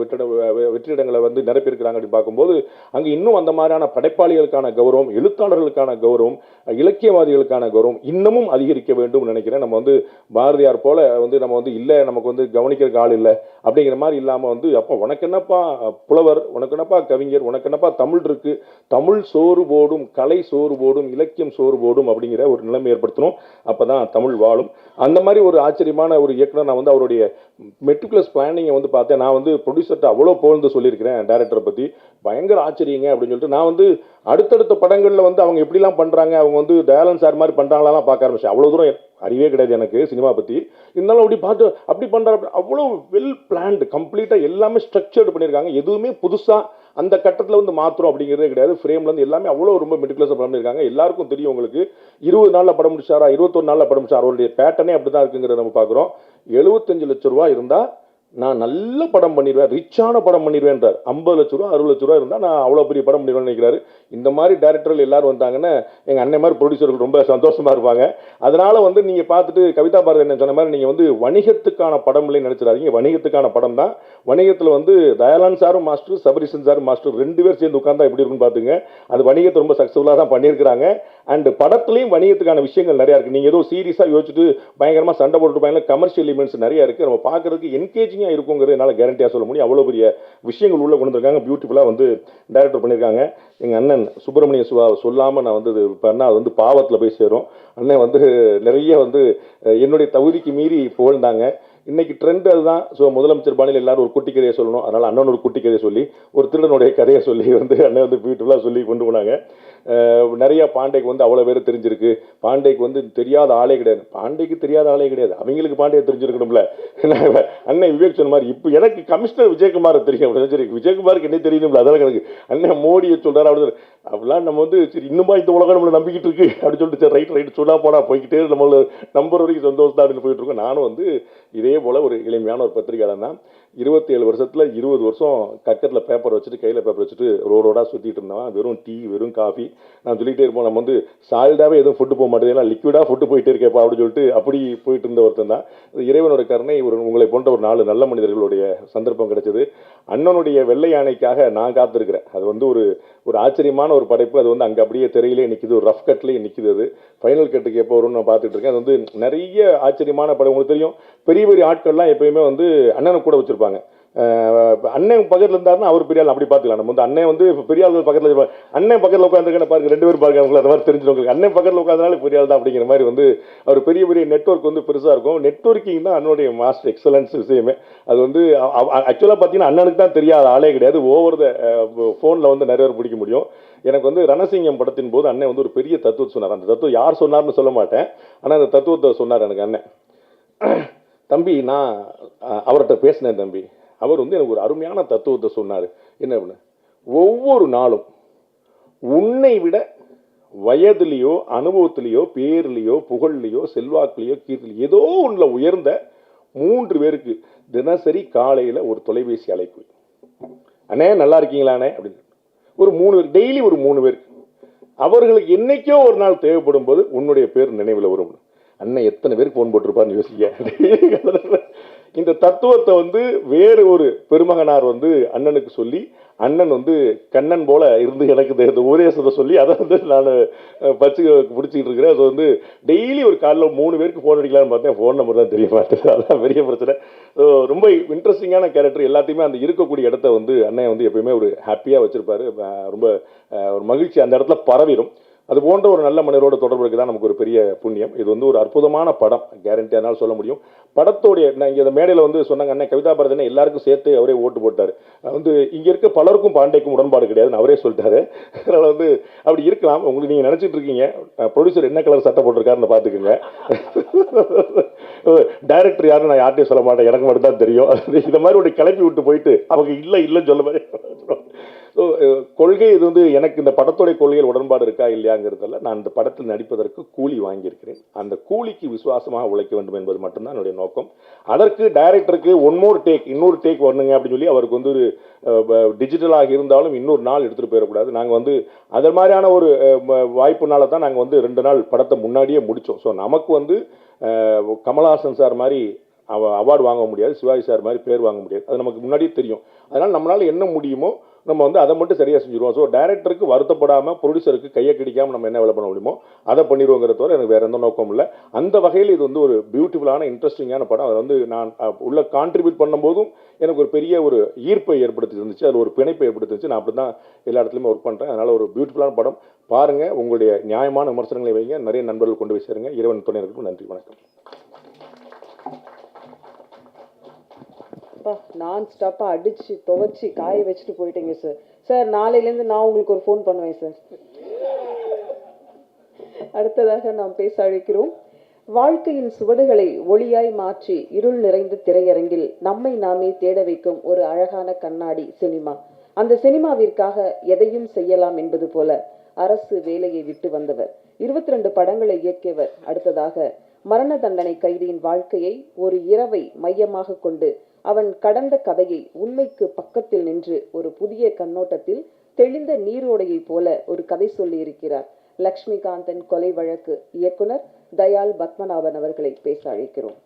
G: வெற்றிடங்களை வந்து நிரப்பியிருக்கிறாங்க அப்படின்னு பார்க்கும்போது அங்கே இன்னும் அந்த மாதிரியான படைப்பாளிகளுக்கான கௌரவம், எழுத்தாளர்களுக்கான கௌரவம், இலக்கியவாதிகளுக்கான கௌரவம் இன்னமும் அதிகரிக்க வேண்டும் நினைக்கிறேன். நம்ம வந்து பாரதியார் போல வந்து நம்ம வந்து இல்லை, நமக்கு வந்து கவனிக்கிறதுக்கு ஆள் இல்லை அப்படிங்கிற மாதிரி இல்லாமல் வந்து அப்போ உனக்கு என்னப்பா புலவர், உனக்கு என்னப்பா கவிஞர், உனக்கு என்னப்பா தமிழ் இருக்கு, தமிழ் சோறு போடும், கலை சோறு போடும், இலக்கியம் சோறு போடும் அப்படிங்கிற ஒரு நிலைமை ஏற்படுத்தணும். அப்பதான் தமிழ் வாழும். அந்த மாதிரி ஒரு ஆச்சரியமான ஒரு இயக்குனர். நான் வந்து அவருடைய மெட்டிகுலஸ் பிளானிங்கை வந்து பார்த்தேன். நான் வந்து ப்ரொடியூசர்கிட்ட அவ்வளோ புகழ்ந்து சொல்லியிருக்கிறேன் டைரக்டரை பற்றி, பயங்கர ஆச்சரியங்க அப்படின்னு சொல்லிட்டு. நான் வந்து அடுத்தடுத்த படங்களில் வந்து அவங்க எப்படிலாம் பண்ணுறாங்க, அவங்க வந்து தயாளன் சார் மாதிரி பண்ணுறாங்களாம் பார்க்க ஆரம்பிச்சேன். அவ்வளோ தூரம் அறிவே கிடையாது எனக்கு சினிமா பற்றி. இருந்தாலும் அப்படி பண்ணுற அவ்வளோ வெல் பிளான்டு, கம்ப்ளீட்டாக எல்லாமே ஸ்ட்ரக்சர்டு பண்ணியிருக்காங்க. எதுவுமே புதுசாக அந்த கட்டத்தில் வந்து மாத்திரம் அப்படிங்கிறதே கிடையாது. ஃப்ரேம்லேருந்து எல்லாமே அவ்வளோ ரொம்ப மெட்டிகுலஸாக பண்ணியிருக்காங்க. எல்லாருக்கும் தெரியும் உங்களுக்கு 20 நாளில் படம் முடிச்சாரா, 21 நாளில் படம் முடிச்சாரா, அவருடைய பேட்டர்னே அப்படி தான் இருக்குங்கிறத நம்ம பார்க்குறோம். 75 லட்ச ரூபா இருந்தால் நான் நல்ல படம் பண்ணிடுவேன், ரிச்சான படம் பண்ணிடுவேன்றார். 50 லட்ச ரூபா 60 லட்ச ரூபா இருந்தால் நான் அவ்வளோ பெரிய படம் பண்ணிடுவேன்னு நினைக்கிறாரு. இந்த மாதிரி டேரக்டர்கள் எல்லாரும் வந்தாங்கன்னா எங்கள் அண்ணன் மாதிரி ப்ரொடியூசர்கள் ரொம்ப சந்தோஷமாக இருப்பாங்க. அதனால் வந்து நீங்கள் பார்த்துட்டு கவிதா பாரதி என்ன சொன்ன மாதிரி நீங்கள் வந்து வணிகத்துக்கான படம் இல்லைன்னு நினச்சிடாதீங்க. வணிகத்துக்கான படம் தான். வணிகத்தில் வந்து தயாளன் சாரும் மாஸ்டர், சபரிசன் சாரும் மாஸ்டர் 2 பேர் சேர்ந்து உட்கார்ந்தா எப்படி இருக்குன்னு பார்த்துங்க. அது வணிகத்தை ரொம்ப சக்ஸஸ்ஃபுல்லாக தான் பண்ணியிருக்கிறாங்க. அண்ட் படத்துலையும் வணிகத்துக்கான விஷயங்கள் நிறையா இருக்குது. நீங்கள் ஏதோ சீரியஸாக யோசிச்சுட்டு பயங்கரமாக சண்டை போட்டுருப்பாங்க, கமர்ஷியல் எலிமெண்ட்ஸ் நிறையா இருக்குது. நம்ம பார்க்குறதுக்கு என்கேஜிங்காக இருக்குங்கிறது என்னால் கேரண்டியாக சொல்ல முடியும். அவ்வளோ பெரிய விஷயங்கள் உள்ளே கொண்டு வந்திருக்காங்க. பியூட்டிஃபுல்லாக வந்து டைரக்டர் பண்ணியிருக்காங்க. எங்கள் அண்ணன் சுப்பிரமணிய சிவா சொல்லாமல் நான் வந்து பண்ணால் அது வந்து பாவத்தில் போய் சேரும். அண்ணன் வந்து நிறைய வந்து என்னுடைய தகுதிக்கு மீறி புகழ்ந்தாங்க. இன்னைக்கு ட்ரெண்ட் அதுதான். ஸோ முதலமைச்சர் பாணியில் எல்லாரும் ஒரு குட்டி கதையை சொல்லணும். அதனால் அண்ணன் ஒரு குட்டி கதையை சொல்லி, ஒரு திருடனுடைய கதையை சொல்லி வந்து அண்ணன் வந்து பியூட்டிஃபுல்லாக சொல்லி கொண்டு போனாங்க. நிறையா பாண்டேக்கு வந்து அவ்வளோ பேர் தெரிஞ்சிருக்கு. பாண்டேக்கு வந்து தெரியாத ஆளே கிடையாது. பாண்டேக்கு தெரியாத ஆளே கிடையாது, அவங்களுக்கு பாண்டே தெரிஞ்சிருக்கணும்ல. அண்ணன் விவேக் சொன்ன மாதிரி இப்போ எனக்கு கமிஷனர் விஜயகுமார் தெரியும், சரி விஜயகுமாருக்கு என்ன தெரியணும்ல, அதெல்லாம் எனக்கு அண்ணன் மோடியை சொல்கிறார் அப்படி அப்படிலாம் நம்ம வந்து சரி இன்னுமா இந்த உலகம் நம்மளை நம்பிக்கிட்டு இருக்கு அப்படின்னு சொல்லிட்டு சரி ரைட் சொன்னா போனா போய்கிட்டே நம்மள நம்பர் வரைக்கும் சந்தோஷம் தான் அப்படின்னு போயிட்டு இருக்கோம். நானும் வந்து இதே போல் ஒரு எளிமையான ஒரு பத்திரிகையாளர் தான். 27 வருஷத்தில் 20 வருஷம் கக்கத்தில் பேப்பர் வச்சுட்டு கையில் பேப்பர் வச்சுட்டு ரோடோடாக சுற்றிட்டு இருந்தவன். வெறும் டீ, வெறும் காஃபி நான் சொல்லிகிட்டே இருப்போம். நம்ம வந்து சாலிடாகவே எதுவும் ஃபுட்டு போக மாட்டேங்குது, எல்லாம் லிக்விடாக ஃபுட்டு போயிட்டே இருக்கேப்பா அப்படின்னு சொல்லிட்டு அப்படி போயிட்டு இருந்த ஒருத்தன் தான். இறைவனோட கருணை உங்களை போன்ற ஒரு 4 நல்ல மனிதர்களுடைய சந்தர்ப்பம் கிடைச்சது. அண்ணனுடைய வெள்ளை யானைக்காக நான் காத்திருக்கிறேன். அது வந்து ஒரு ஆச்சரியமான ஒரு படைப்பு. அது வந்து அங்கே அப்படியே திரையிலே நிற்கிது, ஒரு ரஃப் கட்லேயே நிற்கிது. அது ஃபைனல் கட்டுக்கு எப்போ வரும்னு நான் பார்த்துட்டு இருக்கேன். அது வந்து நிறைய ஆச்சரியமான படம். உங்களுக்கு தெரியும், பெரிய பெரிய ஆட்கள்லாம் எப்பயுமே வந்து அண்ணனை கூட வச்சிருப்பாங்க. அண்ணன் பக்கத்தில் இருந்தாருன்னா அவர் பெரிய ஆள் அப்படி பார்த்துக்கலாம். நம்ம வந்து அண்ணன் வந்து பெரிய ஆள் பக்கத்தில், அண்ணன் பக்கத்தில் உட்காந்துருக்கேன் பாருங்க, 2 பேர் பாருங்க, அவங்களுக்கு அந்த மாதிரி தெரிஞ்சிடும். அண்ணன் பக்கத்தில் உட்காந்தனால பெரிய ஆள் தான் அப்படிங்கிற மாதிரி வந்து அவர் பெரிய பெரிய நெட்வொர்க் வந்து பெருசாக இருக்கும். நெட்வொர்க்கிங் தான் அண்ணனுடைய மாஸ்டர் எக்ஸலன்ஸ் விஷயமே. அது வந்து ஆக்சுவலாக பார்த்தீங்கன்னா அண்ணனுக்கு தான் தெரியாத ஆளே கிடையாது. ஓவர் த ஃபோனில் வந்து நிறைய பேர் பிடிக்க முடியும். எனக்கு வந்து ரணசிங்கம் படத்தின் போது அண்ணன் வந்து ஒரு பெரிய தத்துவத்தை சொன்னார். அந்த தத்துவம் யார் சொன்னார்னு சொல்ல மாட்டேன், ஆனால் அந்த தத்துவத்தை சொன்னார் எனக்கு அண்ணன். தம்பி நான் அவர்கிட்ட பேசினேன் தம்பி, அவர் வந்து எனக்கு ஒரு அருமையான தத்துவத்தை சொன்னார். என்ன அப்படின்னு, ஒவ்வொரு நாளும் உன்னை விட வயதிலேயோ அனுபவத்திலேயோ பேர்லேயோ புகழ்லையோ செல்வாக்குலையோ கீர்த்திலையோ ஏதோ ஒன்றில் உயர்ந்த 3 பேருக்கு தினசரி காலையில் ஒரு தொலைபேசி அழைப்பு. அண்ணே நல்லா இருக்கீங்களாண்ணே அப்படின்னு ஒரு 3 பேர், டெய்லி ஒரு 3 பேர். அவர்களுக்கு என்னைக்கோ ஒரு நாள் தேவைப்படும் போது உன்னுடைய பேர் நினைவில் வரும். அண்ணன் எத்தனை பேருக்கு ஃபோன் போட்டிருப்பாருன்னு யோசிக்க. இந்த தத்துவத்தை வந்து வேறு ஒரு பெருமகனார் வந்து அண்ணனுக்கு சொல்லி, அண்ணன் வந்து கண்ணன் போல இருந்து எனக்கு இந்த உபதேசத்தை சொல்லி அதை வந்து நான் பச்சு பிடிச்சிக்கிட்டு இருக்கிறேன். அது வந்து டெய்லி ஒரு காலைல 3 பேருக்கு ஃபோன் அடிக்கலாம்னு பார்த்தேன், ஃபோன் நம்பர் தான் தெரிய மாட்டேங்குது. அதான் பெரிய பிரச்சனை. ரொம்ப இன்ட்ரெஸ்டிங்கான கேரக்டர். எல்லாத்தையுமே அந்த இருக்கக்கூடிய இடத்த வந்து அண்ணன் வந்து எப்பயுமே ஒரு ஹாப்பியாக வச்சிருப்பாரு. ரொம்ப ஒரு மகிழ்ச்சி அந்த இடத்துல பரவிடும். அது போன்ற ஒரு நல்ல மனிதரோட தொடர்பு இருக்குது தான் நமக்கு ஒரு பெரிய புண்ணியம். இது வந்து ஒரு அற்புதமான படம், கேரண்டி அதனால சொல்ல முடியும். படத்தோடைய நான் இங்கே இந்த மேடையில் வந்து சொன்னாங்க, அண்ணன் கவிதா பாரதினா எல்லாருக்கும் சேர்த்து அவரே ஓட்டு போட்டார். வந்து இங்கே இருக்க பலருக்கும் பாண்டேக்கும் உடன்பாடு கிடையாதுன்னு அவரே சொல்லிட்டாரு. அதனால் வந்து அப்படி இருக்கலாம். உங்களுக்கு நீங்கள் நினச்சிட்டு இருக்கீங்க ப்ரொடியூசர் என்ன கலர் சட்டை போட்டிருக்காருன்னு பார்த்துக்குங்க. டைரக்டர் யாருன்னு நான் யார்ட்டையும் சொல்ல மாட்டேன், எனக்கு மட்டும் தான் தெரியும். இந்த மாதிரி ஒரு கிளப்பி விட்டு போயிட்டு அவங்க இல்லைன்னு சொல்ல மாதிரி. ஸோ கொள்கை இது வந்து எனக்கு இந்த படத்தோடைய கொள்கையில் உடன்பாடு இருக்கா இல்லையாங்கிறதுல நான் இந்த படத்தில் நடிப்பதற்கு கூலி வாங்கியிருக்கிறேன். அந்த கூலிக்கு விசுவாசமாக உழைக்க வேண்டும் என்பது மட்டும்தான் என்னுடைய நோக்கம். அதற்கு டைரக்டருக்கு இன்னொரு டேக் வரணுங்க அப்படின்னு சொல்லி அவருக்கு வந்து ஒரு டிஜிட்டலாக இருந்தாலும் இன்னொரு நாள் எடுத்துகிட்டு போயிடக்கூடாது. நாங்கள் வந்து அது மாதிரியான ஒரு வாய்ப்புனால தான் நாங்கள் வந்து 2 நாள் படத்தை முன்னாடியே முடித்தோம். ஸோ நமக்கு வந்து கமல்ஹாசன் சார் மாதிரி அவார்டு வாங்க முடியாது, சிவாஜி சார் மாதிரி பேர் வாங்க முடியாது, அது நமக்கு முன்னாடியே தெரியும். அதனால் நம்மளால் என்ன முடியுமோ நம்ம வந்து அதை மட்டும் சரியாக செஞ்சுருவோம். ஸோ டைரக்டருக்கு வருத்தப்படாமல், ப்ரொடியூசருக்கு கையை கடிக்காமல் நம்ம என்ன வேலை பண்ண முடியுமோ அதை பண்ணிடுவோங்கிறத தவிர எனக்கு வேறு எந்த நோக்கம் இல்லை. அந்த வகையில் இது வந்து ஒரு பியூட்டிஃபுல்லான இன்ட்ரெஸ்டிங்கான படம். அதை வந்து நான் உள்ள கான்ட்ரிபியூட் பண்ணும்போதும் எனக்கு ஒரு பெரிய ஒரு ஈர்ப்பை ஏற்படுத்தி இருந்துச்சு, அதில் ஒரு பிணைப்பை ஏற்படுத்திச்சு. நான் அப்படி தான் எல்லா இடத்துலையுமே ஒர்க் பண்ணுறேன். அதனால் ஒரு பியூட்டிஃபுல்லான படம் பாருங்கள். உங்களுடைய நியாயமான விமர்சனங்களை வைங்க, நிறைய நண்பர்கள் கொண்டு போய் சேருங்க. இறைவன் துணை இருக்கட்டும். நன்றி, வணக்கம்.
A: நான் ஸ்டாப்பாக அடிச்சு துவைச்சி காய வச்சுட்டு போயிட்டீங்க சார். சார் நாளையிலேருந்து நான் உங்களுக்கு ஒரு ஃபோன் பண்ணுவேன் சார். அடுத்ததாக நாம் பேச அழைக்கிறோம். வாழ்க்கையின் சுவடுகளை ஒளியாய் மாற்றி இருள் நிறைந்த திரையரங்கில் நம்மை நாமே தேட வைக்கும் ஒரு அழகான கண்ணாடி சினிமா. அந்த சினிமாவிற்காக எதையும் செய்யலாம் என்பது போல அரசு வேலையை விட்டு வந்தவர், 22 படங்களை இயக்கியவர். அடுத்ததாக மரண தண்டனை கைதியின் வாழ்க்கையை ஒரு இரவை மையமாக கொண்டு அவன் கடந்த கதையை உண்மைக்கு பக்கத்தில் நின்று ஒரு புதிய கண்ணோட்டத்தில் தெளிந்த நீரோடையை போல ஒரு கதை சொல்லி இருக்கிறார். லக்ஷ்மிகாந்தன் கொலை வழக்கு இயக்குனர் தயாள் பத்மநாபன் அவர்களை பேச அழைக்கிறோம்.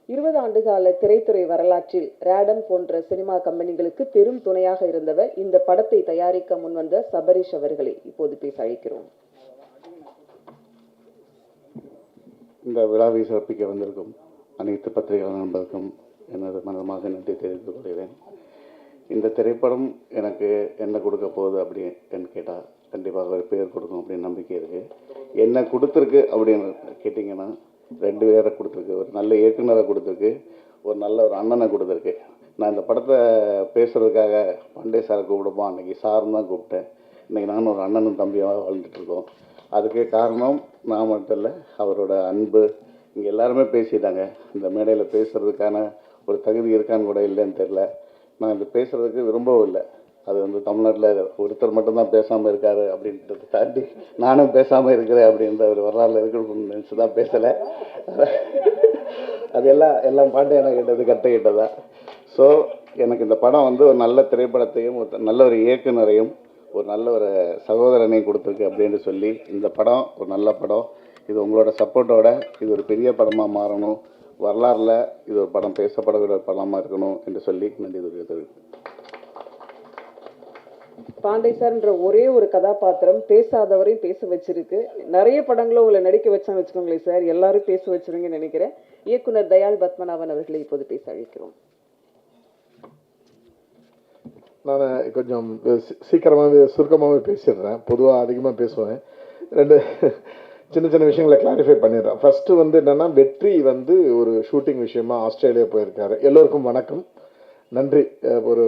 A: 20 ஆண்டுகால திரைத்துறை வரலாற்றில் ரேடன் போன்ற சினிமா கம்பெனிகளுக்கு பெரும் துணையாக இருந்தவர். இந்த படத்தை தயாரிக்க முன்வந்த சபரிஷ் அவர்களை இப்போது பேச அழைக்கிறோம்.
H: இந்த விழாவை சிறப்பிக்க வந்திருக்கும் அனைத்து பத்திரிகையாளர் நண்பருக்கும் எனது மனமாக நன்றி தெரிவித்துக் கொள்கிறேன். இந்த திரைப்படம் எனக்கு என்ன கொடுக்க போகுது அப்படின்னு கேட்டால் கண்டிப்பாக ஒரு பேர் கொடுக்கும் அப்படின்னு நம்பிக்கை இருக்குது. என்ன கொடுத்துருக்கு அப்படின்னு கேட்டிங்கன்னா 2 பேரை கொடுத்துருக்கு. ஒரு நல்ல இயக்குனரை கொடுத்துருக்கு, ஒரு நல்ல ஒரு அண்ணனை கொடுத்துருக்கு. நான் இந்த படத்தை பேசுகிறதுக்காக பாண்டே சாரை கூப்பிடுப்போம், அன்றைக்கி சார்னு தான் கூப்பிட்டேன். இன்றைக்கி நானும் ஒரு அண்ணனும் தம்பியாக வாழ்ந்துட்டுருக்கோம். அதுக்கு காரணம் நான் மட்டும் இல்லை, அவரோட அன்பு. இங்கே எல்லாருமே பேசிட்டாங்க. இந்த மேடையில் பேசுகிறதுக்கான ஒரு தகுதி இருக்கான்னு கூட இல்லைன்னு தெரில. நான் இது பேசுகிறதுக்கு விரும்பவும் இல்லை. அது வந்து தமிழ்நாட்டில் ஒருத்தர் மட்டும்தான் பேசாமல் இருக்கார் அப்படின்றத தாண்டி நானும் பேசாமல் இருக்கிறேன் அப்படின்ற ஒரு வரலாறு இருக்கணும்னு நினச்சி தான் பேசலை. அது எல்லாம் பாட்டு எனக்கு கேட்டது கற்றுக்கிட்டதா. ஸோ எனக்கு இந்த படம் வந்து ஒரு நல்ல திரைப்படத்தையும் ஒரு நல்ல ஒரு இயக்குனரையும் ஒரு நல்ல ஒரு சகோதரனையும் கொடுத்துருக்கு அப்படின்னு சொல்லி இந்த படம் ஒரு நல்ல படம். இது உங்களோட சப்போர்ட்டோட இது ஒரு பெரிய படமாக மாறணும், வரலாறில் இது ஒரு படம் பேசப்படக்கூடிய படமாக இருக்கணும் என்று சொல்லி நன்றி தெரிவித்தது.
A: பாண்டே சார்ன்ற ஒரே ஒரு கதாபாத்திரம் பேசாதவரையும் பேச வச்சிருக்கு. நிறைய படங்களும் உங்களை நடிக்க வச்சான்னு வச்சுக்கோங்களேன் சார், எல்லாரும் பேச வச்சிருங்கன்னு நினைக்கிறேன். இயக்குனர் தயாள் பத்மநாபன் அவர்களை இப்போது பேச அழைக்கிறோம்.
I: நான் கொஞ்சம் சீக்கிரமாகவே சுருக்கமாகவே பேசிடுறேன். பொதுவாக அதிகமாக பேசுவேன். 2 சின்ன சின்ன விஷயங்களை கிளாரிஃபை பண்ணிடுறேன். ஃபஸ்ட்டு வந்து என்னென்னா, வெற்றி வந்து ஒரு ஷூட்டிங் விஷயமா ஆஸ்திரேலியா போயிருக்காரு. எல்லோருக்கும் வணக்கம், நன்றி. ஒரு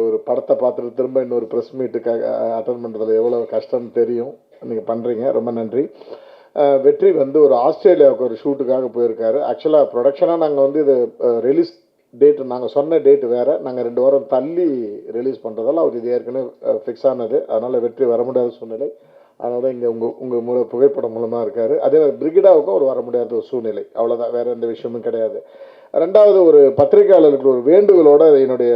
I: ஒரு படத்தை பார்த்துட்டு திரும்ப இன்னொரு ப்ரெஸ் மீட்டுக்காக அட்டன் பண்ணுறதுல எவ்வளோ கஷ்டம்னு தெரியும். நீங்கள் பண்ணுறீங்க, ரொம்ப நன்றி. வெற்றி வந்து ஒரு ஆஸ்திரேலியாவுக்கு ஒரு ஷூட்டுக்காக போயிருக்காரு. ஆக்சுவலாக ப்ரொடக்ஷனாக நாங்கள் வந்து இது ரிலீஸ் டேட்டு நாங்கள் சொன்ன டேட்டு வேறு, நாங்கள் 2 வாரம் தள்ளி ரிலீஸ் பண்ணுறதால அவர் இது ஏற்கனவே ஃபிக்ஸ் ஆனது. அதனால் வெற்றி வர முடியாத சூழ்நிலை. அதனால தான் இங்கே உங்கள் புகைப்படம் மூலமாக இருக்கார். அதே மாதிரி பிரிகிடாவுக்கும் அவர் வர முடியாத ஒரு சூழ்நிலை. அவ்வளோதான், வேறு எந்த விஷயமும் கிடையாது. 2வது, ஒரு பத்திரிகையாளருக்கு ஒரு வேண்டுகோளோட என்னுடைய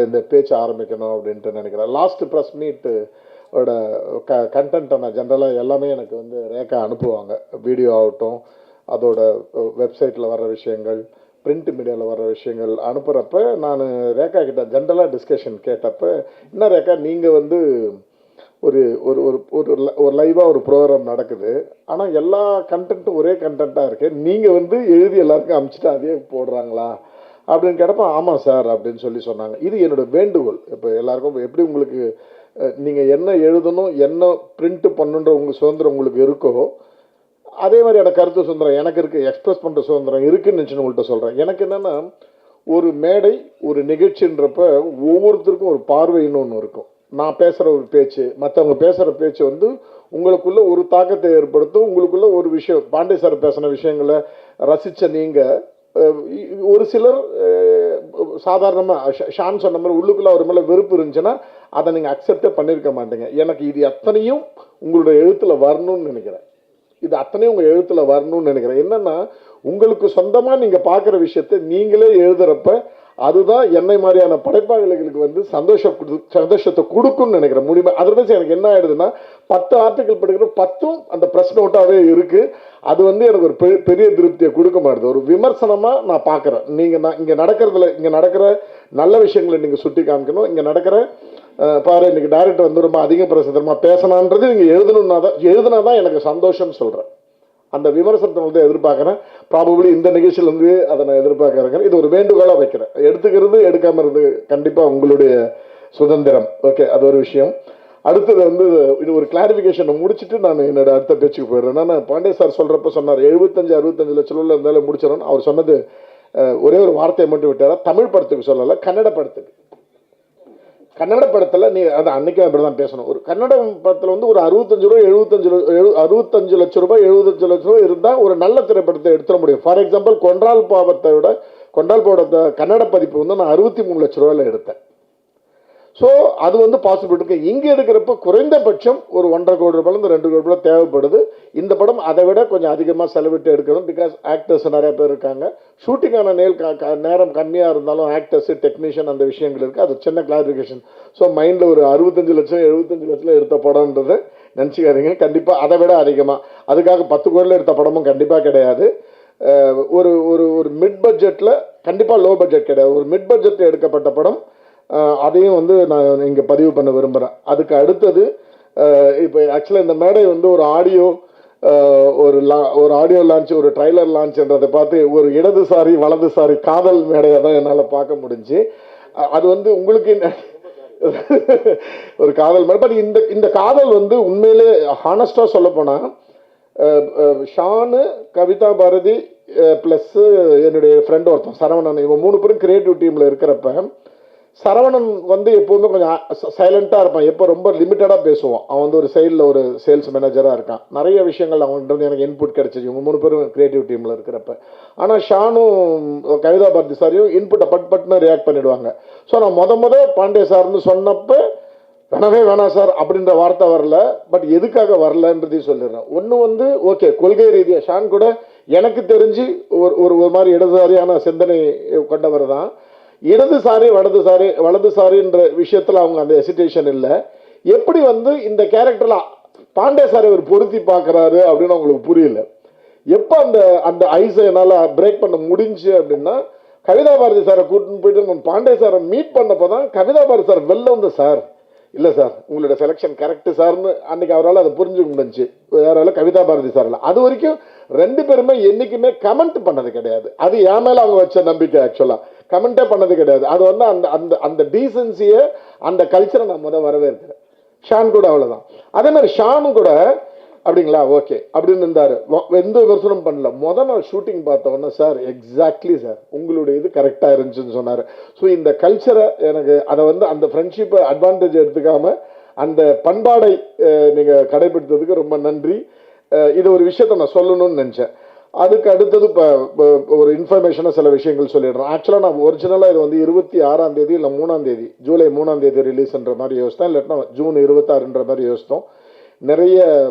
I: இந்த பேச்சு ஆரம்பிக்கணும் அப்படின்ட்டு நினைக்கிறேன். லாஸ்ட் ப்ரெஸ் மீட்டு ஓட கண்டென்ட்டை நான் ஜென்ரலாக எல்லாமே எனக்கு வந்து ரேக்கா அனுப்புவாங்க. வீடியோ ஆகட்டும், அதோட வெப்சைட்டில் வர்ற விஷயங்கள், பிரிண்ட் மீடியாவில் வர்ற விஷயங்கள் அனுப்புகிறப்ப நான் ரேக்கா கிட்ட ஜென்ரலாக டிஸ்கஷன் கேட்டப்ப, என்ன ரேக்கா நீங்கள் வந்து ஒரு ஒரு ஒரு ஒரு லைவாக ஒரு ப்ரோக்ராம் நடக்குது, ஆனால் எல்லா கண்டென்ட்டும் ஒரே கண்டென்ட்டாக இருக்கு, நீங்கள் வந்து எழுதி எல்லாருக்கும் அனுப்பிச்சிட்டு அதே போடுறாங்களா அப்படின்னு கேட்டப்ப, ஆமாம் சார் அப்படின்னு சொல்லி சொன்னாங்க. இது என்னோட வேண்டுகோள். இப்போ எல்லாருக்கும் எப்படி உங்களுக்கு நீங்கள் என்ன எழுதணும், என்ன பிரிண்ட் பண்ணுன்ற உங்கள் சுதந்திரம் உங்களுக்கு இருக்கோ, அதே மாதிரியான கருத்து சுதந்திரம் எனக்கு இருக்குது, எக்ஸ்பிரஸ் பண்ணுற சுதந்திரம் இருக்குன்னு நினச்சி உங்கள்கிட்ட சொல்கிறேன். எனக்கு என்னென்னா, ஒரு மேடை ஒரு நிகழ்ச்சின்றப்ப ஒவ்வொருத்தருக்கும் ஒரு பார்வைன்னு ஒன்று இருக்கும். நான் பேசுகிற ஒரு பேச்சு, மற்றவங்க பேசுகிற பேச்சு வந்து உங்களுக்குள்ள ஒரு தாக்கத்தை ஏற்படுத்தும். உங்களுக்குள்ள ஒரு விஷயம், பாண்டே சார் பேசின விஷயங்களை ரசித்த நீங்கள், ஒரு சிலர் சாதாரணமாக ஷான் சொன்ன மாதிரி உள்ளுக்குள்ளே அவர் மேலே வெறுப்பு இருந்துச்சுன்னா அதை நீங்கள் அக்செப்டே பண்ணியிருக்க மாட்டீங்க. எனக்கு இது அத்தனையும் உங்களுடைய எழுத்தில் வரணும்னு நினைக்கிறேன். இது அத்தனையும் உங்கள் எழுத்தில் வரணும்னு நினைக்கிறேன். என்னென்னா, உங்களுக்கு சொந்தமாக நீங்கள் பார்க்குற விஷயத்தை நீங்களே எழுதுகிறப்ப அதுதான் என்னை மாதிரியான படைப்பாளிகளுக்கு வந்து சந்தோஷத்தை கொடுக்கும்னு நினைக்கிறேன். முடியுமா? அதர்வைஸ் எனக்கு என்ன ஆயிடுதுன்னா, 10 ஆர்டிக்கல் படிக்கிற 10ம் அந்த ப்ரெஸ் நோட்டாகவே இருக்குது. அது வந்து எனக்கு ஒரு பெரிய திருப்தியை கொடுக்க மாட்டுது. ஒரு விமர்சனமாக நான் பார்க்குறேன். நான் இங்கே நடக்கிற நல்ல விஷயங்களை நீங்கள் சுட்டி காமிக்கணும். இங்கே நடக்கிற பாரு, இன்னைக்கு டைரக்டர் வந்து ரொம்ப அதிக பிரசித்தமாக பேசலான்றது நீங்கள் எழுதுனா தான் எனக்கு சந்தோஷம்னு சொல்கிறேன். அந்த விமர்சனத்தை வந்து எதிர்பார்க்குறேன். ப்ராபபிளி இந்த நிகழ்ச்சியிலேருந்து அதை நான் எதிர்பார்க்குறேன். இது ஒரு வேண்டுகோளாக வைக்கிறேன். எடுத்துக்கிறது எடுக்காமல் இருந்து கண்டிப்பாக உங்களுடைய சுதந்திரம். ஓகே, அது ஒரு விஷயம். அடுத்தது வந்து இது ஒரு கிளாரிஃபிகேஷனை முடிச்சுட்டு நான் என்னோட அடுத்த பேச்சுக்கு போயிடுறேன். நான் பாண்டே சார் சொல்கிறப்ப சொன்னார் 75-65 லட்ச ரூபாயில் இருந்தாலும் முடிச்சிடணும். அவர் சொன்னது ஒரே ஒரு வார்த்தையை மட்டும் விட்டாரா, தமிழ் படத்துக்கு சொல்லலை, கன்னட படத்துக்கு. கன்னட படத்தில் நீ அது அன்னைக்கு அப்படி தான் பேசணும். ஒரு கன்னட படத்தில் வந்து ஒரு 65 லட்ச ரூபாய் 75 லட்ச ரூபாய் இருந்தால் ஒரு நல்ல திரைப்படத்தை எடுத்துட முடியும். ஃபார் எக்ஸாம்பிள், கொன்றால் பாவத்தோட கன்னட பதிப்பு வந்து நான் 63 லட்ச ரூபாயில் எடுத்தேன். ஸோ அது வந்து பாசிபிள் இருக்கு. இங்கே எடுக்கிறப்ப குறைந்தபட்சம் ஒரு 1.5 கோடி ரூபாயிலிருந்து 2 கோடி ரூபாய் தேவைப்படுது. இந்த படம் அதை விட கொஞ்சம் அதிகமாக செலவிட்டு எடுக்கணும். பிகாஸ் ஆக்டர்ஸ் நிறைய பேர் இருக்காங்க. ஷூட்டிங்கான நேரம் கம்மியாக இருந்தாலும் ஆக்டர்ஸ், டெக்னீஷியன் அந்த விஷயங்கள் இருக்குது. அது சின்ன கிளாரிஃபிகேஷன். ஸோ மைண்டில் ஒரு 65 லட்சம் 75 லட்சத்தில் எடுத்த படம்ன்றது நினச்சிக்காதீங்க. கண்டிப்பாக அதை விட அதிகமாக, அதுக்காக 10 கோடியில் எடுத்த படமும் கண்டிப்பாக கிடையாது. ஒரு ஒரு மிட் பட்ஜெட்டில், கண்டிப்பாக லோ பட்ஜெட் கிடையாது, ஒரு மிட் பட்ஜெட்டில் எடுக்கப்பட்ட படம். அதையும் வந்து நான் இங்கே பதிவு பண்ண விரும்புகிறேன். அதுக்கு அடுத்தது, இப்போ ஆக்சுவலாக இந்த மேடை வந்து ஒரு ஆடியோ லான்ச், ஒரு ட்ரைலர் லான்ச்ன்றதை பார்த்து ஒரு இடதுசாரி வலதுசாரி காதல் மேடையை தான் என்னால் பார்க்க முடிஞ்சு. அது வந்து உங்களுக்கு ஒரு காதல் மேடை. பட் இந்த காதல் வந்து உண்மையிலே ஹானஸ்டாக சொல்லப்போனால், ஷானு, கவிதா பாரதி ப்ளஸ் என்னுடைய ஃப்ரெண்ட் ஒருத்தன் சரவணன், இவங்க 3 பேரும் கிரியேட்டிவ் டீமில் இருக்கிறப்ப, சரவணன் வந்து எப்போதுமே கொஞ்சம் சைலண்ட்டாக இருப்பான். எப்போ ரொம்ப லிமிட்டடாக பேசுவான். அவன் வந்து ஒரு சைடில் ஒரு சேல்ஸ் மேனேஜராக இருக்கான். நிறைய விஷயங்கள் அவங்ககிட்ட வந்து எனக்கு இன்புட் கிடச்சிச்சு இவங்க 3 பேரும் கிரியேட்டிவ் டீமில் இருக்கிறப்ப. ஆனால் ஷானும் கவிதா பாரதி சாரையும் இன்புட்டை பட்னு ரியாக்ட் பண்ணிவிடுவாங்க. ஸோ நான் முத பாண்டே சார்னு சொன்னப்போ வேணாம் சார் அப்படின்ற வார்த்தை வரல. பட் எதுக்காக வரலன்றதையும் சொல்லிடுறேன். ஒன்று வந்து ஓகே, கொள்கை ரீதியாக ஷான் கூட எனக்கு தெரிஞ்சு ஒரு மாதிரி இடதுசாரியான சிந்தனை கொண்டவர் தான். இடதுசாரி வலதுசாரின்ற விஷயத்தில் அவங்க அந்த ஹெசிடேஷன் இல்லை. எப்படி வந்து இந்த கேரக்டரில் பாண்டே சாரை ஒரு பொருத்தி பார்க்குறாரு அப்படின்னு அவங்களுக்கு புரியல. எப்போ அந்த ஐஸை என்னால் பிரேக் பண்ண முடிஞ்சு அப்படின்னா, கவிதா பாரதி சாரை கூட்டின்னு போயிட்டு பாண்டே சாரை மீட் பண்ணப்போ தான் கவிதா பாரதி சார் வெளில வந்து, சார் இல்லை சார் உங்களோட செலெக்ஷன் கரெக்டு சார்னு அன்றைக்கி அவரால் அதை புரிஞ்சுக்க முடிஞ்சு. யாரால? கவிதா பாரதி சாரில். அது வரைக்கும் 2 பேருமே என்றைக்குமே கமெண்ட் பண்ணது கிடையாது. அது என் மேலே அவங்க வச்ச நம்பிக்கை. ஆக்சுவலாக கமெண்ட்டே பண்ணது கிடையாது. அது வந்து அந்த டீசன்சியை, அந்த கல்ச்சரை நான் வரவேற்கிறேன். ஷான் கூட அவ்வளோதான். அதே மாதிரி ஷானும் கூட அப்படிங்களா ஓகே அப்படின்னு இருந்தார். எந்த விமர்சனம் பண்ணல. நாள் ஷூட்டிங் பார்த்தோன்னா, சார் எக்ஸாக்ட்லி சார் உங்களுடைய இது கரெக்டாக இருந்துச்சுன்னு சொன்னார். ஸோ இந்த கல்ச்சரை எனக்கு அதை வந்து அந்த ஃப்ரெண்ட்ஷிப்பை அட்வான்டேஜ் எடுத்துக்காமல் அந்த பண்பாடை நீங்கள் கடைபிடித்ததுக்கு ரொம்ப நன்றி. இது ஒரு விஷயத்தை நான் சொல்லணும்னு நினச்சேன். அதுக்கு அடுத்தது இப்போ ஒரு இன்ஃபர்மேஷனாக சில விஷயங்கள் சொல்லிடுறேன். ஆக்சுவலாக நான் ஒரிஜினலாக இது வந்து 26ஆம் தேதி இல்லை 3ஆம் தேதி, ஜூலை 3ஆம் தேதி ரிலீஸ்ன்ற மாதிரி யோசித்தேன். இல்லாட்டினா ஜூன் 26ன்ற மாதிரி யோசித்தோம். நிறைய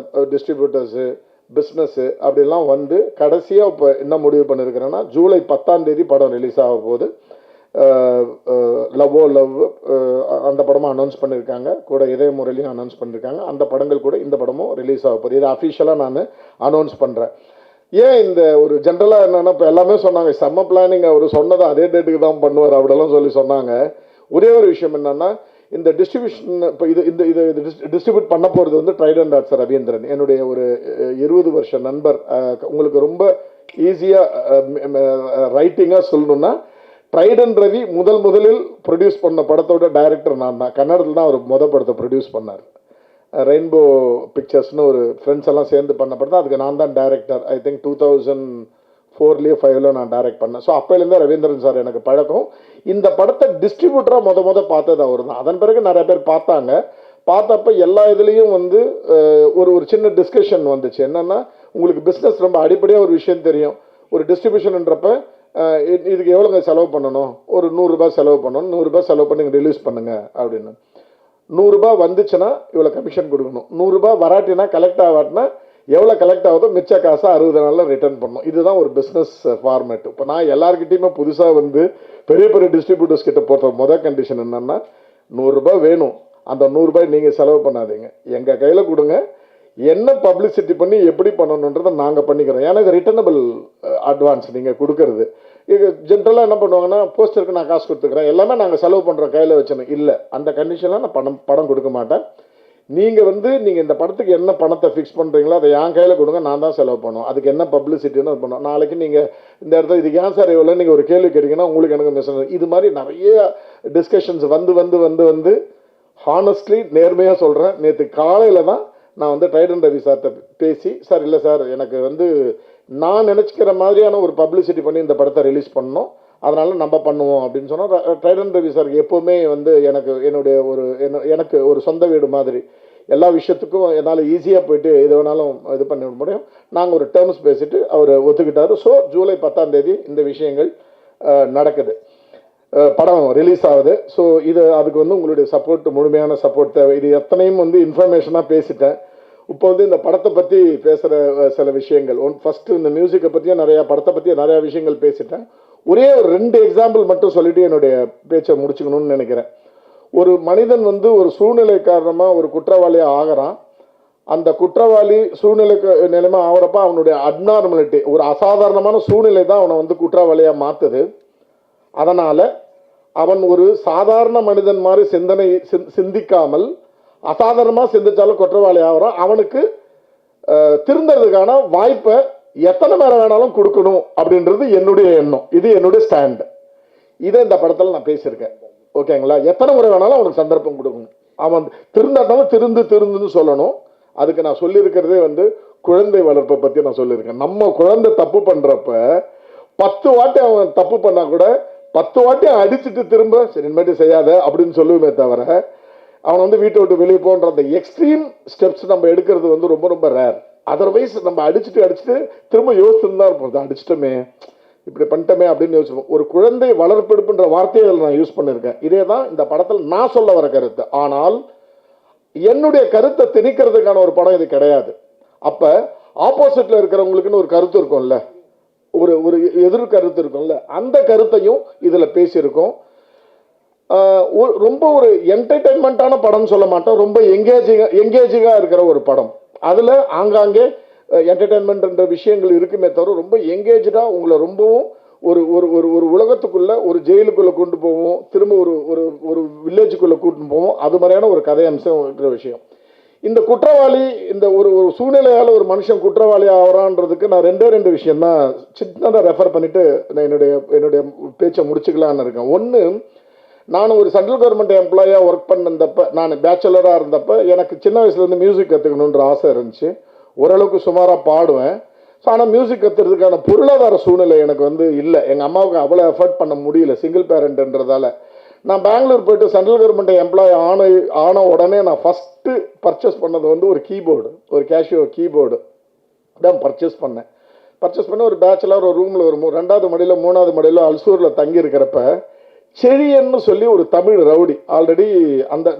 I: டிஸ்ட்ரிபியூட்டர்ஸு, பிஸ்னஸ்ஸு அப்படிலாம் வந்து கடைசியாக இப்போ என்ன முடிவு பண்ணியிருக்கிறேன்னா, ஜூலை 10ஆம் தேதி படம் ரிலீஸ் ஆக போகுது. லவ்வோ லவ் அந்த படமும் அனௌன்ஸ் பண்ணியிருக்காங்க, கூட இதய முறையிலையும் அனௌன்ஸ் பண்ணியிருக்காங்க. அந்த படங்கள் கூட இந்த படமும் ரிலீஸ் ஆக போகுது. இதை அஃபிஷியலாக நான் அனௌன்ஸ் பண்ணுறேன். ஏன் இந்த ஒரு ஜென்ரலாக என்னென்னா, இப்போ எல்லாமே சொன்னாங்க செம்ம பிளானிங், அவர் சொன்னதை அதே டேட்டுக்கு தான் பண்ணுவார் அப்படிலாம் சொன்னாங்க. ஒரே ஒரு விஷயம் என்னென்னா, இந்த டிஸ்ட்ரிபியூஷன் இப்போ இது டிஸ்ட்ரிபியூட் பண்ண போகிறது வந்து ட்ரைடன்ட் ஆர்ட்ஸ் ரவீந்திரன், என்னுடைய ஒரு 20 வருஷ நண்பர். உங்களுக்கு ரொம்ப ஈஸியாக ரைட்டிங்காக சொல்லணுன்னா, ட்ரைடன்ட் ரவி முதலில் ப்ரொடியூஸ் பண்ண படத்தோட டைரக்டர் நான் தான். கன்னடத்தில் தான் அவர் படத்தை ப்ரொடியூஸ் பண்ணார். ரெயின்போ பிக்சர்ஸ்னு ஒரு ஃப்ரெண்ட்ஸ் எல்லாம் சேர்ந்து பண்ண படம், அதுக்கு நான் தான் டைரக்டர். ஐ திங்க் 2004 5 நான் டைரக்ட் பண்ணேன். ஸோ அப்போலேருந்தே ரவீந்திரன் சார் எனக்கு பழக்கம். இந்த படத்தை டிஸ்ட்ரிபியூட்டராக பார்த்தது அவர் தான். அதன் பிறகு நிறைய பேர் பார்த்தாங்க. பார்த்தப்ப எல்லா இதுலேயும் வந்து ஒரு சின்ன டிஸ்கஷன் வந்துச்சு. என்னென்னா, உங்களுக்கு பிஸ்னஸ் ரொம்ப அடிப்படையாக ஒரு விஷயம் தெரியும். ஒரு டிஸ்ட்ரிபியூஷன்ன்றப்ப இதுக்கு எவ்வளோங்க செலவு பண்ணணும், ஒரு 100 ரூபாய் செலவு பண்ணணும், 100 ரூபாய் செலவு பண்ணி ரிலீஸ் பண்ணுங்க அப்படின்னு. 100 ரூபாய் வந்துச்சுன்னா இவ்வளோ கமிஷன் கொடுக்கணும், 100 ரூபாய் வராட்டினா கலெக்ட் ஆகாட்டினா எவ்வளோ கலெக்ட் ஆகுதோ மிச்ச காசை 60 நாளில் ரிட்டர்ன் பண்ணணும். இதுதான் ஒரு பிஸ்னஸ் ஃபார்மேட். இப்போ நான் எல்லாருக்கிட்டையுமே புதுசாக வந்து பெரிய பெரிய டிஸ்ட்ரிபியூட்டர்ஸ் கிட்ட போகிற கண்டிஷன் என்னென்னா, 100 ரூபாய் வேணும், அந்த 100 ரூபாய் நீங்கள் செலவு பண்ணாதீங்க, எங்கள் கையில் கொடுங்க, என்ன பப்ளிசிட்டி பண்ணி எப்படி பண்ணணுன்றதை நாங்கள் பண்ணிக்கிறோம். ஏன்னா இது ரிட்டர்னபிள் அட்வான்ஸ் நீங்கள் கொடுக்கறது. இது ஜென்ரலாக என்ன பண்ணுவாங்கன்னா, போஸ்டருக்கு நான் காசு கொடுத்துக்கிறேன், எல்லாமே நாங்கள் செலவு பண்ணுறோம், கையில் வச்சுன்னு. இல்லை, அந்த கண்டிஷனில் நான் படம் கொடுக்க மாட்டேன். நீங்கள் இந்த படத்துக்கு என்ன பணத்தை ஃபிக்ஸ் பண்ணுறீங்களோ அதை என் கையில் கொடுங்க, நான் தான் செலவு பண்ணுவோம். அதுக்கு என்ன பப்ளிசிட்டின்னு அது பண்ணுவோம். நாளைக்கு நீங்கள் இந்த இடத்துல இதுக்கு ஏன் சார் எவ்வளோ நீங்கள் ஒரு கேள்வி கேட்டீங்கன்னா உங்களுக்கு எனக்கு மிஸ். இது மாதிரி நிறைய டிஸ்கஷன்ஸ் வந்து ஹானஸ்ட்லி நேர்மையாக சொல்கிறேன். நேற்று காலையில் தான் நான் வந்து ட்ரைடன்ட் ரவி சார்கிட்ட பேசி, சார் இல்லை சார், எனக்கு வந்து நான் நினச்சிக்கிற மாதிரியான ஒரு பப்ளிசிட்டி பண்ணி இந்த படத்தை ரிலீஸ் பண்ணணும், அதனால் நம்ம பண்ணுவோம் அப்படின்னு சொன்னால், ட்ரைடன்ட் ரவி சாருக்கு எப்போவுமே வந்து எனக்கு ஒரு சொந்த வீடு மாதிரி. எல்லா விஷயத்துக்கும் என்னால் ஈஸியாக போயிட்டு எது வேணாலும் இது பண்ண முடியும். நாங்கள் ஒரு டேர்ம்ஸ் பேசிட்டு அவர் ஒத்துக்கிட்டார். ஸோ ஜூலை 10ஆம் தேதி இந்த விஷயங்கள் நடக்குது, படம் ரிலீஸ் ஆகுது. ஸோ அதுக்கு வந்து உங்களுடைய சப்போர்ட், முழுமையான சப்போர்ட் தேவை. இது எத்தனையும் வந்து இன்ஃபர்மேஷனாக பேசிட்டேன். இப்போ வந்து இந்த படத்தை பற்றி பேசுகிற சில விஷயங்கள், ஃபஸ்ட்டு இந்த மியூசிக்கை பற்றியும் படத்தை பற்றியும் நிறையா விஷயங்கள் பேசிட்டேன். ஒரே ஒரு 2 எக்ஸாம்பிள் மட்டும் சொல்லிட்டு என்னுடைய பேச்சை முடிச்சுக்கணும்னு நினைக்கிறேன். ஒரு மனிதன் வந்து ஒரு சூழ்நிலை காரணமாக ஒரு குற்றவாளியாக ஆகிறான். அந்த குற்றவாளி நிலைமை ஆகிறப்ப அவனுடைய அப்நார்மலிட்டி, ஒரு அசாதாரணமான சூழ்நிலை தான் அவனை வந்து குற்றவாளியாக மாற்றுது. அதனால் அவன் ஒரு சாதாரண மனிதன் மாதிரி சிந்திக்காமல் அசாதாரணமாக சிந்திச்சாலும் குற்றவாளி ஆகிறான். அவனுக்கு திருந்ததுக்கான வாய்ப்பை எத்தனை நேரம் வேணாலும் கொடுக்கணும் அப்படின்றது என்னுடைய எண்ணம். இது என்னுடைய ஸ்டாண்டு. இதை இந்த படத்தில் நான் பேசியிருக்கேன். ஓகேங்களா? எத்தனை முறை வேணாலும் அவனுக்கு சந்தர்ப்பம் கொடுக்கணும். அவன் திருந்தாட்டாலும் திருந்துன்னு சொல்லணும். அதுக்கு நான் சொல்லியிருக்கிறதே வந்து குழந்தை வளர்ப்பை பற்றி நான் சொல்லியிருக்கேன். நம்ம குழந்தை தப்பு பண்ணுறப்ப 10 வாட்டி அவன் தப்பு பண்ணால் கூட 10 வாட்டி அடிச்சுட்டு திரும்ப சரி இனிமேட்டு செய்யாத அப்படின்னு சொல்லுவேமே தவிர, அவனை வந்து வீட்டை விட்டு வெளியே போன்ற அந்த எக்ஸ்ட்ரீம் ஸ்டெப்ஸ் நம்ம எடுக்கிறது வந்து ரொம்ப ரொம்ப ரேர். அதர்வைஸ் நம்ம அடிச்சுட்டு திரும்ப யோசிச்சுன்னு தான் இருப்போம், அடிச்சிட்டோமே, இப்படி பண்ணிட்டோமே அப்படின்னு யோசிப்போம். ஒரு குழந்தை வளர்ப்பெடுப்புன்ற வார்த்தையை நான் யூஸ் பண்ணியிருக்கேன். இதே தான் இந்த படத்தில் நான் சொல்ல வர கருத்து. ஆனால் என்னுடைய கருத்தை திணிக்கிறதுக்கான ஒரு படம் இது கிடையாது. அப்போ ஆப்போசிட்டில் இருக்கிறவங்களுக்குன்னு ஒரு கருத்து இருக்கும்ல, ஒரு எதிர் கருத்து இருக்கும்ல, அந்த கருத்தையும் இதில் பேசியிருக்கோம். ரொம்ப ஒரு என்டர்டெயின்மெண்ட்டான படம் சொல்ல மாட்டோம், ரொம்ப எங்கேஜிங்காக இருக்கிற ஒரு படம். அதில் ஆங்காங்கே என்டர்டெயின்மெண்ட்ன்ற விஷயங்கள் இருக்குமே தவிர ரொம்ப எங்கேஜாக உங்களை ரொம்பவும் ஒரு ஒரு உலகத்துக்குள்ள ஒரு ஜெயிலுக்குள்ளே கொண்டு போவோம், திரும்ப ஒரு வில்லேஜுக்குள்ளே கூட்டின்னு போவோம். அது மாதிரியான ஒரு கதை அம்சம் இருக்கிற விஷயம். இந்த குற்றவாளி, இந்த ஒரு சூழ்நிலையால் ஒரு மனுஷன் குற்றவாளி ஆகிறான்றதுக்கு நான் 2 விஷயம் தான் சின்னதாக ரெஃபர் பண்ணிட்டு நான் என்னுடைய பேச்சை முடிச்சுக்கலான்னு இருக்கேன். ஒன்று, நான் ஒரு சென்ட்ரல் கவர்மெண்ட் எம்ப்ளாயாக ஒர்க் பண்ணப்போ, நான் பேச்சுலராக இருந்தப்போ எனக்கு சின்ன வயசுலேருந்து மியூசிக் கற்றுக்கணுன்ற ஆசை இருந்துச்சு. ஓரளவுக்கு சுமாராக பாடுவேன். ஸோ ஆனால் மியூசிக் கற்றுறதுக்கான பொருளாதார சூழ்நிலை எனக்கு வந்து இல்லை. எங்கள் அம்மாவுக்கு அவ்வளோ எஃபர்ட் பண்ண முடியல, சிங்கிள் பேரண்ட்ன்றதால. நான் பெங்களூர் போய்ட்டு சென்ட்ரல் கவர்மெண்ட் எம்ப்ளாய் ஆன உடனே நான் ஃபஸ்ட்டு பர்ச்சேஸ் பண்ணது வந்து ஒரு கீபோர்டு, ஒரு கேஷியோ கீபோர்டு தான் பர்ச்சேஸ் பண்ண ஒரு பேச்சுலர் ஒரு ரூமில் ஒரு 2வது மாடியில் 3வது மாடியில் அல்சூரில் தங்கி இருக்கிறப்ப செழியன்னு சொல்லி ஒரு தமிழ் ரவுடி, ஆல்ரெடி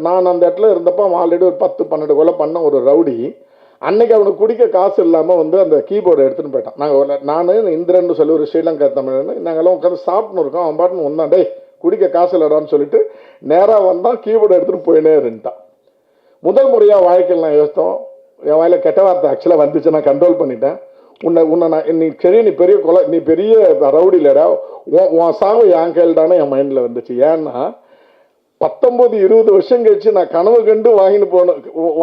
I: நான் அந்த இடத்துல இருந்தப்போ அவன் ஆல்ரெடி ஒரு 10-12 கொலை பண்ண ஒரு ரவுடி. அன்னைக்கு அவனுக்கு குடிக்க காசு இல்லாமல் வந்து அந்த கீபோர்டை எடுத்துன்னு போயிட்டான். நான் இந்திரன்னு சொல்லி ஒரு ஸ்ரீலங்கா தமிழன்னு, நாங்கள்லாம் உட்காந்து சாப்பிட்னு இருக்கோம். அவன் பாட்டுன்னு ஒன்றா, டேய் குடிக்க காசு இல்லடான்னு சொல்லிட்டு நேராக வந்தான், கீபோர்டு எடுத்துகிட்டு போயினே இருந்துட்டான். முதல் முறையாக வாழ்க்கையில் நான் யோசித்தோம், என் வாயில கெட்ட வார்த்தை ஆக்சுவலாக வந்துச்சு, நான் கண்ட்ரோல் பண்ணிட்டேன். உன்னை நான் நீ சரி, நீ பெரிய நீ பெரிய ரவுடி இல்லடா, உன் சாவு என் கையில்டானே என் மைண்டில் வந்துச்சு. ஏன்னா 19-20 வருஷம் கழிச்சு நான் கனவு கண்டு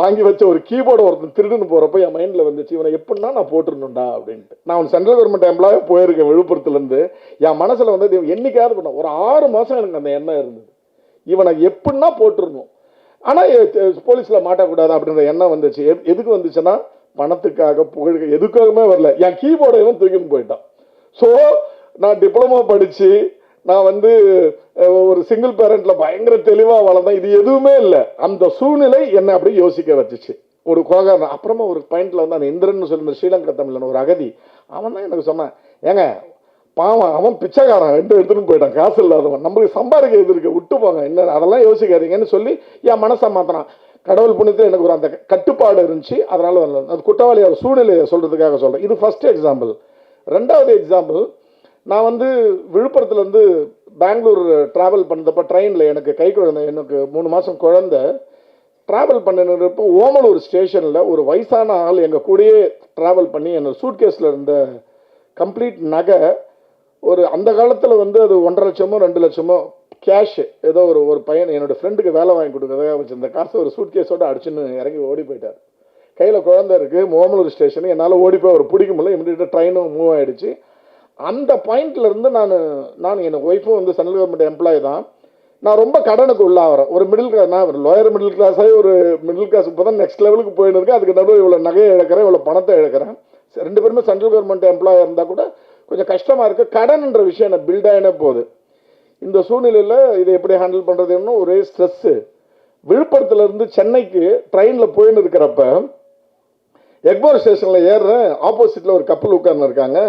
I: வாங்கி வச்ச ஒரு கீபோர்டு ஒருத்தன் திருடுன்னு போகிறப்ப என் மைண்டில் வந்துச்சு, இவனை எப்படின்னா நான் போட்டுருணுண்டா அப்படின்ட்டு. நான் ஒரு சென்ட்ரல் கவர்மெண்ட் எம்ப்ளாயாக போயிருக்கேன் விழுப்புரத்துலேருந்து. என் மனசில் வந்து என்னைக்காவது பண்ண ஒரு 6 மாதம் எனக்கு அந்த எண்ணம் இருந்தது, இவனை எப்படின்னா போட்டுருணும். ஆனால் போலீஸில் மாட்டக்கூடாது அப்படின்ற எண்ணம் வந்துச்சு. எதுக்கு வந்துச்சுன்னா பணத்துக்காக, புகழுக்கு, எதுக்காகவே வரல. என் கீபோர்டையும் தூக்கின்னு போயிட்டான். ஸோ நான் டிப்ளமோ படித்து நான் வந்து ஒரு சிங்கிள் பேரண்ட்ல பயங்கர தெளிவாக வளர்ந்தேன். இது எதுவுமே இல்லை. அந்த சூழ்நிலை என்னை அப்படியே யோசிக்க வச்சுச்சு. ஒரு கோகாரன் அப்புறமா ஒரு பாயிண்ட்ல வந்து அந்த இந்திரன் சொல்லி ஸ்ரீலங்கா தமிழ்ல ஒரு அகதி, அவன் தான் எனக்கு சொன்னான், ஏங்க பாவம் அவன் பிச்சைக்காரன், எடுத்துன்னு போயிட்டான், காசு இல்லாதவன், நம்மளுக்கு சம்பாதிக்க எது இருக்கு, விட்டு போங்க, என்ன அதெல்லாம் யோசிக்காதீங்கன்னு சொல்லி என் மனசை மாத்தினான். கடவுள் புண்ணியத்தில் எனக்கு ஒரு அந்த கட்டுப்பாடு இருந்துச்சு, அதனால வரல. அது குற்றவாளி சூழ்நிலையை சொல்றதுக்காக சொல்றேன். இது ஃபர்ஸ்ட் எக்ஸாம்பிள். 2வது எக்ஸாம்பிள், நான் வந்து விழுப்புரத்துலேருந்து பெங்களூர் ட்ராவல் பண்ணதப்போ ட்ரெயினில் எனக்கு கை குழந்தை, எனக்கு 3 மாதம் குழந்தை, ட்ராவல் பண்ணினப்போ ஓமலூர் ஸ்டேஷனில் ஒரு வயசான ஆள் எங்கள் கூடயே ட்ராவல் பண்ணி என்னோட சூட்கேஸில் இருந்த கம்ப்ளீட் நகை, ஒரு அந்த காலத்தில் வந்து அது 1.5 லட்சமோ 2 லட்சமோ கேஷ், ஏதோ ஒரு பையன் என்னோடய ஃப்ரெண்டுக்கு வேலை வாங்கி கொடுக்குறதாக வச்சுருந்த காசு ஒரு சூட்கேஸோடு அடிச்சுன்னு இறங்கி ஓடி போயிட்டார். கையில் குழந்தை இருக்குது, ஓமலூர் ஸ்டேஷனு, என்னால் ஓடி போய் அவர் பிடிக்க முடியல, இமிடியேட்டாக ட்ரெயினும் மூவ் ஆகிடுச்சு. அந்த பாயிண்ட்ல இருந்து நான் என் ஒய்ஃபும் வந்து சென்ட்ரல் கவர்மெண்ட் எம்ப்ளாயி தான். நான் ரொம்ப கடனுக்கு உள்ளாகிறேன். ஒரு மிடில் கிளாஸ், நான் ஒரு லோயர் மிடில் கிளாஸாகி ஒரு மிடில் கிளாஸ் இப்போ தான் நெக்ஸ்ட் லெவலுக்கு போயின்னு இருக்கேன். அதுக்கு நடுவில் இவ்வளோ நகையை இழக்கிறேன், இவ்வளோ பணத்தை இழக்கிறேன். 2 பேருமே சென்ட்ரல் கவர்மெண்ட் எம்ப்ளாயாக இருந்தால் கூட கொஞ்சம் கஷ்டமாக இருக்குது. கடன்ன்ற விஷயம் என்ன பில்ட் ஆகினே போகுது. இந்த சூழ்நிலையில் இதை எப்படி ஹேண்டில் பண்ணுறதுன்னு ஒரே ஸ்ட்ரெஸ்ஸு. விழுப்புரத்துலேருந்து சென்னைக்கு ட்ரெயினில் போயின்னு இருக்கிறப்ப எக்மோர் ஸ்டேஷனில் ஏறுறேன், ஆப்போசிட்டில் ஒரு கப்பல் உட்கார்ந்து இருக்காங்க.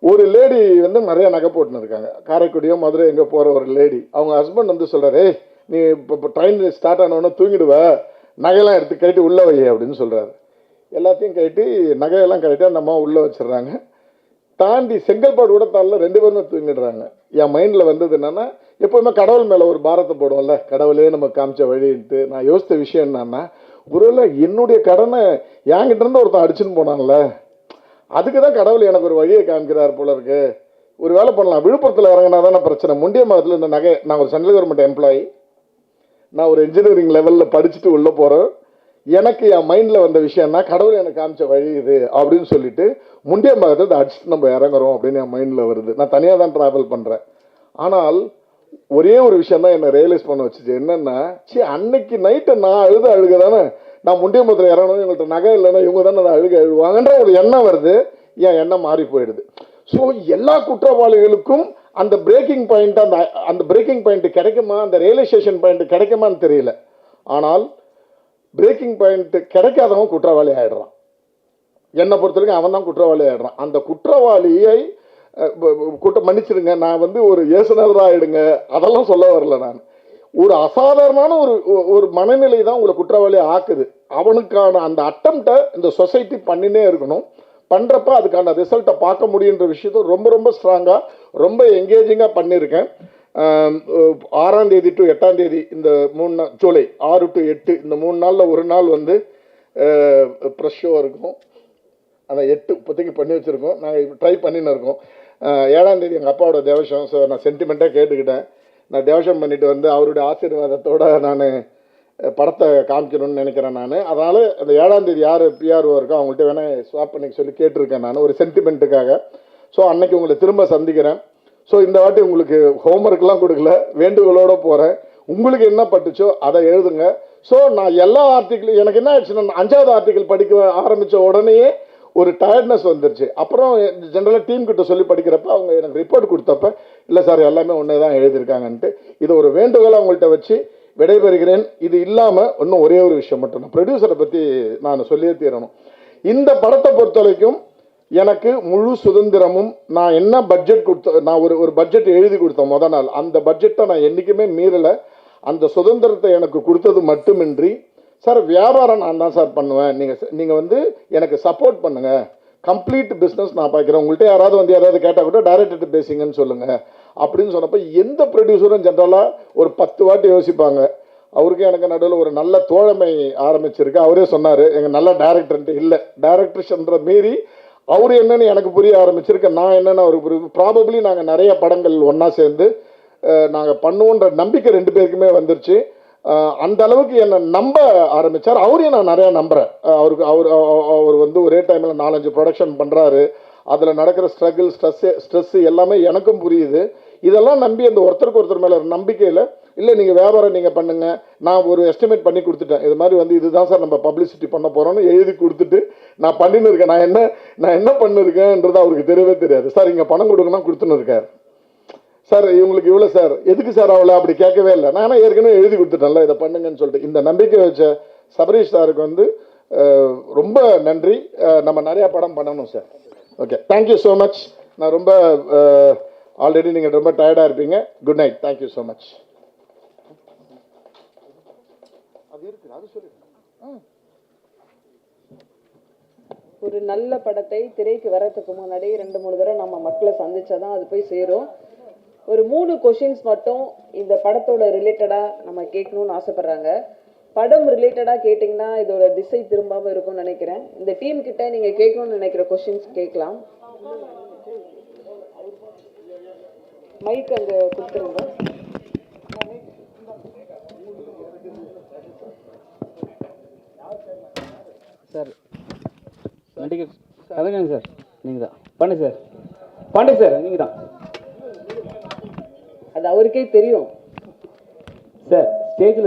I: ஒரு லேடி வந்து நிறைய நகை போட்டுன்னு இருக்காங்க, காரைக்குடியோ மதுரை எங்கே போகிற ஒரு லேடி. அவங்க ஹஸ்பண்ட் வந்து சொல்கிறாரு, நீ இப்போ ட்ரெயின் ஸ்டார்ட் ஆனோடனே தூங்கிடுவ, நகையெல்லாம் எடுத்து கட்டி உள்ளே வை அப்படின்னு சொல்கிறாரு. எல்லாத்தையும் கட்டி நகையெல்லாம் கட்டி அந்த அம்மா உள்ளே வச்சிடுறாங்க. தாண்டி செங்கல்பாடு கூட தாண்டில் 2 பேருமே தூங்கிடுறாங்க. என் மைண்டில் வந்தது என்னென்னா, எப்போவுமே கடவுள் மேலே ஒரு பாரத்தை போடுவோம்ல, கடவுளே நம்ம காமிச்ச வழின்ட்டு. நான் யோசித்த விஷயம் என்னன்னா, ஒருவேளை என்னுடைய கடனை என்கிட்ட இருந்து ஒருத்தன் அடிச்சுன்னு போனான்ல, அதுக்கு தான் கடவுள் எனக்கு ஒரு வழியை காமிக்கிறார் போல இருக்கு. ஒரு வேலை பண்ணலாம், விழுப்புரத்தில் இறங்கினா தானே பிரச்சனை. முண்டிய மாதத்தில் இந்த நகை, நான் ஒரு சென்ட்ரல் கவர்மெண்ட் எம்ப்ளாயி, நான் ஒரு இன்ஜினியரிங் லெவலில் படிச்சுட்டு உள்ளே போகிறேன். எனக்கு என் மைண்டில் வந்த விஷயம்னா, கடவுள் எனக்கு காமிச்ச வழி இது அப்படின்னு சொல்லிட்டு முண்டிய மாதத்தை அடிச்சுட்டு நம்ம இறங்குறோம் அப்படின்னு என் மைண்டில் வருது. நான் தனியாக தான் ட்ராவல் பண்ணுறேன். ஆனால் ஒரே ஒரு விஷயம் தான் என்னை ரியலைஸ் பண்ண வச்சுச்சு. என்னென்னா, அன்னைக்கு நைட்டு நான் அழுக தானே, நான் முண்டிய மாதத்தில் இறங்கணும், எங்கள்கிட்ட நகை இல்லைன்னா இவங்க தானே அதை அழுவாங்கன்ற ஒரு எண்ணம் வருது. என் எண்ணம் மாறி போயிடுது. ஸோ எல்லா குற்றவாளிகளுக்கும் அந்த பிரேக்கிங் பாயிண்ட், அந்த பிரேக்கிங் பாயிண்ட் கிடைக்குமா, அந்த ரியலைசேஷன் பாயிண்ட் கிடைக்குமான்னு தெரியல. ஆனால் பிரேக்கிங் பாயிண்ட் கிடைக்காதவன் குற்றவாளி ஆயிடுறான். என்னை பொறுத்த வரைக்கும் அவன் தான் குற்றவாளி ஆயிடுறான். அந்த குற்றவாளியை மன்னிச்சிடுங்க, நான் வந்து ஒரு இயேசுநாதராக ஆயிடுங்க அதெல்லாம் சொல்ல வரல. நான் ஒரு அசாதாரணமான ஒரு மனநிலை தான் உங்களை குற்றவாளி ஆக்குது. அவனுக்கான அந்த அட்டம்ப்டை இந்த சொசைட்டி பண்ணினே இருக்கணும். பண்ணுறப்ப அதுக்கான ரிசல்ட்டை பார்க்க முடியுன்ற விஷயத்த ரொம்ப ரொம்ப ஸ்ட்ராங்காக, ரொம்ப என்கேஜிங்காக பண்ணியிருக்கேன். 6ஆம் தேதி டு 8ஆம் தேதி இந்த 3 நாள், ஜூலை 6 to 8 இந்த 3 நாளில் ஒரு நாள் வந்து ப்ரெஷ் ஷோ இருக்கும். அந்த 8 இப்போதைக்கு பண்ணி வச்சுருக்கோம், நாங்கள் ட்ரை பண்ணின்னு இருக்கோம். 7ஆம் தேதி எங்கள் அப்பாவோட தேவசம். ஸோ நான் சென்டிமெண்ட்டாக கேட்டுக்கிட்டேன். நான் தேவசம் பண்ணிட்டு வந்து அவருடைய ஆசீர்வாதத்தோடு நான் படத்தை காமிக்கணும்னு நினைக்கிறேன். நான் அதனால் அந்த 7ஆம் தேதி யார் பிஆர்ஓ இருக்கோ அவங்கள்ட்ட வேணால் ஸ்வாப் பண்ணிக்க சொல்லி கேட்டிருக்கேன் நான் ஒரு சென்டிமெண்ட்டுக்காக. ஸோ அன்னைக்கு உங்களை திரும்ப சந்திக்கிறேன். ஸோ இந்த வாட்டி உங்களுக்கு ஹோம்ஒர்க்லாம் கொடுக்கல, வேண்டுகோளோடு போகிறேன். உங்களுக்கு என்ன பட்டுச்சோ அதை எழுதுங்க. ஸோ நான் எல்லா ஆர்டிக்கிளும் எனக்கு என்ன ஆயிடுச்சுன்னா, 5வது ஆர்டிக்கிள் படிக்க ஆரம்பித்த உடனேயே ஒரு டயர்ட்னஸ் வந்துருச்சு. அப்புறம் ஜென்ரலாக டீம் கிட்ட சொல்லி படிக்கிறப்ப அவங்க எனக்கு ரிப்போர்ட் கொடுத்தப்ப, இல்லை சார் எல்லாமே ஒன்றே தான் எழுதியிருக்காங்கன்ட்டு, இது ஒரு வேண்டுகோளை அவங்கள்ட்ட வச்சு விடைபெறுகிறேன். இது இல்லாமல் இன்னும் ஒரே ஒரு விஷயம் மட்டும், நான் ப்ரொடியூசரை பற்றி நான் சொல்லியே தீரணும். இந்த படத்தை பொறுத்த வரைக்கும் எனக்கு முழு சுதந்திரமும், நான் என்ன பட்ஜெட் நான் ஒரு பட்ஜெட் எழுதி கொடுத்தேன் முத நாள், அந்த பட்ஜெட்டை நான் என்றைக்குமே மீறலை. அந்த சுதந்திரத்தை எனக்கு கொடுத்தது மட்டுமின்றி, சார் வியாபாரம் நான் தான் சார் பண்ணுவேன், நீங்கள் வந்து எனக்கு சப்போர்ட் பண்ணுங்கள், கம்ப்ளீட் பிஸ்னஸ் நான் பார்க்குறேன், உங்கள்கிட்ட யாராவது வந்து யாராவது கேட்டால் கூட டைரக்டர்கிட்ட பேசிங்கன்னு சொல்லுங்கள் அப்படின்னு சொன்னப்போ எந்த ப்ரொடியூசரும் ஜென்ரலாக ஒரு 10 வாட்டி யோசிப்பாங்க. அவருக்கு எனக்கு நடுவில் ஒரு நல்ல தோழமை ஆரம்பிச்சிருக்கு. அவரே சொன்னார், எங்கள் நல்ல டேரக்டர்ன்ட்டு. இல்லை, டேரக்டர்ஸ்ன்ற மீறி அவர் என்னன்னு எனக்கு புரிய ஆரம்பிச்சிருக்கு, நான் என்னென்னு அவருக்கு புரிய. ப்ராபப்ளி நாங்கள் நிறைய படங்கள் ஒன்றா சேர்ந்து நாங்கள் பண்ணுவோன்ற நம்பிக்கை 2 பேருக்குமே வந்துருச்சு. அந்த அளவுக்கு என்னை நம்ப ஆரம்பித்தார். அவரையும் நான் நிறையா நம்புகிறேன். அவர் வந்து ஒரே டைமில் 4-5 ப்ரொடக்ஷன் பண்ணுறாரு. அதில் நடக்கிற ஸ்ட்ரெஸ்ஸு எல்லாமே எனக்கும் புரியுது. இதெல்லாம் நம்பி அந்த ஒருத்தருக்கு ஒருத்தர் மேலே நம்பிக்கையில், இல்லை நீங்கள் வியாபாரம் நீங்கள் பண்ணுங்கள், நான் ஒரு எஸ்டிமேட் பண்ணி கொடுத்துட்டேன், இது மாதிரி வந்து இதுதான் சார் நம்ம பப்ளிசிட்டி பண்ண போகிறோன்னு எழுதி கொடுத்துட்டு நான் பண்ணின்னு இருக்கேன். நான் என்ன பண்ணிருக்கேன்றது அவருக்கு தெரியவே தெரியாது. சார் இங்கே பணம் கொடுக்கணும் கொடுத்துன்னு இருக்கார். சார் இவங்களுக்கு இவ்வளோ சார், எதுக்கு சார் அவ்வளோ அப்படி கேட்கவே இல்லை. நான் ஏற்கனவே எழுதி கொடுத்துட்டேன்ல, இதை பண்ணுங்கன்னு சொல்லிட்டு. இந்த நம்பிக்கை வச்ச சபரீஷ் சாருக்கு வந்து ரொம்ப நன்றி. நம்ம நிறையா படம் பண்ணணும் sir. Okay, thank you so much. நான் ரொம்ப ஆல்ரெடி நீங்கள் ரொம்ப டயர்டாக இருப்பீங்க. Good night. Thank you so much.
A: ஒரு நல்ல படத்தை திரைக்கு வரதுக்கு முன்னாடி 2-3 தடவை நம்ம மக்களை சந்திச்சாதான் அது போய் சேரும். ஒரு 3 கொஷின்ஸ் மட்டும் இந்த படத்தோட ரிலேட்டடாக நம்ம கேட்கணும்னு ஆசைப்படுறாங்க. படம் ரிலேட்டடாக கேட்டிங்கன்னா இதோட திசை திரும்பாமல் இருக்கும்னு நினைக்கிறேன். இந்த டீம் கிட்ட நீங்கள் கேட்கணும்னு நினைக்கிற கொஷின்ஸ் கேட்கலாம். மைக் அங்கே கொடுத்துருங்க.
J: சார் நடிகர் கலைஞர் சார், நீங்கள் தான். பாண்டி சார் நீங்கள் தான்.
A: அது அவருக்கே தெரியும்
J: சார். ஸ்டேஜில்